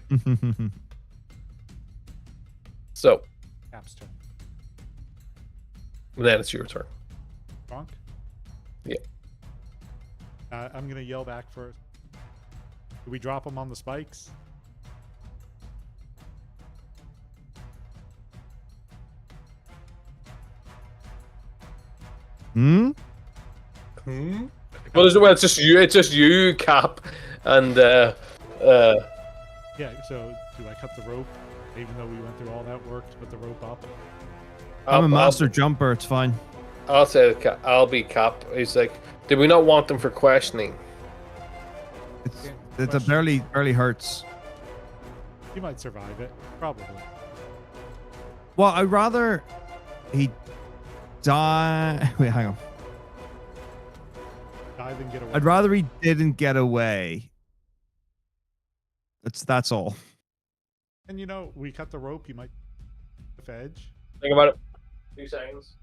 So Cap's turn. then it's your turn. Drunk? Yeah. I'm gonna yell back first. Do we drop him on the spikes? Hmm? Well, it's just you. It's just you, Cap, and Yeah, so do I cut the rope? Even though we went through all that work to put the rope up? I'm a master jumper. It's fine. I'll say I'll be Cap. He's like, did we not want them for questioning? It's a barely hurts. He might survive it. Probably. Well, I'd rather he die. Wait, hang on. Dive and get away. I'd rather he didn't get away. That's all. And you know, we cut the rope, you might cliff edge. Think about it. 2 seconds.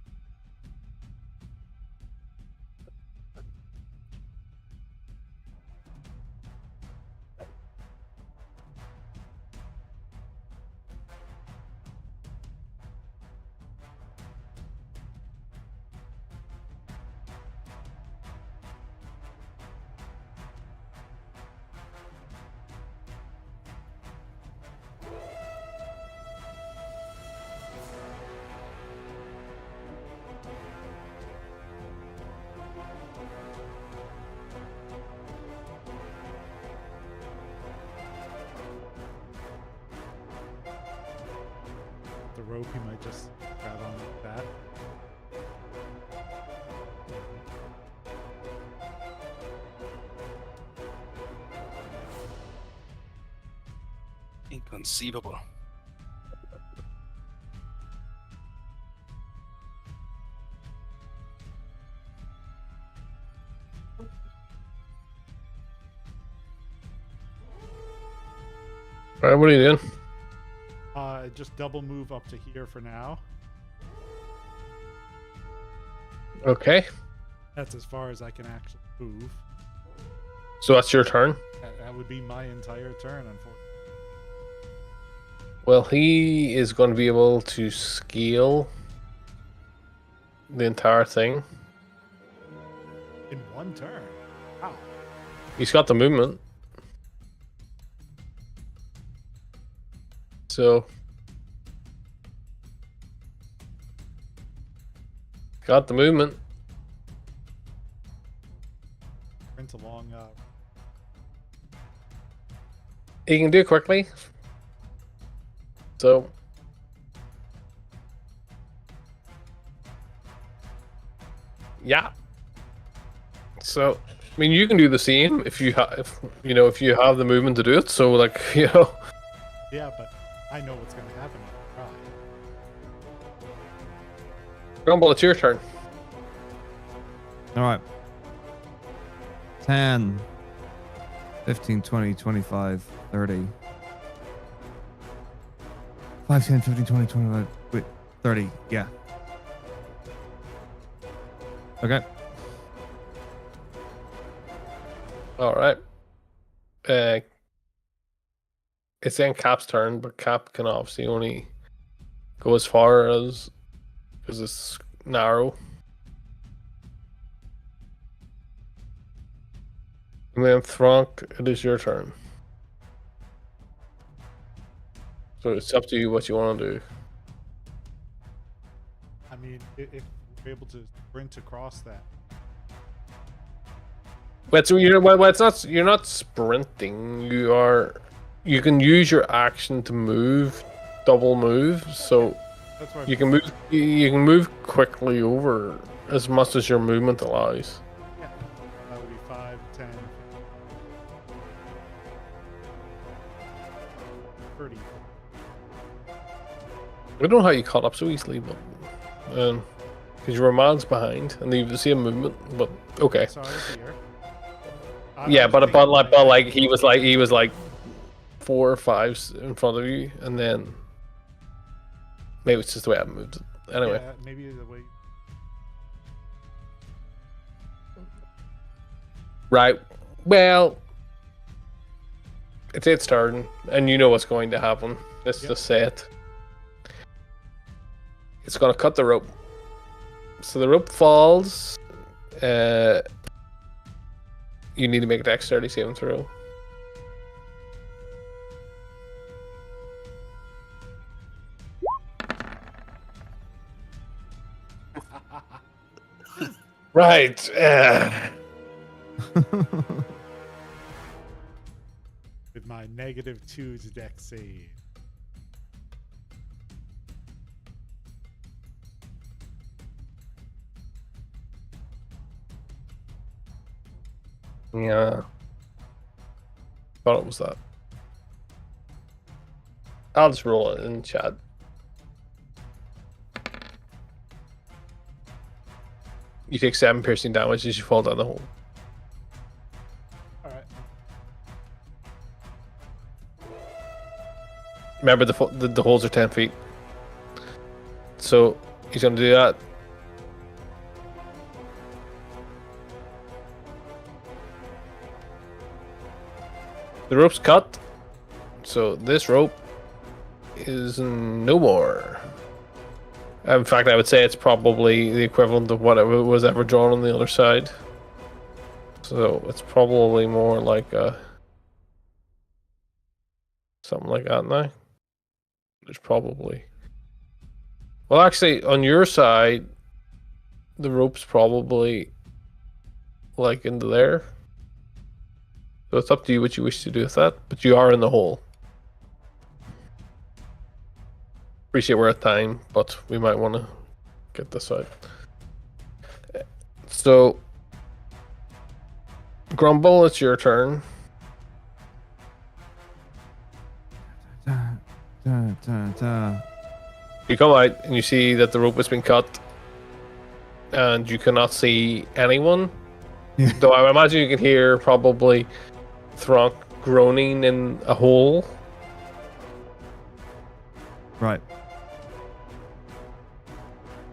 rope, he might just grab on like that. Inconceivable. All right, what are you doing? Just double move up to here for now. Okay, That's as far as I can actually move. so that's your turn. That would be my entire turn, unfortunately. Well, he is going to be able to scale the entire thing. In one turn. Wow. He's got the movement. So, got the movement. Sprint along. He can do it quickly. So, yeah. So, I mean, you can do the same if you have, if you have the movement to do it. So, like, Yeah, but I know what's going to happen if I try. Grumble, it's your turn. All right. 10, 15, 20, 25, 30. 5, 10, 15, 20, 25. Wait, 30. Yeah. Okay. All right. It's then Cap's turn, but Cap can obviously only go as far as because it's narrow. And then Thronk, it is your turn. So it's up to you what you want to do. I mean, if we're able to sprint across that. But so it's not. You're not sprinting. You can use your action to move, double move. So That's why you can move. You can move quickly over as much as your movement allows. Yeah, that would be 5, 10, 30. I don't know how you caught up so easily, but because you were miles behind and you have the same movement. But okay. So I was here. Yeah, but he was like 4 or 5 in front of you, and then maybe it's just the way I moved it. Anyway, Yeah, maybe the way. right. Well, it's its turn, and you know what's going to happen. Let's Yep. just say it. It's going to cut the rope. So the rope falls. You need to make a dexterity saving throw. Right. With my -2's dex save. Yeah. Thought it was that. I'll just roll it in chat. You take 7 piercing damage as you fall down the hole. Alright. Remember, the holes are 10 feet. So he's going to do that. The rope's cut. So this rope is no more. In fact, I would say it's probably the equivalent of whatever was ever drawn on the other side. So it's probably more like something like that now. There's probably... Well, actually, on your side, the rope's probably like into there. So it's up to you what you wish to do with that, but you are in the hole. Appreciate we're at time, but we might want to get this out. So, Grumble, it's your turn. Da, da, da, da. You come out and you see that the rope has been cut, and you cannot see anyone. Yeah. Though I imagine you can hear probably Thronk groaning in a hole. Right.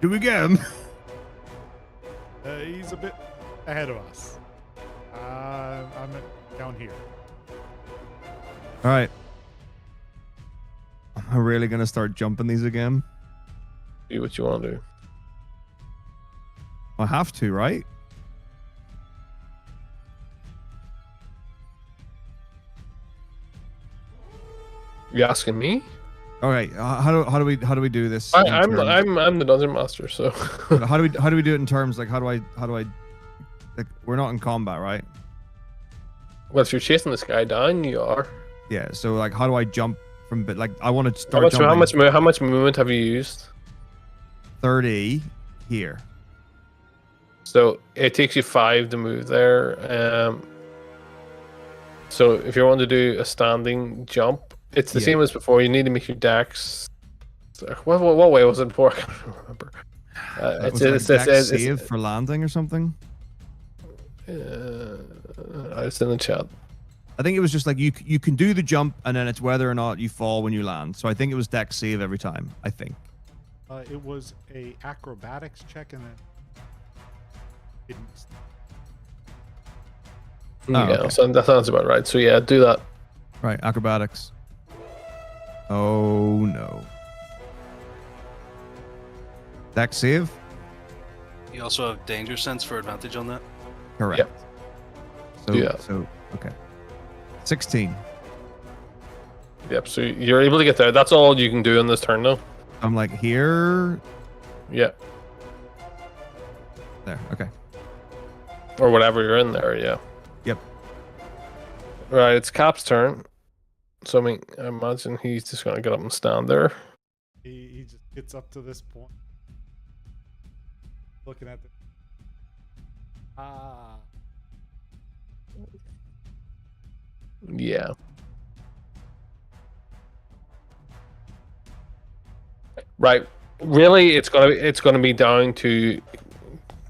Do we get him? He's a bit ahead of us. I'm down here. All right. Am I really gonna start jumping these again? Do what you want to do. I have to, right? You asking me? All right. How do we do this? in I'm terms- I'm the dungeon master, so how do we do it in terms like how do I like we're not in combat, right? well, if you're chasing this guy down, you are. Yeah. So like how do I jump from like I want to How start much, jumping how much movement have you used? 30 here. So it takes you 5 to move there. So if you want to do a standing jump, it's the Yeah. same as before. You need to make your dex. What way was it before? I can't remember. Was it like dex save for landing or something? It's in the chat. I think it was just like you can do the jump and then it's whether or not you fall when you land. So I think it was dex save every time. I think. It was a acrobatics check and then didn't. Yeah, okay. so that sounds about right. So yeah, do that. Right, acrobatics. Oh no. Dex save? You also have danger sense for advantage on that. Correct. Yep. So, Yeah. so okay. 16. Yep. So you're able to get there. That's all you can do in this turn, though. I'm like here. Yeah. There. Okay. Or whatever you're in there. Yeah. Yep. Right. It's Cap's turn. So I imagine he's just gonna get up and stand there. He just gets up to this point, looking at the. Yeah. Right. Really, it's gonna be down to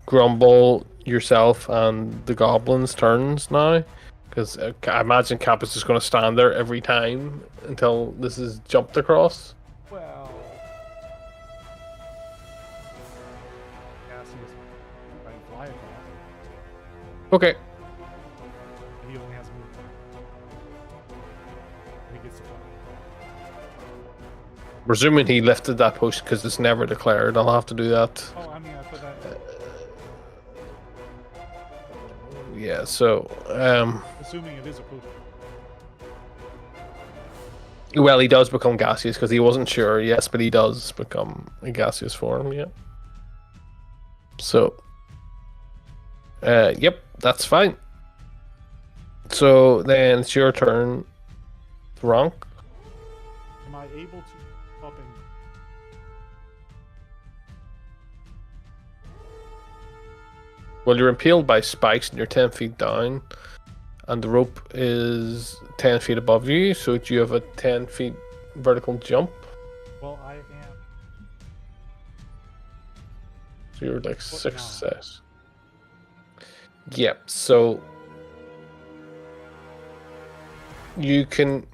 Grumble, yourself, and the goblins' turns now, because I imagine Cap is just gonna stand there every time until this is jumped across. Well. Cassius try and fly across. Okay. He only has movement. He gets to fly. Presuming he lifted that post because it's never declared. I'll have to do that. Oh, I mean, I put that. Yeah. So, Assuming it is a potion. well, he does become gaseous because he wasn't sure. Yes, but he does become a gaseous form. Yeah. So, yep, that's fine. So then it's your turn, Thronk. Am I able to up and Well, you're impaled by spikes and you're 10 feet down, and the rope is 10 feet above you, so you have a 10 feet vertical jump. well, I am. So you're like Foot 6. Yep, so you can.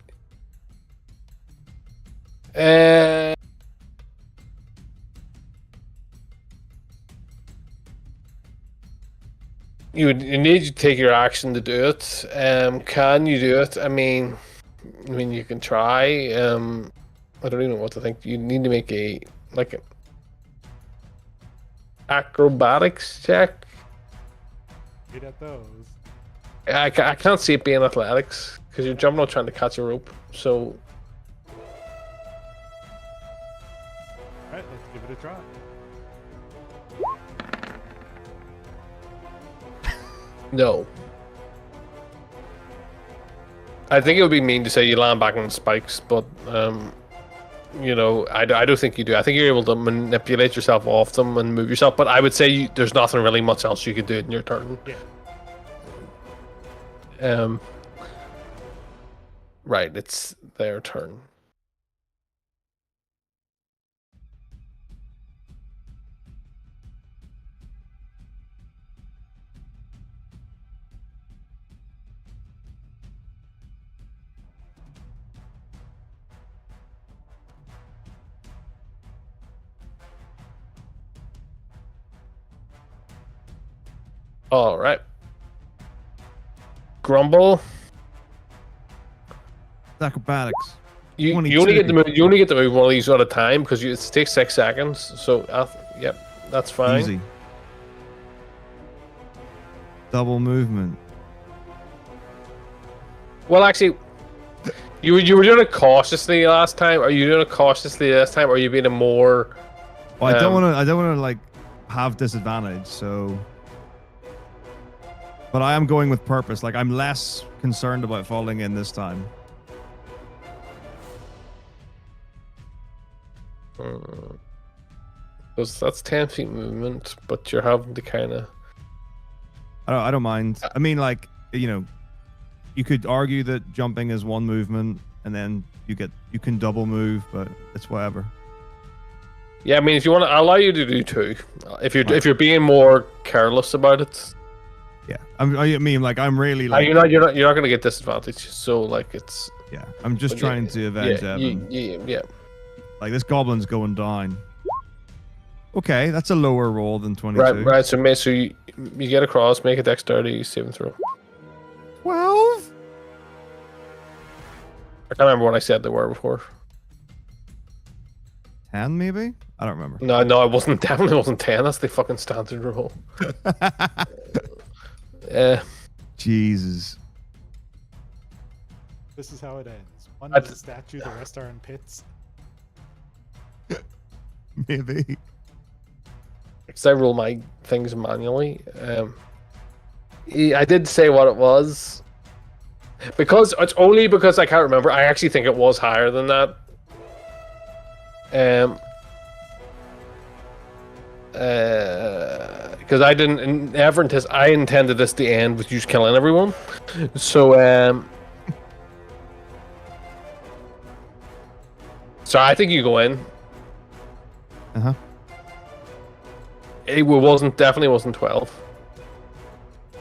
You need to take your action to do it. Can you do it? I mean, you can try. I don't even know what to think. You need to make a acrobatics check. Good at those. I can't see it being athletics because you're jumping out trying to catch a rope. So Alright, let's give it a try. no. I think it would be mean to say you land back on spikes, but you know, I don't think you do. I think you're able to manipulate yourself off them and move yourself. But I would say there's nothing really much else you could do in your turn. Yeah. Right, it's their turn. All right. Grumble. Acrobatics. You 22. only get to move. You only get to move one of these at a time because it takes 6 seconds. So yep, that's fine. Easy. Double movement. Well, actually, you were doing it cautiously last time. Are you doing it cautiously this time? Or are you being a more? Well, I don't want to like have disadvantage. So, but I am going with purpose. Like I'm less concerned about falling in this time. Because that's 10 feet movement, but you're having to kind of. I don't mind. I mean, like, you know, you could argue that jumping is one movement, and then you can double move, but it's whatever. Yeah, I mean, if you want to, I'll allow you to do 2. If you're being more careless about it. Yeah, I mean, like, I'm really like. You're not gonna get disadvantage. So like it's. Yeah, I'm just trying to avenge Evan. Yeah. Like this goblin's going down. Okay, that's a lower roll than 22. Right. So you get across, make a dexterity saving throw. 12. I can't remember what I said they were before. 10 maybe? I don't remember. No, it wasn't. Definitely wasn't 10. That's the fucking standard roll. Jesus. This is how it ends. One is a statue, the rest are in pits. Maybe. Because I roll my things manually. I did say what it was. Because it's only because I can't remember. I actually think it was higher than that. Because I didn't ever I intended this to end with you just killing everyone. So so I think you go in. Uh-huh. It definitely wasn't 12.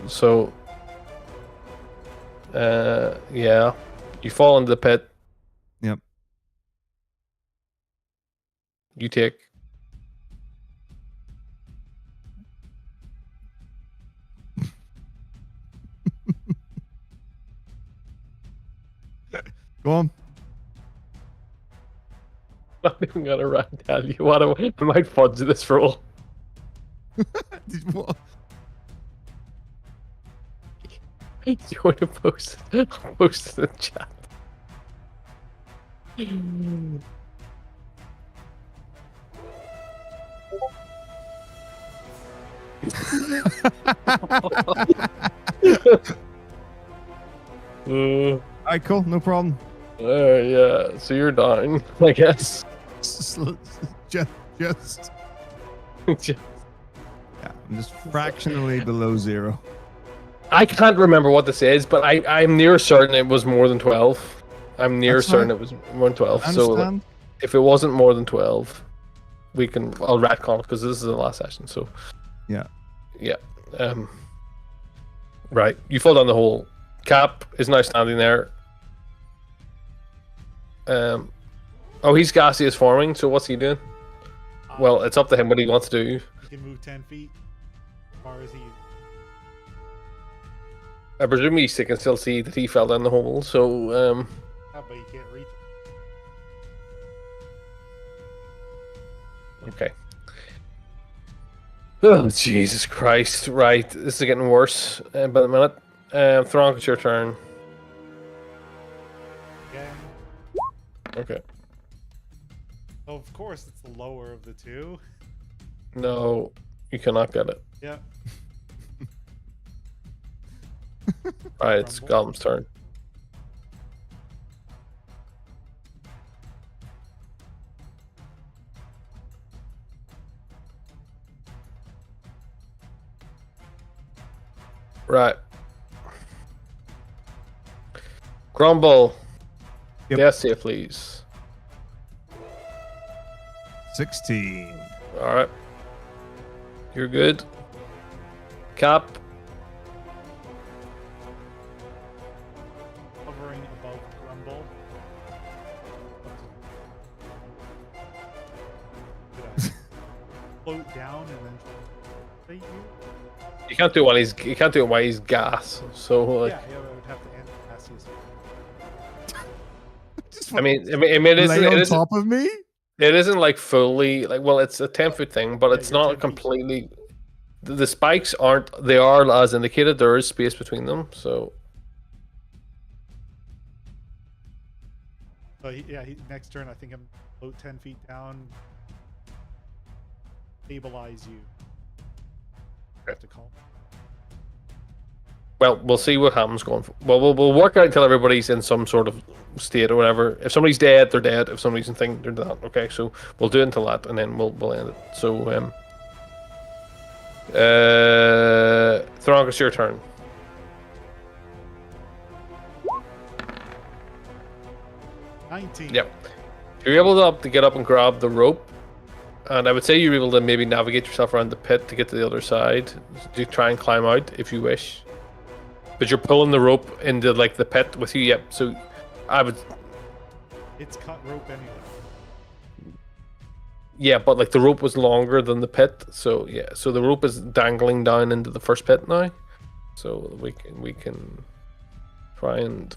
So yeah. You fall into the pit. Yep. You take Go on. I'm not even gonna tell you what I might fudge this roll. What? Do you want to post it? I'll post it in the chat. Alright, cool, no problem. Yeah, so you're dying, I guess. Just yeah, I'm just fractionally below 0. I can't remember what this is, but I'm near certain it was more than 12. I'm near certain it was more than 12. So if it wasn't more than 12, I'll retcon it because this is the last session. So yeah. Right, you fall down the hole. Cap is now standing there. He's gaseous forming. So what's he doing? Well, it's up to him what he wants to do. He can move 10 feet. As far as he. I presume he can still see that he fell down the hole. So But he can't reach. Okay. Oh, Jesus Christ. Right. This is getting worse. But a minute. Thronk, it's your turn. Again. Okay. So of course, it's the lower of the two. No, you cannot get it. Yep. Alright, it's Golem's turn. Right. Grumble. Yep. Yes, save, please. 16. All right. You're good. Cap. Hovering above Grumble. Should I float down and then fight you? You can't do it while he's gas. So like, Yeah, I would have to end Cassius. Just I mean, it isn't. lay It on isn't. top of me? It isn't like fully like. Well, it's a 10-foot thing, but Yeah, it's you're 10 not feet. completely. The spikes aren't. They are as indicated. There is space between them. So So next turn I think I'm float 10 feet down. Stabilize you. I have to call. well, we'll see what happens going. We'll work out until everybody's in some sort of state or whatever. If somebody's dead, they're dead. If somebody's in thing, they're not. Okay, so we'll do it until that, and then we'll end it. So Thronk, it's your turn. 19. Yep. You're able to get up and grab the rope, and I would say you're able to maybe navigate yourself around the pit to get to the other side to try and climb out if you wish. But you're pulling the rope into like the pit with you. Yep. So I would. It's cut rope anyway. Yeah, but like the rope was longer than the pit, so yeah. So the rope is dangling down into the first pit now. So we can try and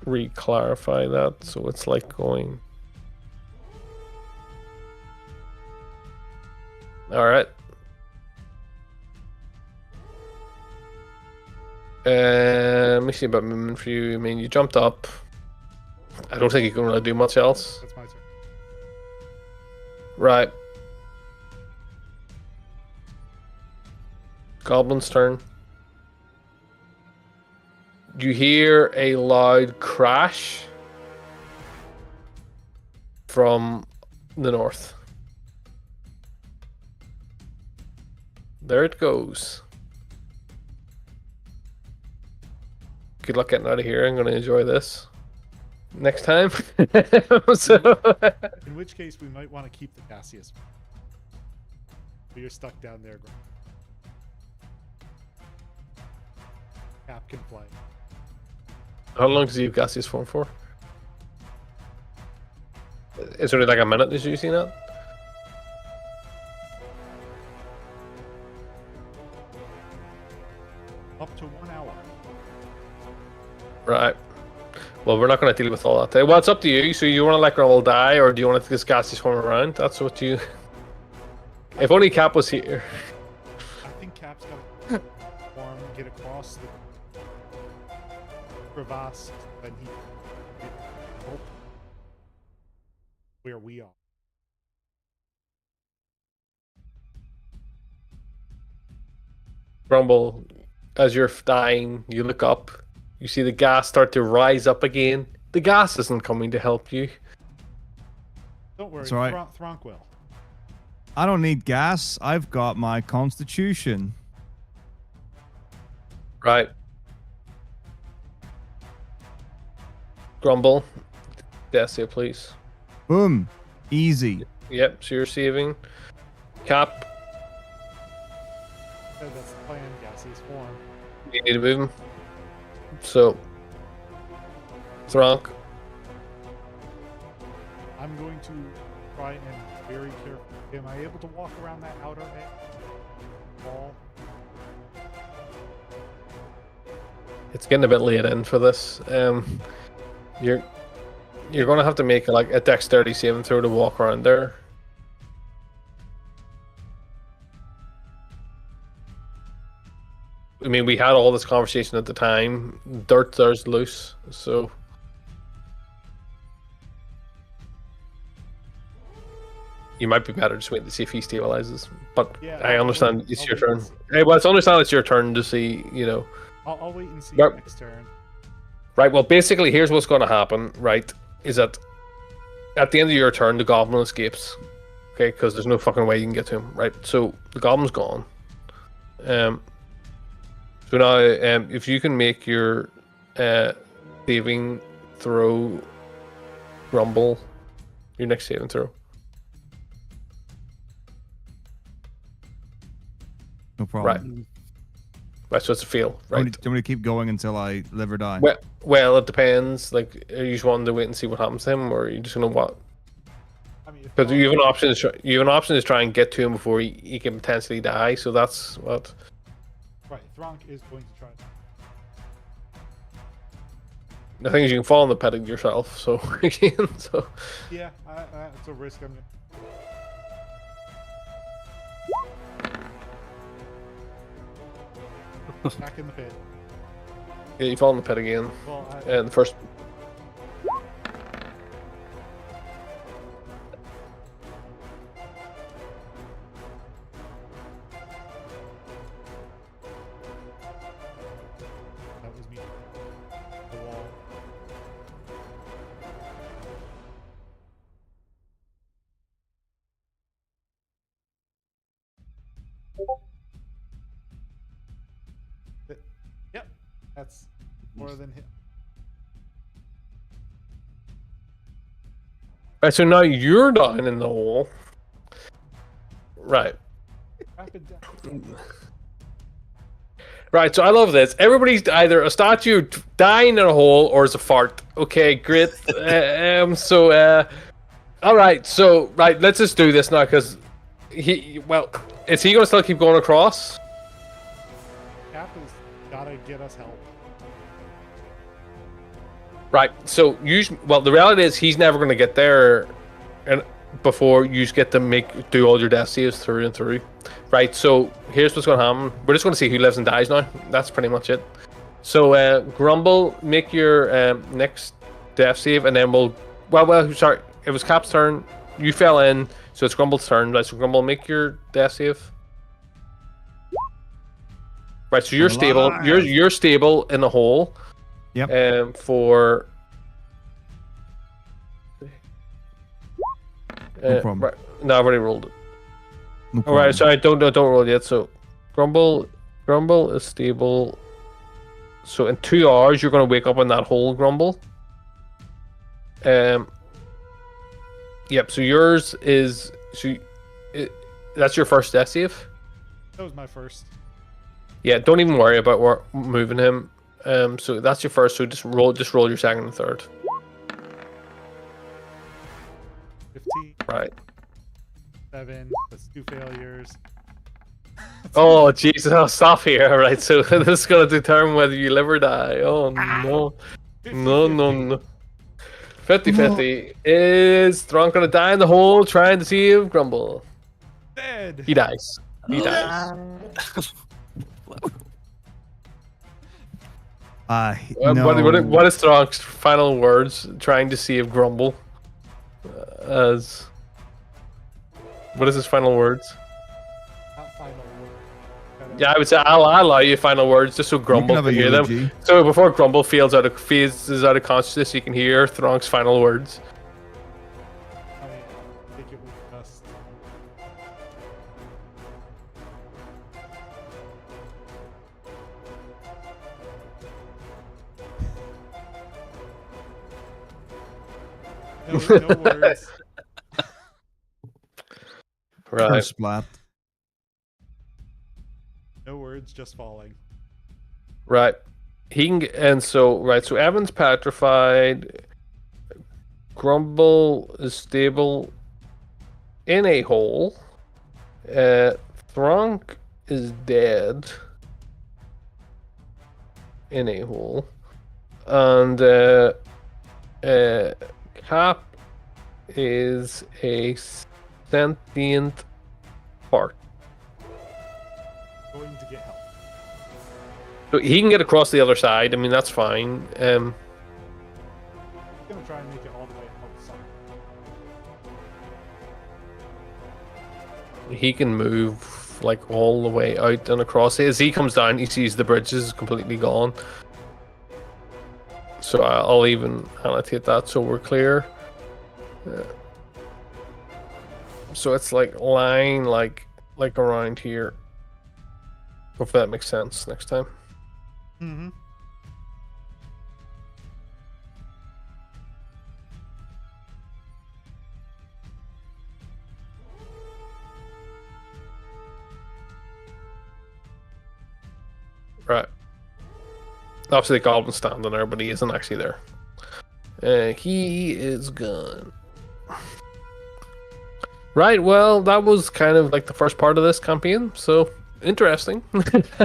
re-clarify that. So it's like going. All right. Let me see about movement for you. I mean, you jumped up. I don't think you can really do much else. That's my turn. Right. Goblin's turn. You hear a loud crash from the north. There it goes. Good luck getting out of here. I'm going to enjoy this next time. So, In which case, we might want to keep the Cassius. But you're stuck down there. Cap can fly. how long does he have gaseous form for? It's only like a minute. Did you see that? Up to 1 hour. Right. Well, we're not going to deal with all that today. Well, it's up to you. So you want to let Grumble die, or do you want to just gaseous form around? That's what you. If only Cap was here. I think Cap's got to form, get across the crevasse, then he can hope where we are. Grumble, as you're dying, you look up. You see the gas start to rise up again. The gas isn't coming to help you. Don't worry, That's all right. Thronk will. I don't need gas. I've got my constitution. Right. Grumble, Decia, please. Boom. Easy. Yep, so you're saving. Cap, That's the plan, gaseous form. you need to move him. So, Thronk, I'm going to try and very carefully. Am I able to walk around that outer edge wall? it's getting a bit late in for this. You're going to have to make like a dexterity saving throw to walk around there. I mean, we had all this conversation at the time. Dirt there's loose, so you might be better just waiting to see if he stabilizes. But Yeah, I I'll understand wait- it's I'll your wait turn. and see. Hey, well, it's understand it's your turn to see. I'll wait and see Yep. next turn. Right. Well, basically, here's what's going to happen. Right, is that at the end of your turn, the goblin escapes. Okay, because there's no fucking way you can get to him. Right. So the goblin's gone. So now, if you can make your saving throw, Grumble, your next saving throw. No problem. Right, so it's a fail, Do you right? want me to keep going until I live or die? Well, it depends. Like, are you just wanting to wait and see what happens to him, or are you just gonna what? I mean, Because you have an option. You have an option to try and get to him before he can potentially die. So that's what. right, Thronk is going to try. The thing is, you can fall in the pit yourself. So again, so Yeah, it's a risk. I'm gonna... Back in the pit. yeah, you fall in the pit again. Well, And the first. that was me. The wall. Yep, that's more than him. Right, so now you're down in the hole. Right. Rapid down. Right, so I love this. Everybody's either a statue dying in a hole or is a fart. Okay, great. All right, so right, let's just do this now because is he gonna still keep going across? Cap has gotta get us help. Right, so the reality is he's never gonna get there, and before you get to do all your death saves through and through. Right, so here's what's gonna happen. We're just gonna see who lives and dies now. That's pretty much it. So Grumble, make your next death save, and then sorry, it was Cap's turn. You fell in, so it's Grumble's turn. Right, so Grumble, make your death save. Right, so you're stable. You're stable in the hole. Yep. For No problem. right, no, I've already rolled it. No All problem. right, sorry, don't roll it yet. So, Grumble is stable. So in 2 hours, you're gonna wake up in that hole, Grumble. Yep. So yours is that's your first death save. That was my first. Yeah, don't even worry about moving him. So that's your first. So just roll your second and third. 15, Right. 7, that's 2 failures. Oh Jesus! I'll stop here. All right. So this is gonna determine whether you live or die. Oh no. 50, No. 50-50. Is Thron gonna die in the hole trying to save Grumble? Dead. He dies. He dies. No. What is Thron's final words trying to save Grumble? What is his final words? Not final word. Yeah, I would say I'll allow you final words just so Grumble have a can hear them. eulogy. So before Grumble phases out of consciousness, you can hear Thronk's final words. I think it was just. No words. Right. Splat. No words, just falling. Right. So Evan's petrified. Grumble is stable in a hole. Thronk is dead in a hole. And Cap is a sentient fart. Going to get help. So he can get across the other side. I mean, that's fine. I'm gonna try and make it all the way outside. He can move like all the way out and across. As he comes down, he sees the bridge is completely gone. So I'll even annotate that so we're clear. So it's like lying like around here. Hopefully that makes sense next time. Mm-hmm. Right. Obviously, the goblin's standing there, but he isn't actually there. He is gone. Right, well, that was kind of like the first part of this campaign, so interesting. Half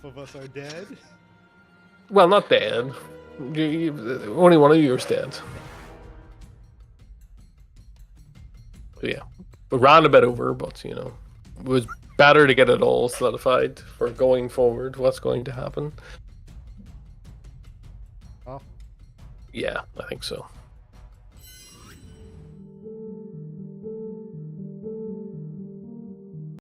of us are dead. Well, not dead. Only one of you is dead. So, yeah. We ran a bit over, but, you know, it was better to get it all solidified for going forward, what's going to happen. Oh. Yeah, I think so.